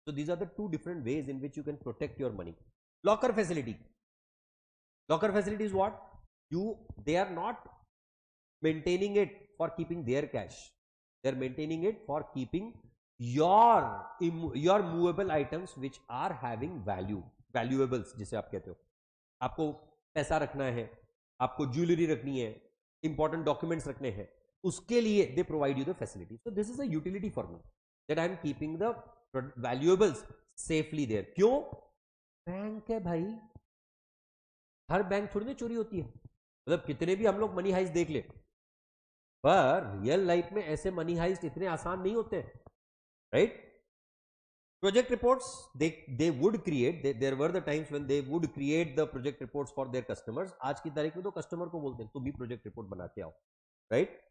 So these are the 2 different ways in which you can protect your money. Locker facility. Locker facility is what? They are not maintaining it for keeping their cash. They are maintaining it for keeping your movable items which are having value. Valuables जिसे आप कहते हो, आपको पैसा रखना है, आपको jewellery रखनी है, इंपॉर्टेंट डॉक्यूमेंट्स रखने हैं, उसके लिए they provide you the facility. So this is a utility for me that I am keeping the valuables safely there. क्यों? बैंक है भाई, हर बैंक थोड़ी ना चोरी होती है, मतलब कितने भी हम लोग मनी हाइस्ट देख ले, पर रियल लाइफ में ऐसे मनी हाइस्ट इतने आसान नहीं होते, right. Project reports they would create, there were the times when they would create the project reports for their customers। आज की तारीख में तो कस्टमर को बोलते हैं तुम भी प्रोजेक्ट रिपोर्ट बना के आओ, राइट।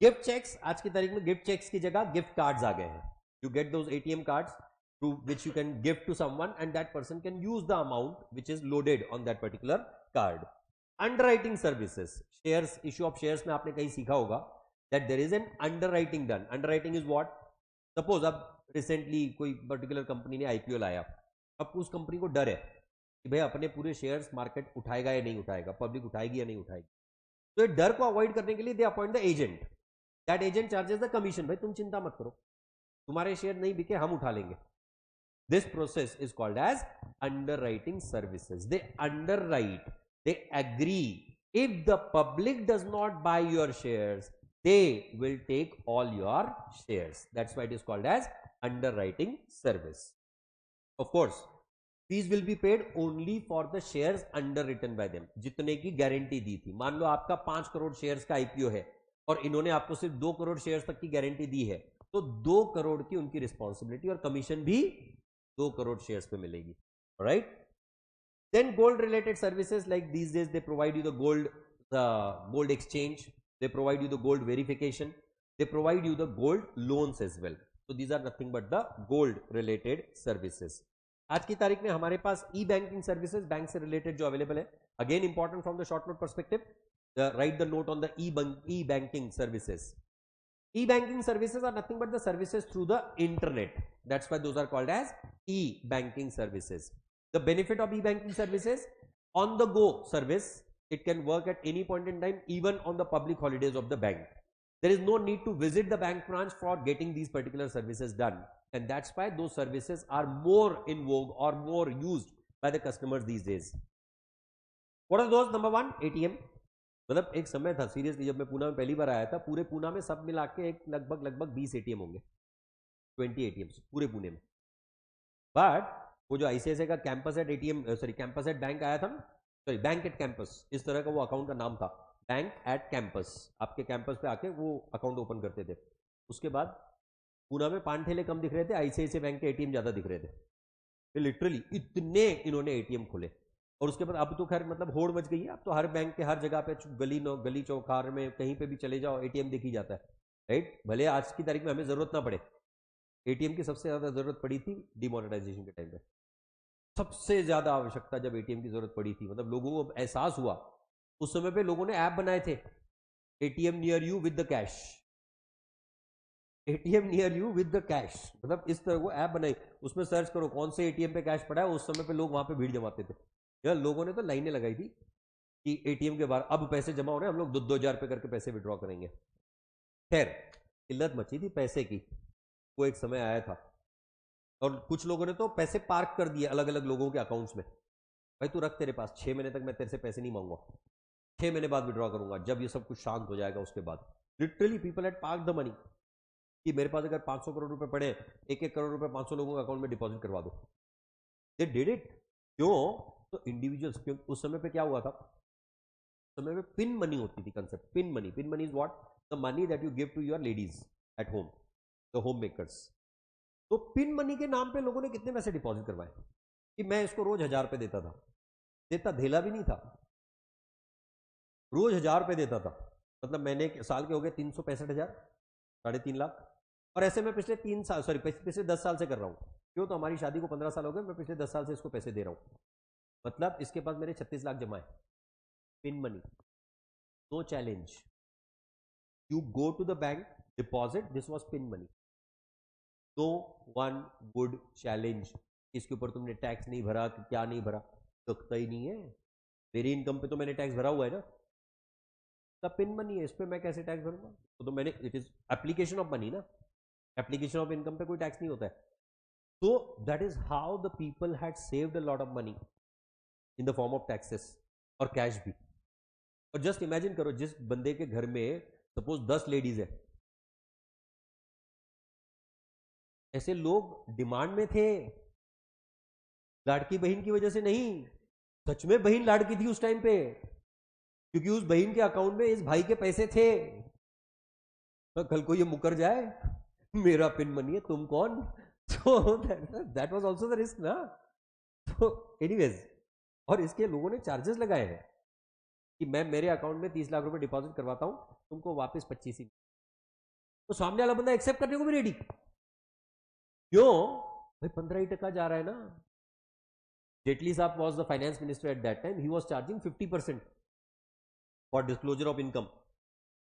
गिफ्ट चेक्स, आज की तारीख में गिफ्ट चेक्स की जगह गिफ्ट कार्ड्स आ गए हैं। You get those ATM cards through which you can give to someone and that person can use the amount which is loaded on that particular card। Underwriting services, shares, issue of shares में आपने कहीं सीखा होगा that there is an underwriting done। underwriting is what? Suppose अब recently कोई particular company ने IPO लाया, अब उस कंपनी को डर है कि भाई अपने पूरे शेयर्स मार्केट उठाएगा या नहीं उठाएगा, पब्लिक उठाएगी या नहीं उठाएगी, तो ये डर को अवॉइड करने के लिए they appoint the agent. That agent charges the commission, भाई तुम चिंता मत करो, तुम्हारे शेयर नहीं बिके हम उठा लेंगे। This process is called as underwriting services। They underwrite, they agree, if the public does not buy your shares, they will take all your shares। That's why it is called as underwriting service। Of course, fees will be paid only for the shares underwritten by them। जितने की guarantee दी थी, मान लो आपका 5 crore shares का IPO है और इन्होंने आपको सिर्फ 2 करोड़ शेयर्स तक की गारंटी दी है, तो 2 करोड़ की उनकी रिस्पॉन्सिबिलिटी और कमीशन भी 2 करोड़ शेयर्स पे मिलेगी, right. Then gold related services, like these days they provide you the gold exchange, they provide you the gold verification, they provide you the gold loans as well. So these are nothing but the gold related services. आज की तारीख में हमारे पास e banking services, bank से related जो available है, again important from the short note perspective, right the note on the e banking services. E-banking services are nothing but the services through the internet. That's why those are called as e-banking services. The benefit of e-banking services, on the go service, it can work at any point in time, even on the public holidays of the bank. There is no need to visit the bank branch for getting these particular services done, and that's why those services are more in vogue or more used by the customers these days। What are those? Number 1, ATM। मतलब एक समय था seriously, जब मैं पूना में पहली बार आया था, पूरे पूना में सब मिला के एक लगभग 20 ATM होंगे, 20 ATMs पूरे पुणे में। बट वो जो ICICI का campus at ATM, sorry campus at bank आया था ना, सॉरी बैंक एट कैंपस, इस तरह का वो अकाउंट का नाम था, बैंक एट कैंपस। आपके कैंपस पे आके वो अकाउंट ओपन करते थे। उसके बाद पूना में पान ठेले कम दिख रहे थे, ICICI बैंक के ATM ज्यादा दिख रहे थे। लिटरली इतने इन्होंने ATM खोले, और उसके बाद अब तो खैर मतलब होड़ मच गई है, अब तो हर बैंक के हर जगह पे गली चौकार में कहीं पे भी चले जाओ ATM दिख ही जाता है, राइट। भले आज की तारीख में हमें जरूरत ना पड़े, ATM की सबसे ज्यादा जरूरत पड़ी थी डिमोनेटाइजेशन के टाइम पे, सबसे ज्यादा आवश्यकता जब ATM की जरूरत पड़ी थी, मतलब लोगों को एहसास हुआ, उस समय पे लोगों ने ऐप बनाए थे, ATM near you with the cash, ATM near you with the cash, मतलब इस तरह वो ऐप बनाई, उसमें सर्च करो कौन से ATM पे कैश पड़ा है, उस समय पे लोग वहां पे भीड़ जमाते थे यार। लोगों ने तो लाइनें लगाई थी कि ATM के बाहर अब पैसे जमा हो रहे हैं, हम लोग 2,000 रुपए करके पैसे विड्रॉ करेंगे। खैर किल्लत मची थी पैसे की, वो एक समय आया था और कुछ लोगों ने तो पैसे पार्क कर दिए अलग अलग लोगों के अकाउंट्स में। भाई तू रख, तेरे पास 6 महीने तक मैं तेरे से पैसे नहीं मांगूंगा, 6 महीने बाद विड्रॉ करूंगा जब ये सब कुछ शांत हो जाएगा उसके बाद। Literally people had park the money कि मेरे पास अगर 500 करोड़ रुपए पड़े, 1-1 करोड़ रुपए 500 लोगों के अकाउंट में डिपॉजिट करवा दो। They did it. क्यों? तो इंडिविजुअल्स, क्योंकि उस समय पे क्या हुआ था, उस समय पे पिन मनी होती थी। Concept pin money, pin money is what, the money that you give to your ladies at home, the home makers. तो पिन मनी के नाम पे लोगों ने कितने पैसे डिपॉजिट करवाए कि मैं इसको रोज 1000 रुपए देता था, देता धेला भी नहीं था, रोज 1000 रुपए देता था। मतलब मैंने साल के हो गए 365,000, 3.5 लाख। और ऐसे मैं पिछले 3 साल, सॉरी पिछले 10 साल से कर रहा हूं। क्यों? तो हमारी शादी को 15 साल हो गए, मैं पिछले 10 साल से इसको पैसे दे रहा हूं। मतलब इसके पास मेरे 36 लाख जमा है। Pin money, no challenge, you go to the bank, deposit, this was pin money. No one would challenge इसके ऊपर तुमने टैक्स नहीं भरा कि क्या नहीं भरा, सकता ही नहीं है। मेरी इनकम पे तो मैंने टैक्स भरा हुआ है ना, तब पिन मनी है, इस पे मैं कैसे टैक्स भरूंगा? तो मैंने, it is application of money ना, एप्लीकेशन ऑफ इनकम पे कोई टैक्स नहीं होता है। तो that is how the people had saved a lot of money in the form of taxes और कैश भी। और जस्ट इमेजिन करो, जिस बंदे के घर में सपोज 10 लेडीज है, ऐसे लोग डिमांड में थे, लाड़की बहन की वजह से नहीं, सच में बहन लाड़की थी उस टाइम पे, क्योंकि उस बहन के अकाउंट में इस भाई के पैसे थे। तो कल को ये मुकर जाए, मेरा पिन मनी है, तुम कौन? तो that was also the risk ना। तो एनीवेज, और इसके लोगों ने चार्जेस लगाए हैं कि मैं मेरे अकाउंट में 30 लाख रुपए डिपॉजिट करवाता हूं, तुमको वापस 25 ही। तो सामने वाला बंदा एक्सेप्ट करने को भी रेडी। क्यों? भाई 15% जा रहा है ना। जेटली साहब was the finance minister eight that time, he was charging 50% for disclosure of income.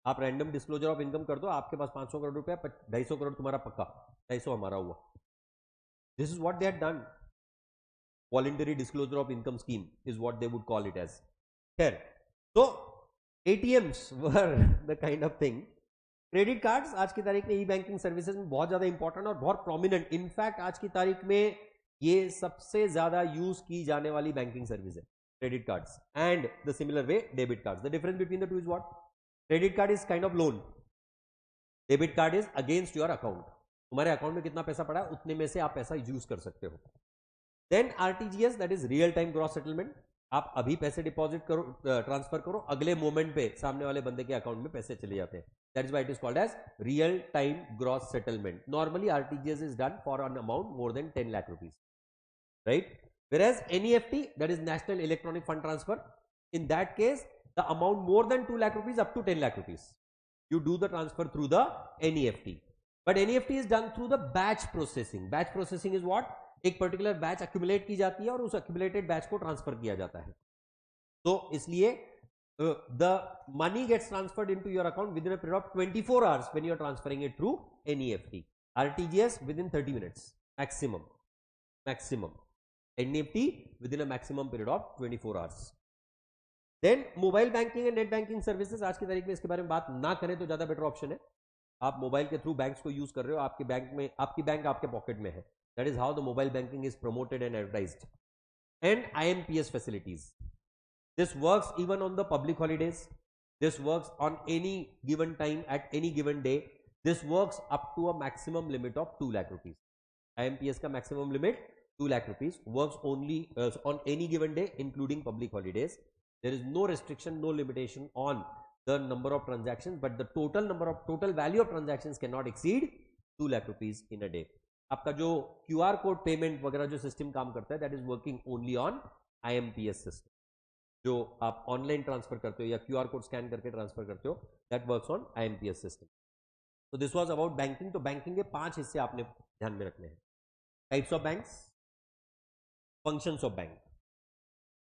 आप रैंडम डिस्क्लोजर ऑफ इनकम कर दो, आपके पास 500 करोड़ रुपया, 250 करोड़ तुम्हारा पक्का, 250 हमारा हुआ। This is what they had done. Voluntary disclosure of income scheme is what they would call it as. खैर, तो ATMs were the kind of thing. Credit cards आज की तारीख में ई बैंकिंग सर्विसेज में बहुत ज्यादा इंपॉर्टेंट और बहुत प्रोमिनेंट, इनफैक्ट आज की तारीख में ये सबसे ज्यादा यूज की जाने वाली बैंकिंग सर्विस है, credit cards. And the similar way debit cards. The difference between the two is what? Credit card is kind of loan, debit card is against your account. तुम्हारे अकाउंट में कितना पैसा पड़ा है, उतने में से आप पैसा यूज कर सकते हो। Then RTGS, that is real time gross settlement. आप अभी पैसे डिपॉजिट करो, ट्रांसफर करो, अगले मोमेंट पे सामने वाले बंदे के अकाउंट में पैसे चले जाते हैं। That is why it is called as real time gross settlement. Normally RTGS is done for an amount more than 10 lakh rupees, right? Whereas NEFT, that is National Electronic Fund Transfer, in that case the amount more than 2 lakh rupees up to 10 lakh rupees, you do the transfer through the NEFT. But NEFT is done through the batch processing. Batch processing is what? एक particular batch accumulate की जाती है और उस accumulated batch को transfer किया जाता है। तो इसलिए the money gets transferred into your account within a period of 24 hours when you are transferring it through NEFT. RTGS within 30 minutes maximum. NEFT within a maximum period of 24 hours. Then mobile banking and net banking services, आज की तारीख में इसके बारे में बात ना करें तो ज्यादा बेटर ऑप्शन है। आप मोबाइल के थ्रू बैंक्स को यूज कर रहे हो, आपके बैंक में, आपकी बैंक आपके पॉकेट में है। That is how the mobile banking is promoted and advertised. And IMPS facilities, this works even on the public holidays, this works on any given time at any given day, this works up to a maximum limit of 2 lakh rupees. IMPS का maximum limit 2 lakh rupees, works only on any given day including public holidays. There is no restriction, no limitation on the number of transactions, but the total value of transactions cannot exceed 2 lakh rupees in a day. आपका जो QR code payment वगैरह जो system काम करता है, that is working only on IMPS system. जो आप online transfer करते हो या QR कोड स्कैन करके ट्रांसफर करते हो, that works on IMPS system. So this was about banking. तो बैंकिंग के 5 हिस्से आपने ध्यान में रखने हैं। Types of banks, functions of bank.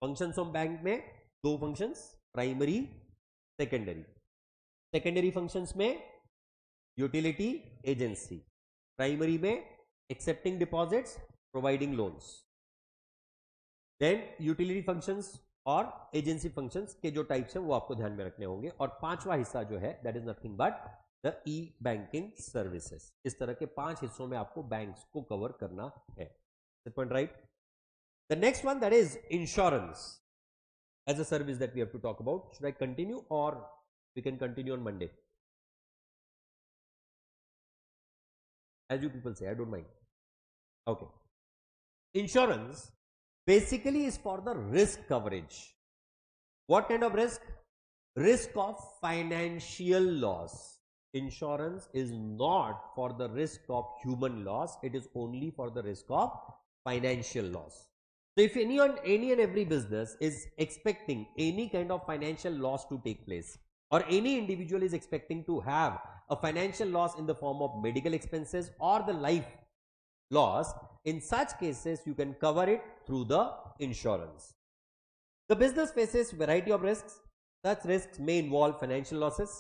Functions of bank में 2 functions, primary, secondary. Secondary functions में यूटिलिटी, एजेंसी। प्राइमरी में accepting deposits, providing loans. Then utility functions और एजेंसी फंक्शंस के जो टाइप्स हैं वो आपको ध्यान में रखने होंगे। और 5वां हिस्सा जो है, that is nothing but the e banking services. इस तरह के 5 हिस्सों में आपको बैंक्स को कवर करना है। Point right. The next one that is insurance as a service that we have to talk about. Should I continue और we can continue on Monday? As you people say, I don't mind. Okay. Insurance basically is for the risk coverage. What kind of risk? Risk of financial loss. Insurance is not for the risk of human loss. It is only for the risk of financial loss. So if any and every business is expecting any kind of financial loss to take place, or any individual is expecting to have a financial loss in the form of medical expenses or the life loss, in such cases you can cover it through the insurance. The business faces variety of risks. Such risks may involve financial losses.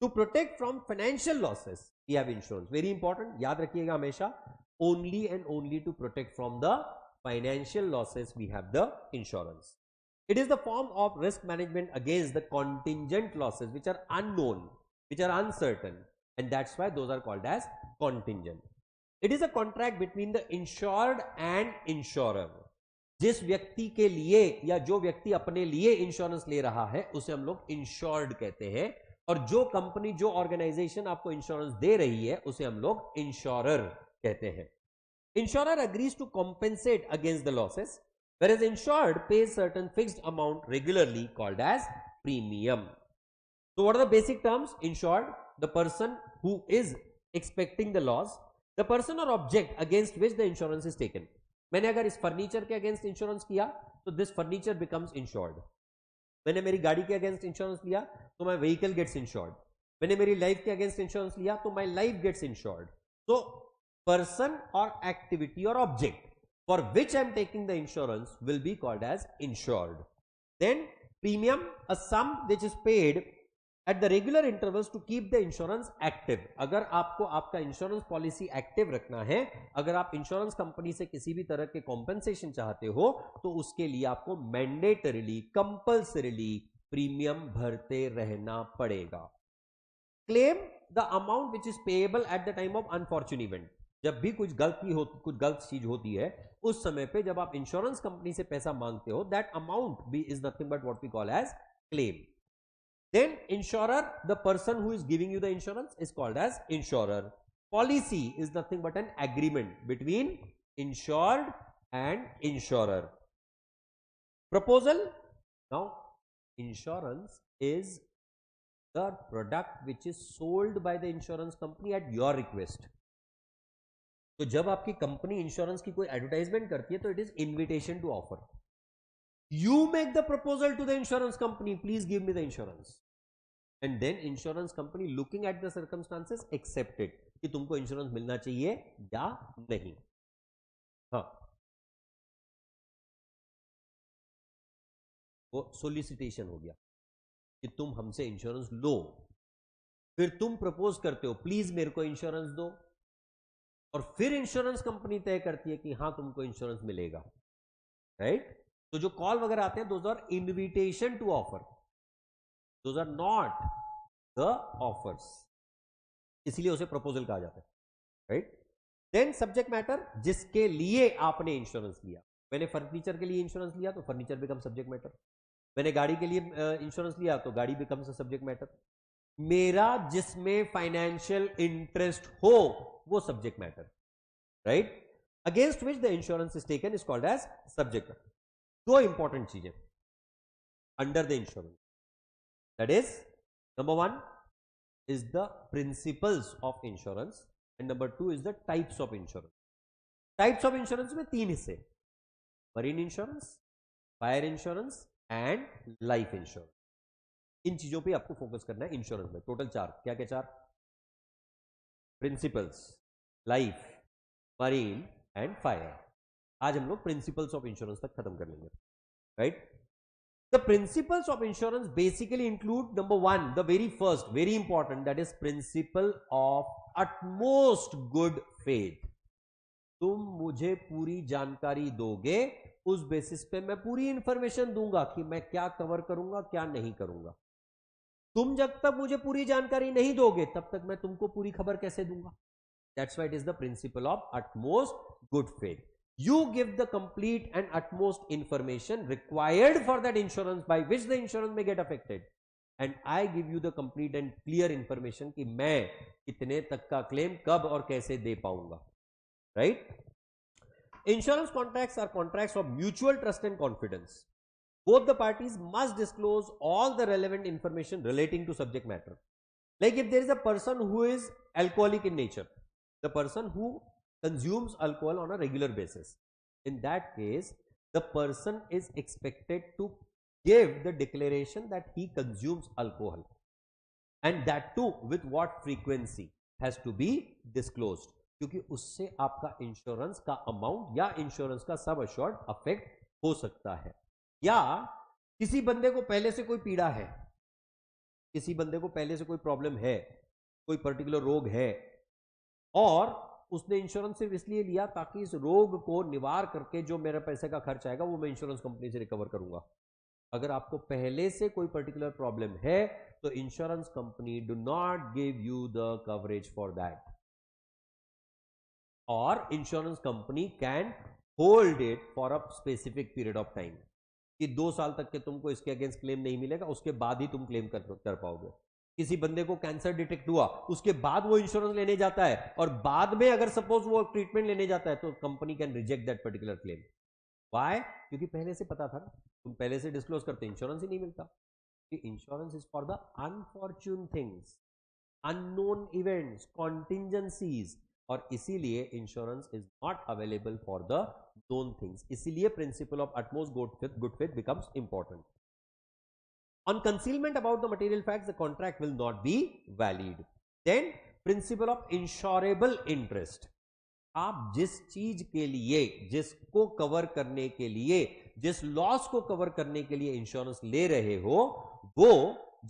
To protect from financial losses, we have insurance. Very important, याद रखिएगा हमेशा, only and only to protect from the financial losses we have the insurance. It is the form of risk management against the contingent losses which are unknown, which are uncertain, and that's why those are called as contingent. It is a contract between the insured and insurer. जिस व्यक्ति के लिए या जो व्यक्ति अपने लिए insurance ले रहा है उसे हम लोग इंश्योर्ड कहते हैं, और जो कंपनी जो ऑर्गेनाइजेशन आपको इंश्योरेंस दे रही है उसे हम लोग इंश्योरर कहते हैं. Insurer agrees to compensate against the losses, whereas insured pays certain fixed amount regularly called as premium. So what are the basic terms? Insured, the person who is expecting the loss, the person or object against which the insurance is taken. मैंने अगर इस furniture के against insurance किया तो this furniture becomes insured. मैंने मेरी गाड़ी के अगेंस्ट इंश्योरेंस लिया तो माय व्हीकल गेट्स इंश्योर्ड. मैंने मेरी लाइफ के अगेंस्ट इंश्योरेंस लिया तो माय लाइफ गेट्स इंश्योर्ड. तो पर्सन और एक्टिविटी और object for which I am taking the insurance will be called as insured. Then premium, a sum which is paid at the regular intervals to keep the insurance active. अगर आपको आपका insurance policy active रखना है, अगर आप insurance company से किसी भी तरह के कॉम्पेंसेशन चाहते हो तो उसके लिए आपको मैंडेटरीली कंपल्सरीली प्रीमियम भरते रहना पड़ेगा. Claim the amount which is payable at the time of unfortunate event. जब भी कुछ गलत चीज होती है उस समय पे जब आप इंश्योरेंस कंपनी से पैसा मांगते हो, दैट अमाउंट भी is nothing but what we call as claim. Then insurer, the person who is giving you the insurance is called as insurer. Policy is nothing but an agreement between insured and insurer. Proposal. Now insurance is the product which is sold by the insurance company at your request. तो जब आपकी company insurance की कोई advertisement करती है तो it is invitation to offer. You make the proposal to the insurance company, please give me the insurance, and then insurance company looking at the circumstances accept it कि तुमको insurance मिलना चाहिए या नहीं. हाँ, वो सोलिसिटेशन हो गया कि तुम हमसे इंश्योरेंस लो, फिर तुम प्रपोज करते हो प्लीज मेरे को इंश्योरेंस दो, और फिर इंश्योरेंस कंपनी तय करती है कि हां तुमको इंश्योरेंस मिलेगा. राइट? तो जो कॉल वगैरह आते हैं those are invitation to offer, those are not the offers, इसलिए उसे प्रपोजल कहा जाता है. राइट? देन सब्जेक्ट मैटर, जिसके लिए आपने इंश्योरेंस लिया. मैंने फर्नीचर के लिए इंश्योरेंस लिया तो फर्नीचर बिकम सब्जेक्ट मैटर. मैंने गाड़ी के लिए इंश्योरेंस लिया तो गाड़ी बिकम्स सब्जेक्ट मैटर. मेरा जिसमें फाइनेंशियल इंटरेस्ट हो वो subject matter. Right? Against which the insurance is taken is called as subject matter. दो इंपॉर्टेंट चीजें under the insurance, that is number one is the principles of insurance and number two is the types of insurance. Types of insurance में 3 हिस्से, marine insurance, fire insurance and life insurance. इन चीजों पे आपको focus करना है insurance में. Total 4. क्या क्या 4? Principles, life, marine and fire. आज हम लोग प्रिंसिपल्स ऑफ इंश्योरेंस तक खत्म कर लेंगे. Right? The principles of insurance basically include number one, the very first, very important, that is principle of utmost good faith. तुम मुझे पूरी जानकारी दोगे, उस बेसिस पे मैं पूरी इंफॉर्मेशन दूंगा कि मैं क्या कवर करूंगा क्या नहीं करूंगा. तुम जब तक मुझे पूरी जानकारी नहीं दोगे तब तक मैं तुमको पूरी खबर कैसे दूंगा? That's why it is the principle of utmost good faith. You give the complete and utmost information required for that insurance by which the insurance may get affected. And I give you the complete and clear information कि मैं कितने तक का claim कब और कैसे दे पाऊंगा. Right? Insurance contracts are contracts of mutual trust and confidence. Both the parties must disclose all the relevant information relating to subject matter. Like if there is a person who is alcoholic in nature, the person who consumes alcohol on a regular basis, in that case, the person is expected to give the declaration that he consumes alcohol, and that too with what frequency has to be disclosed, क्योंकि उससे आपका insurance का amount या insurance का सब assured affect हो सकता है. या किसी बंदे को पहले से कोई पीड़ा है, किसी बंदे को पहले से कोई प्रॉब्लम है, कोई पर्टिकुलर रोग है, और उसने इंश्योरेंस सिर्फ इसलिए लिया ताकि इस रोग को निवार करके जो मेरा पैसे का खर्च आएगा वो मैं इंश्योरेंस कंपनी से रिकवर करूंगा. अगर आपको पहले से कोई पर्टिकुलर प्रॉब्लम है तो insurance company do not give you the coverage for that, और insurance company can hold it for a specific period of time, कि 2 साल तक के तुमको इसके अगेंस्ट क्लेम नहीं मिलेगा, उसके बाद ही तुम क्लेम कर पाओगे. किसी बंदे को कैंसर डिटेक्ट हुआ, उसके बाद वो इंश्योरेंस लेने जाता है, और बाद में अगर सपोज वो ट्रीटमेंट लेने जाता है तो company can reject that particular claim. Why? क्योंकि पहले से पता था ना, तुम पहले से डिस्क्लोज करते इंश्योरेंस ही नहीं मिलता. Insurance is for the unfortunate things, unknown events, contingencies, और इसीलिए insurance is not available for the known things. इसीलिए principle of utmost good faith becomes important. On concealment about the material facts, the contract will not be valid. Then, principle of insurable interest. आप जिस चीज के लिए, जिसको cover करने के लिए, जिस लॉस को कवर करने के लिए इंश्योरेंस ले रहे हो, वो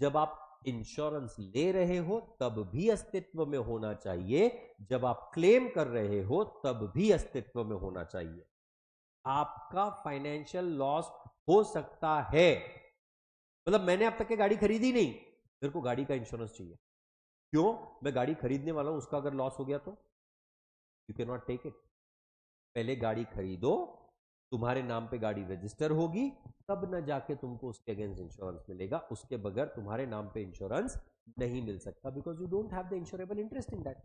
जब आप इंश्योरेंस ले रहे हो तब भी अस्तित्व में होना चाहिए, जब आप क्लेम कर रहे हो तब भी अस्तित्व में होना चाहिए. आपका फाइनेंशियल लॉस हो सकता है, मतलब मैंने अब तक के गाड़ी खरीदी नहीं, मेरे को गाड़ी का इंश्योरेंस चाहिए. क्यों? मैं गाड़ी खरीदने वाला हूं, उसका अगर लॉस हो गया तो you can not take it. पहले गाड़ी खरीदो, तुम्हारे नाम पे गाड़ी रजिस्टर होगी, तब न जाके तुमको उसके अगेंस्ट इंश्योरेंस मिलेगा. उसके बगैर तुम्हारे नाम पे इंश्योरेंस नहीं मिल सकता, because you don't have the insurable interest in that.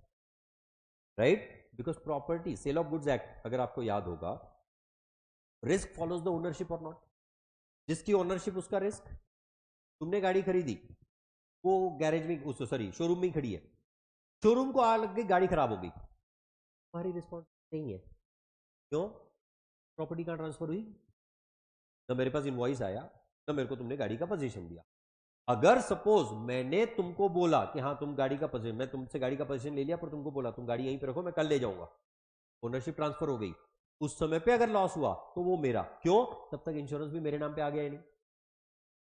Right? Because property sale of goods act, अगर आपको याद होगा, रिस्क फॉलोज द ओनरशिप और नॉट. जिसकी ओनरशिप उसका रिस्क. तुमने गाड़ी खरीदी, वो गैरेज में, सॉरी शोरूम में ही खड़ी है, शोरूम को आग लग गई, गाड़ी खराब हो गई, तुम्हारी रिस्पॉन्स नहीं है. क्यों? प्रॉपर्टी कहां ट्रांसफर हुई? ना मेरे पास इनवॉइस आया, ना मेरे को तुमने गाड़ी का पोजीशन दिया. अगर सपोज मैंने तुमको बोला कि हाँ तुम गाड़ी का पोजीशन, मैं तुमसे गाड़ी का पोजीशन ले लिया, पर तुमको बोला तुम गाड़ी यहीं पे रखो, मैं कल ले जाऊंगा, ओनरशिप ट्रांसफर हो गई, उस समय पे अगर लॉस हुआ तो वो मेरा. क्यों? तब तक इंश्योरेंस भी मेरे नाम पे आ गया नहीं.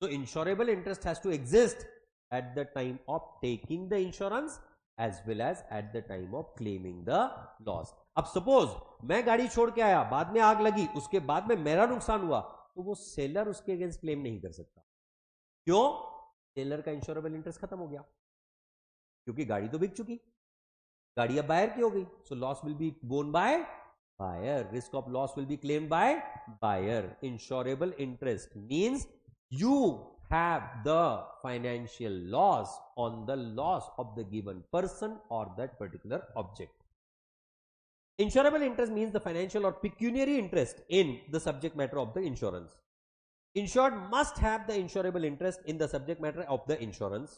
So insurable interest has to exist at the time of taking the insurance as well as at the time of claiming the loss. अब suppose मैं गाड़ी छोड़ के आया, बाद में आग लगी, उसके बाद में मेरा नुकसान हुआ, तो वो सेलर उसके अगेंस्ट क्लेम नहीं कर सकता. क्यों? सेलर का इंश्योरेबल इंटरेस्ट खत्म हो गया, क्योंकि गाड़ी तो बिक चुकी, गाड़ी अब बायर की हो गई. So loss will be borne by buyer, risk of loss will be claimed by buyer. Insurable interest means you have the financial loss on the loss of the given person or that particular object. Insurable interest means the financial or pecuniary interest in the subject matter of the insurance. Insured must have the insurable interest in the subject matter of the insurance.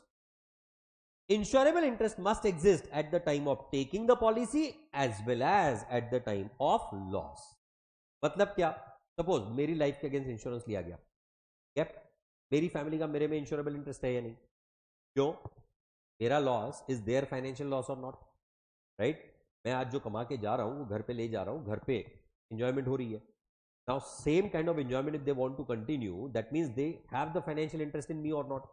Insurable interest must exist at the time of taking the policy as well as at the time of loss. मतलब क्या? Suppose मेरी life के against insurance लिया गया, yep. मेरी family का मेरे में इंश्योरेबल इंटरेस्ट है या नहीं? क्यों? मेरा loss is there financial loss और नॉट. राइट? मैं आज जो कमा के जा रहा हूं वो घर पे ले जा रहा हूं, घर पे इंजॉयमेंट हो रही है. Now same kind of enjoyment if they want to continue, that means they have the financial interest in me और नॉट.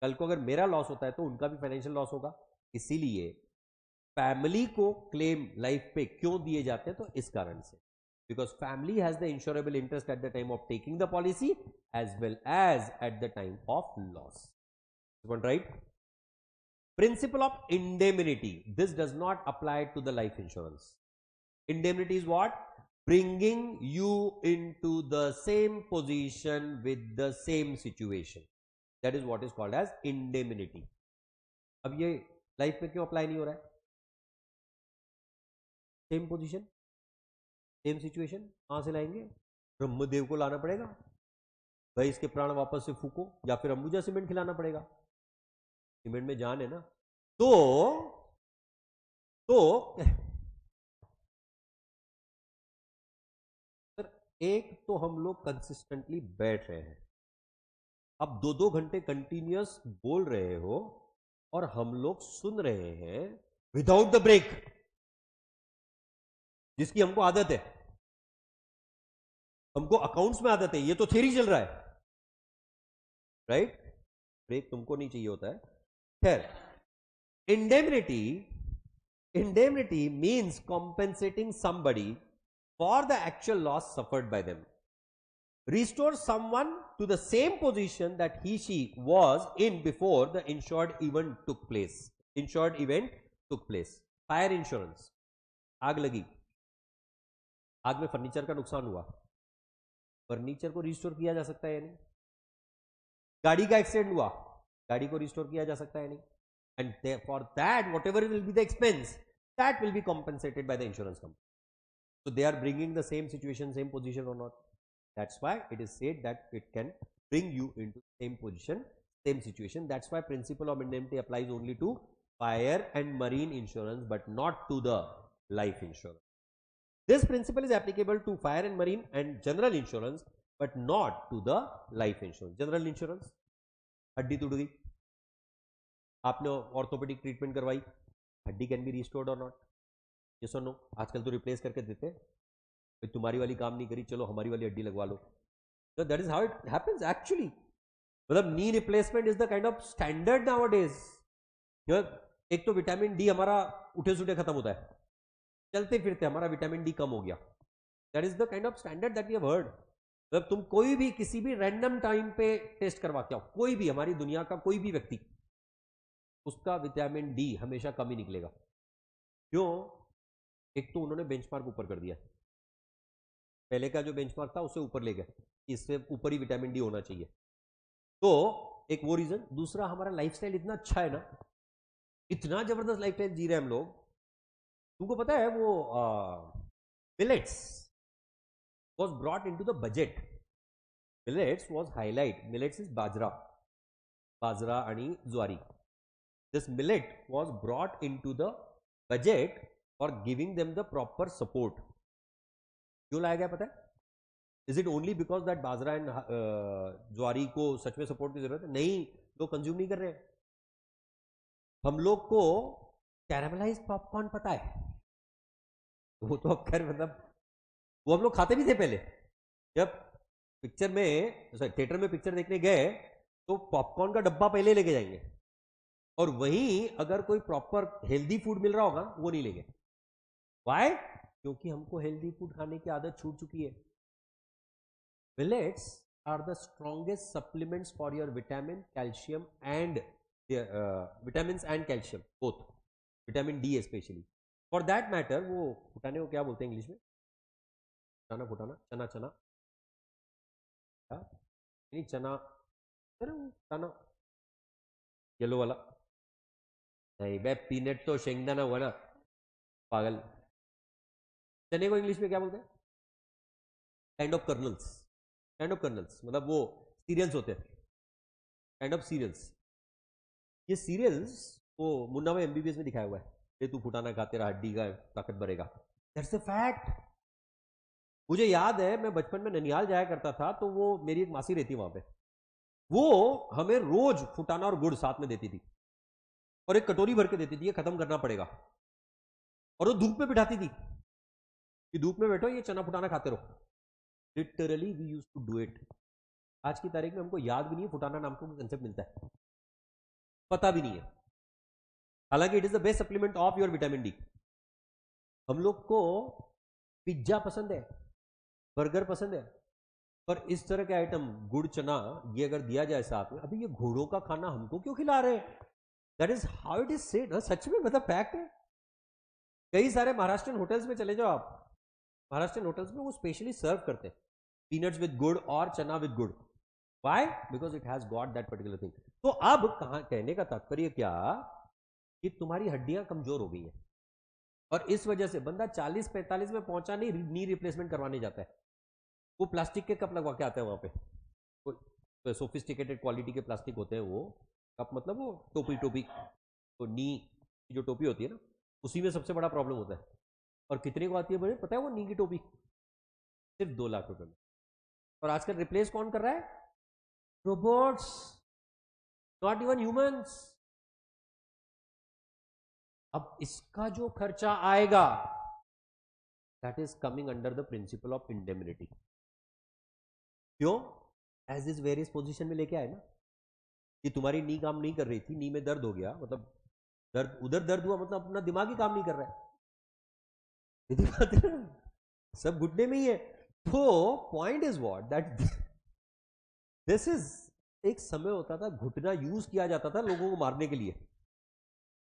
कल को अगर मेरा लॉस होता है तो उनका भी फाइनेंशियल लॉस होगा. इसीलिए फैमिली को क्लेम लाइफ पे क्यों दिए जाते हैं? तो इस कारण से, because family has the insurable interest at the time of taking the policy as well as at the time of loss. one right. Principle of indemnity, this does not apply to the life insurance. Indemnity is what? Bringing you into the same position with the same situation. That is what is called as indemnity. अब ये life में क्यों apply नहीं हो रहा है? Same position, same situation कहां से लाएंगे? ब्रह्मदेव को लाना पड़ेगा भाई, इसके प्राण वापस से फूको, या फिर अंबुजा सीमेंट खिलाना पड़ेगा। सीमेंट में जान है ना। तो एक तो हम लोग कंसिस्टेंटली बैठ रहे हैं, अब 2-2 घंटे कंटिन्यूअस बोल रहे हो और हम लोग सुन रहे हैं विदाउट द ब्रेक, जिसकी हमको आदत है, हमको अकाउंट्स में आदत है, ये तो थ्योरी चल रहा है, राइट? ब्रेक तुमको नहीं चाहिए होता है। खैर, indemnity means compensating somebody for the actual loss suffered by them, restore someone to the same position that she was in before the insured event took place. Fire insurance, आग लगी, आग में फर्नीचर का नुकसान हुआ, फर्नीचर को restore किया जा सकता है या नहीं? गाड़ी का एक्सीडेंट हुआ, गाड़ी को रिस्टोर किया जा सकता है या नहीं? And for that, whatever will be the expense, that will be compensated by the insurance company. So they are bringing the same situation, same position or not? That's why it is said that it can bring you into same position, same situation. That's why principle of indemnity applies only to fire and marine insurance, but not to the life insurance. This principle is applicable to fire and marine and general insurance, but not to the life insurance. General insurance, हड्डी टूट गई, आपने orthopaedic treatment करवाई, हड्डी can be restored और not? Yes और no? आजकल तो रिप्लेस करके देते हैं, तुम्हारी वाली काम नहीं करी, चलो हमारी वाली हड्डी लगवा लो। So that is how it happens actually. मतलब knee replacement is the kind of standard nowadays. एक तो विटामिन डी हमारा उठे सुठे खत्म होता है, चलते फिरते हमारा विटामिन डी कम हो गया। That is the kind of standard that we have heard. मतलब तुम कोई भी किसी भी रैंडम टाइम पे टेस्ट करवा के आओ, कोई भी हमारी दुनिया का कोई भी व्यक्ति, उसका विटामिन डी हमेशा कम ही निकलेगा। क्यों? एक तो उन्होंने बेंचमार्क ऊपर कर दिया, पहले का जो बेंचमार्क था उससे ऊपर ले गए, इससे ऊपर ही विटामिन डी होना चाहिए। तो एक वो रीजन। दूसरा, हमारा लाइफस्टाइल इतना अच्छा है ना, इतना जबरदस्त लाइफस्टाइल जी रहे हैं हम लोग। तुमको पता है वो millets was brought into the budget. Millets was highlight. Millets is बाजरा आणि ज्वारी. This millet was brought into the budget for giving them the proper support. क्यों लाया गया पता है? Is it only because that bajra and ज्वारी को सच में सपोर्ट की जरूरत है? नहीं, लोग कंज्यूम नहीं कर रहे हैं। हम लोग को कैरामलाइज्ड पॉपकॉर्न पता है, वो तो अब खैर मतलब वो हम लोग खाते भी थे पहले। जब पिक्चर में, थिएटर में पिक्चर देखने गए तो पॉपकॉर्न का डब्बा पहले लेके जाएंगे, और वहीं अगर कोई प्रॉपर हेल्दी फूड मिल रहा होगा वो नहीं लेंगे। व्हाई? क्योंकि हमको हेल्दी फूड खाने की आदत छूट चुकी है। Millets are the strongest supplements for your vitamin, calcium and vitamin and calcium both, vitamin D specially. For that matter, वो फुटाने को क्या बोलते हैं इंग्लिश में? फुटाना, चना नहीं, चना येलो वाला नहीं बे, पीनट तो शेंगदाना हुआ ना, पागल। चने को इंग्लिश में क्या बोलते हैं? काइंड ऑफ कर्नल्स, मतलब वो सीरियल्स होते हैं, काइंड ऑफ सीरियल्स। ये सीरियल्स वो मुन्ना में एमबीबीएस में दिखाया हुआ है, ये तू फुटाना खा तेरा हड्डी का ताकत बढ़ेगा। That's a fact. मुझे याद है मैं बचपन में ननिहाल जाया करता था, तो वो मेरी एक मासी रहती वहां पे, वो हमें रोज फुटाना और गुड़ साथ में देती थी, और एक कटोरी भर के देती थी, ये खत्म करना पड़ेगा। और वो धूप में बिठाती थी कि धूप में बैठो, ये चना फुटाना खाते रहो। Literally we used to do it. आज की तारीख में हमको याद भी नहीं है फुटाना नाम का कंसेप्ट मिलता है, पता भी नहीं है। हालांकि it is the best supplement of your vitamin D. हम लोग को पिज्जा पसंद है, बर्गर पसंद है, पर इस तरह के आइटम गुड़ चना ये अगर दिया जाए साथ में, अभी ये घोड़ों का खाना हमको क्यों खिला रहे हैं? That is how it is said. सच में मतलब फैक्ट है। कई सारे महाराष्ट्रियन होटल्स में चले जाओ आप, महाराष्ट्रियन होटल्स में वो स्पेशली सर्व करते हैं पीनट्स विद गुड़ और चना विद गुड़। Why? Because it has got that particular thing. तो अब कहां कहने का तात्पर्य क्या कि तुम्हारी हड्डियां कमजोर हो गई हैं और इस वजह से बंदा 40-45 में पहुंचा नहीं, नी रिप्लेसमेंट करवाने जाता है। वो प्लास्टिक के कप लगवा के आते हैं वहां पे, तो सोफिस्टिकेटेड क्वालिटी के प्लास्टिक होते हैं वो कप, मतलब वो टोपी तो नी की जो टोपी होती है ना, उसी में सबसे बड़ा प्रॉब्लम होता है। और कितने को आती है मुझे पता है वो नी की टोपी? सिर्फ 2 लाख रुपए में। और आजकल रिप्लेस कौन कर रहा है? Robots, not even humans. अब इसका जो खर्चा आएगा that is coming under the principle of indemnity. क्यों? एज इज वेरियस पोजीशन में लेके आए ना कि तुम्हारी नी काम नहीं कर रही थी, नी में दर्द हो गया, मतलब दर्द उधर दर्द हुआ, मतलब अपना दिमाग ही काम नहीं कर रहा है। सब घुटने में ही है। तो point is what that this is, एक समय होता था घुटना यूज किया जाता था लोगों को मारने के लिए।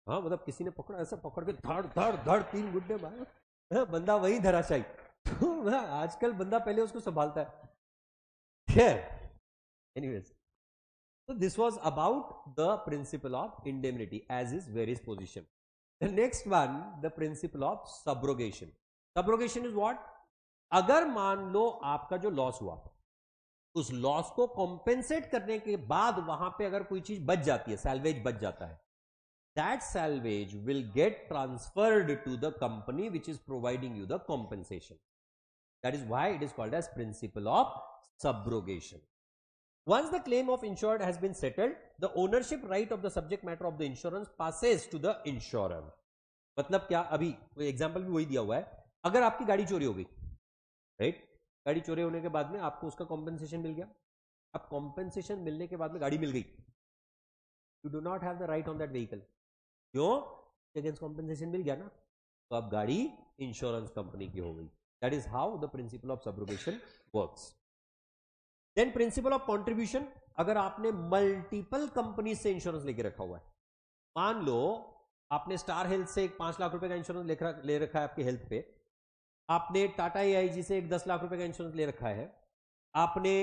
हाँ, मतलब किसी ने पकड़ा, ऐसा पकड़ के धड़ धड़ धड़ 3 घुटने मारे, बंदा वही धराशायी। तो आजकल बंदा पहले उसको संभालता है। Anyways, so this was about the principle of indemnity as is various position. The next one, the principle of subrogation. Subrogation is what? अगर मान लो आपका जो लॉस हुआ, उस लॉस को कॉम्पेंसेट करने के बाद वहां पे अगर कोई चीज बच जाती है, सैल्वेज बच जाता है, that salvage will get transferred to the company which is providing you the compensation. That is why it is called as principle of subrogation. Once the claim of insured has been settled, the ownership right of the subject matter of the insurance passes to the insurer. मतलब क्या? अभी example भी वही दिया हुआ है। अगर आपकी गाड़ी चोरी हो गई, राइट, गाड़ी चोरी होने के बाद में आपको उसका कॉम्पेंसेशन मिल गया। अब कॉम्पेंसेशन मिलने के बाद में गाड़ी मिल गई, you do not have the right on that vehicle. क्यों? अगेंस्ट कॉम्पेंसेशन मिल गया ना, तो अब गाड़ी इंश्योरेंस कंपनी की हो गई। That is how the principle of subrogation works. Then principle of contribution. अगर आपने मल्टीपल कंपनी से इंश्योरेंस लेके रखा हुआ है, मान लो आपने स्टार हेल्थ से एक 5 लाख रुपए का इंश्योरेंस ले रखा है आपके हेल्थ पे, आपने टाटा AIG से एक 10 लाख रुपए का इंश्योरेंस ले रखा है, आपने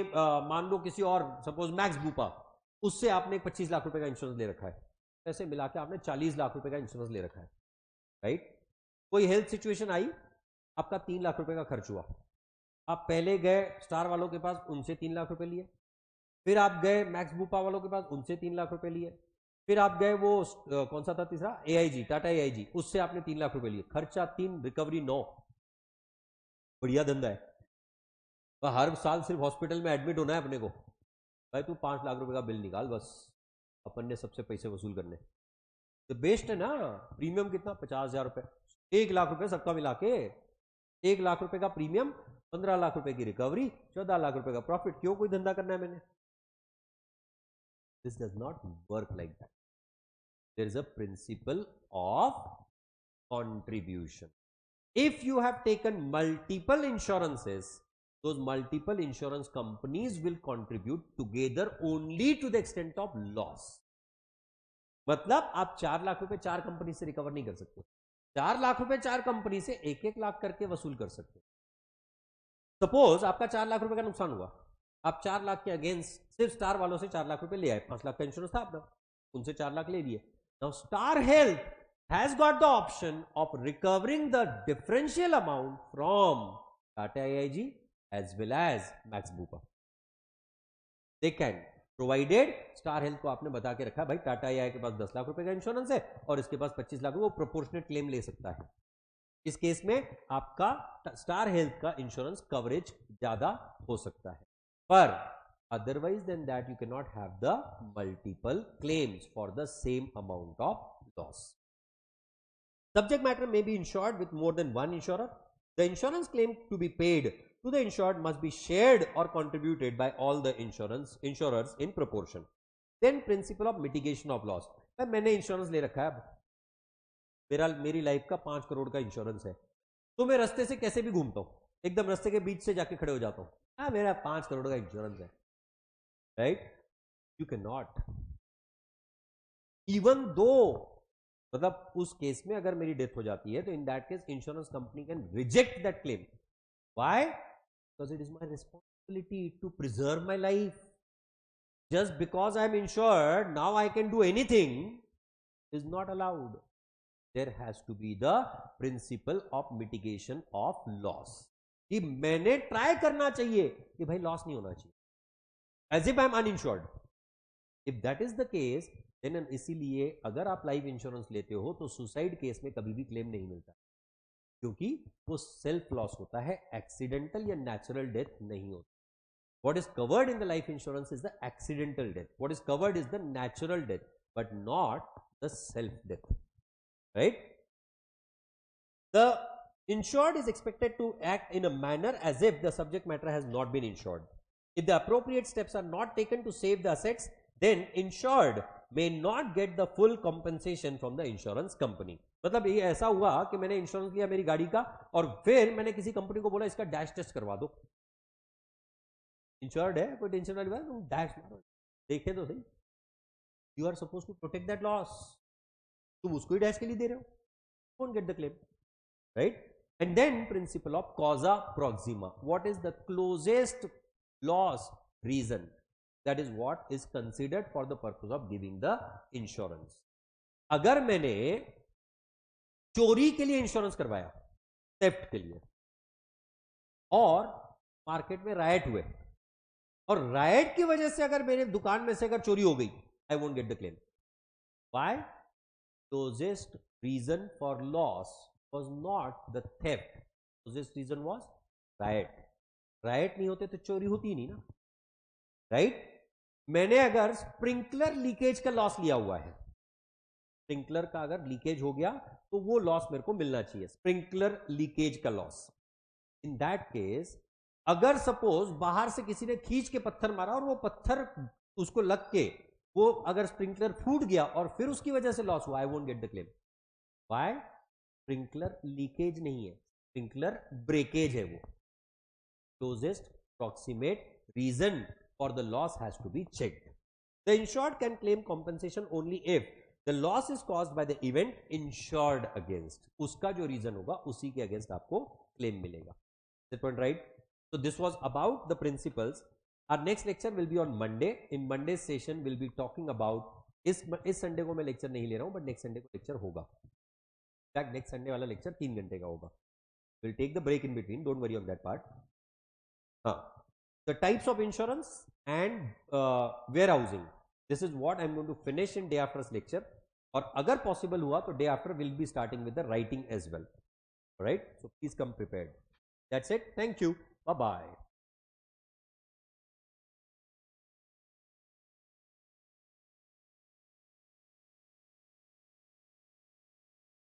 मान लो किसी और सपोज मैक्स बूपा, उससे आपने 25 लाख रुपए का इंश्योरेंस ले रखा है, ऐसे मिला के आपने 40 लाख रुपए का इंश्योरेंस ले रखा है, राइट। कोई हेल्थ सिचुएशन आई, आपका 3 लाख रुपए का खर्च हुआ, आप पहले गए स्टार वालों के पास, उनसे 3 लाख रुपए लिए, फिर आप गए मैक्स बूपा वालों के पास, उनसे 3 लाख रुपए लिए, फिर आप गए वो कौन सा था तीसरा, AIG, टाटा AIG, उससे आपने 3 लाख रुपए लिए। खर्चा 3, रिकवरी 9। बढ़िया धंधा है। तो हर साल सिर्फ हॉस्पिटल में एडमिट होना है अपने को, भाई तू 5 लाख रुपए का बिल निकाल, बस अपन ने सबसे पैसे वसूल करने। तो बेस्ट है ना। प्रीमियम कितना? 50,000 रुपए, 1 लाख रुपए सबका मिला के, 1 लाख रुपए का प्रीमियम, 15 लाख रुपए की रिकवरी, 14 लाख रुपए का प्रॉफिट। क्यों कोई धंधा करना है मैंने? This does not work like that. There is a principle of contribution. If you have taken multiple insurances, those multiple insurance companies will contribute together only to the extent of loss. मतलब आप 4 लाख रुपए 4 company से recover नहीं कर सकते, 4 लाख रुपए 4 company से 1-1 लाख करके वसूल कर सकते। सपोज आपका 4 लाख रुपए का नुकसान हुआ, आप 4 लाख के अगेंस्ट सिर्फ स्टार वालों से 4 लाख रुपए ले आए, 5 लाख का इंश्योरेंस था आपका, उनसे 4 लाख ले लिए। Now star health has got the option of recovering the differential amount from Tata AIG as well as Max Bupa. They can, provided Star Health को आपने बता के रखा भाई टाटा AIG के पास 10 लाख रुपए का इंश्योरेंस है और इसके पास 25 लाख, वो प्रोपोर्शनेट क्लेम ले सकता है। इस केस में आपका स्टार हेल्थ का इंश्योरेंस कवरेज ज्यादा हो सकता है, पर otherwise than that you cannot have the multiple claims for the same amount of loss. Subject matter may be insured with more than one insurer. The insurance claim to be paid to the insured must be shared or contributed by all the insurers in proportion. Then principle of mitigation of loss. मैंने insurance ले रखा है, मेरी life का 5 करोड़ का insurance है, तो मैं रास्ते से कैसे भी घूमता हूं, एकदम रास्ते के बीच से जाके खड़े हो जाता हूं, हाँ मेरा 5 करोड़ का इंश्योरेंस है, right? You can not, even though, मतलब उस केस में अगर मेरी डेथ हो जाती है तो in that case insurance company can reject that claim. Why? Because it is my responsibility to preserve my life. Just because I am insured, now I can do anything is not allowed. There has to be the principle of mitigation of loss. कि मैंने try करना चाहिए कि भाई loss नहीं होना चाहिए, as if I am uninsured. If that is the case, then इसीलिए अगर आप लाइफ इंश्योरेंस लेते हो तो सुसाइड केस में कभी भी क्लेम नहीं मिलता, क्योंकि वो सेल्फ लॉस होता है, एक्सीडेंटल या नेचुरल डेथ नहीं होता. What is covered in the life insurance is the accidental death. What is covered is the natural death, but not the self death. Right? The insured is expected to act in a manner as if the subject matter has not been insured. If the appropriate steps are not taken to save the assets, then insured may not get the full compensation from the insurance company. मतलब ये ऐसा हुआ कि मैंने insurance लिया मेरी गाड़ी का और फिर मैंने किसी कंपनी को बोला इसका डैश टेस्ट करवा दो. इंश्योर्ड है, कोई टेंशन वाली बात, तुम डैश मारो, देखे तो सही. You are suppose to protect that loss, तुम उसको ही डैश के लिए दे रहे हो, won't get the claim, right? And then principle of causa proxima. What is the closest loss reason, that is what is considered for the purpose of giving the insurance. अगर मैंने चोरी के लिए इंश्योरेंस करवाया, थेफ्ट के लिए, और market में राइट हुए, और राइट की वजह से अगर मेरे दुकान में से अगर चोरी हो गई, I won't get the claim. Why? Closest reason for loss was not the theft, closest reason was riot. Riot नहीं होते तो चोरी होती नहीं ना, राइट? मैंने अगर स्प्रिंकलर लीकेज का लॉस लिया हुआ है, स्प्रिंकलर का अगर लीकेज हो गया तो वो लॉस मेरे को मिलना चाहिए, स्प्रिंकलर लीकेज का लॉस. इन दैट केस अगर सपोज बाहर से किसी ने खींच के पत्थर मारा और वो पत्थर उसको लग के वो अगर स्प्रिंकलर फूट गया और फिर उसकी वजह से लॉस हुआ, I won't get the claim. Why? Sprinkler leakage नहीं है, स्प्रिंकलर ब्रेकेज है. वो closest proximate reason for the loss has to be checked. The insured can claim compensation only if the loss is caused by the event insured against. उसका जो reason होगा उसी के against आपको क्लेम मिलेगा. Is that right? So this was about the principles. Our next lecture will be on Monday. In Monday's session we'll be talking about, इस Sunday को मैं लेक्चर नहीं ले रहा हूं, बट नेक्स्ट संडे को लेक्चर होगा. नेक्स्ट संडे वाला लेक्चर 3 घंटे का होगा. We'll take the break in between, don't worry on that part. The types of insurance and warehousing, this is what I'm going to finish in day after's lecture. और अगर possible हुआ तो day after we'll be starting with the writing as well. Alright, so please come prepared. That's it. Thank you. Bye-bye.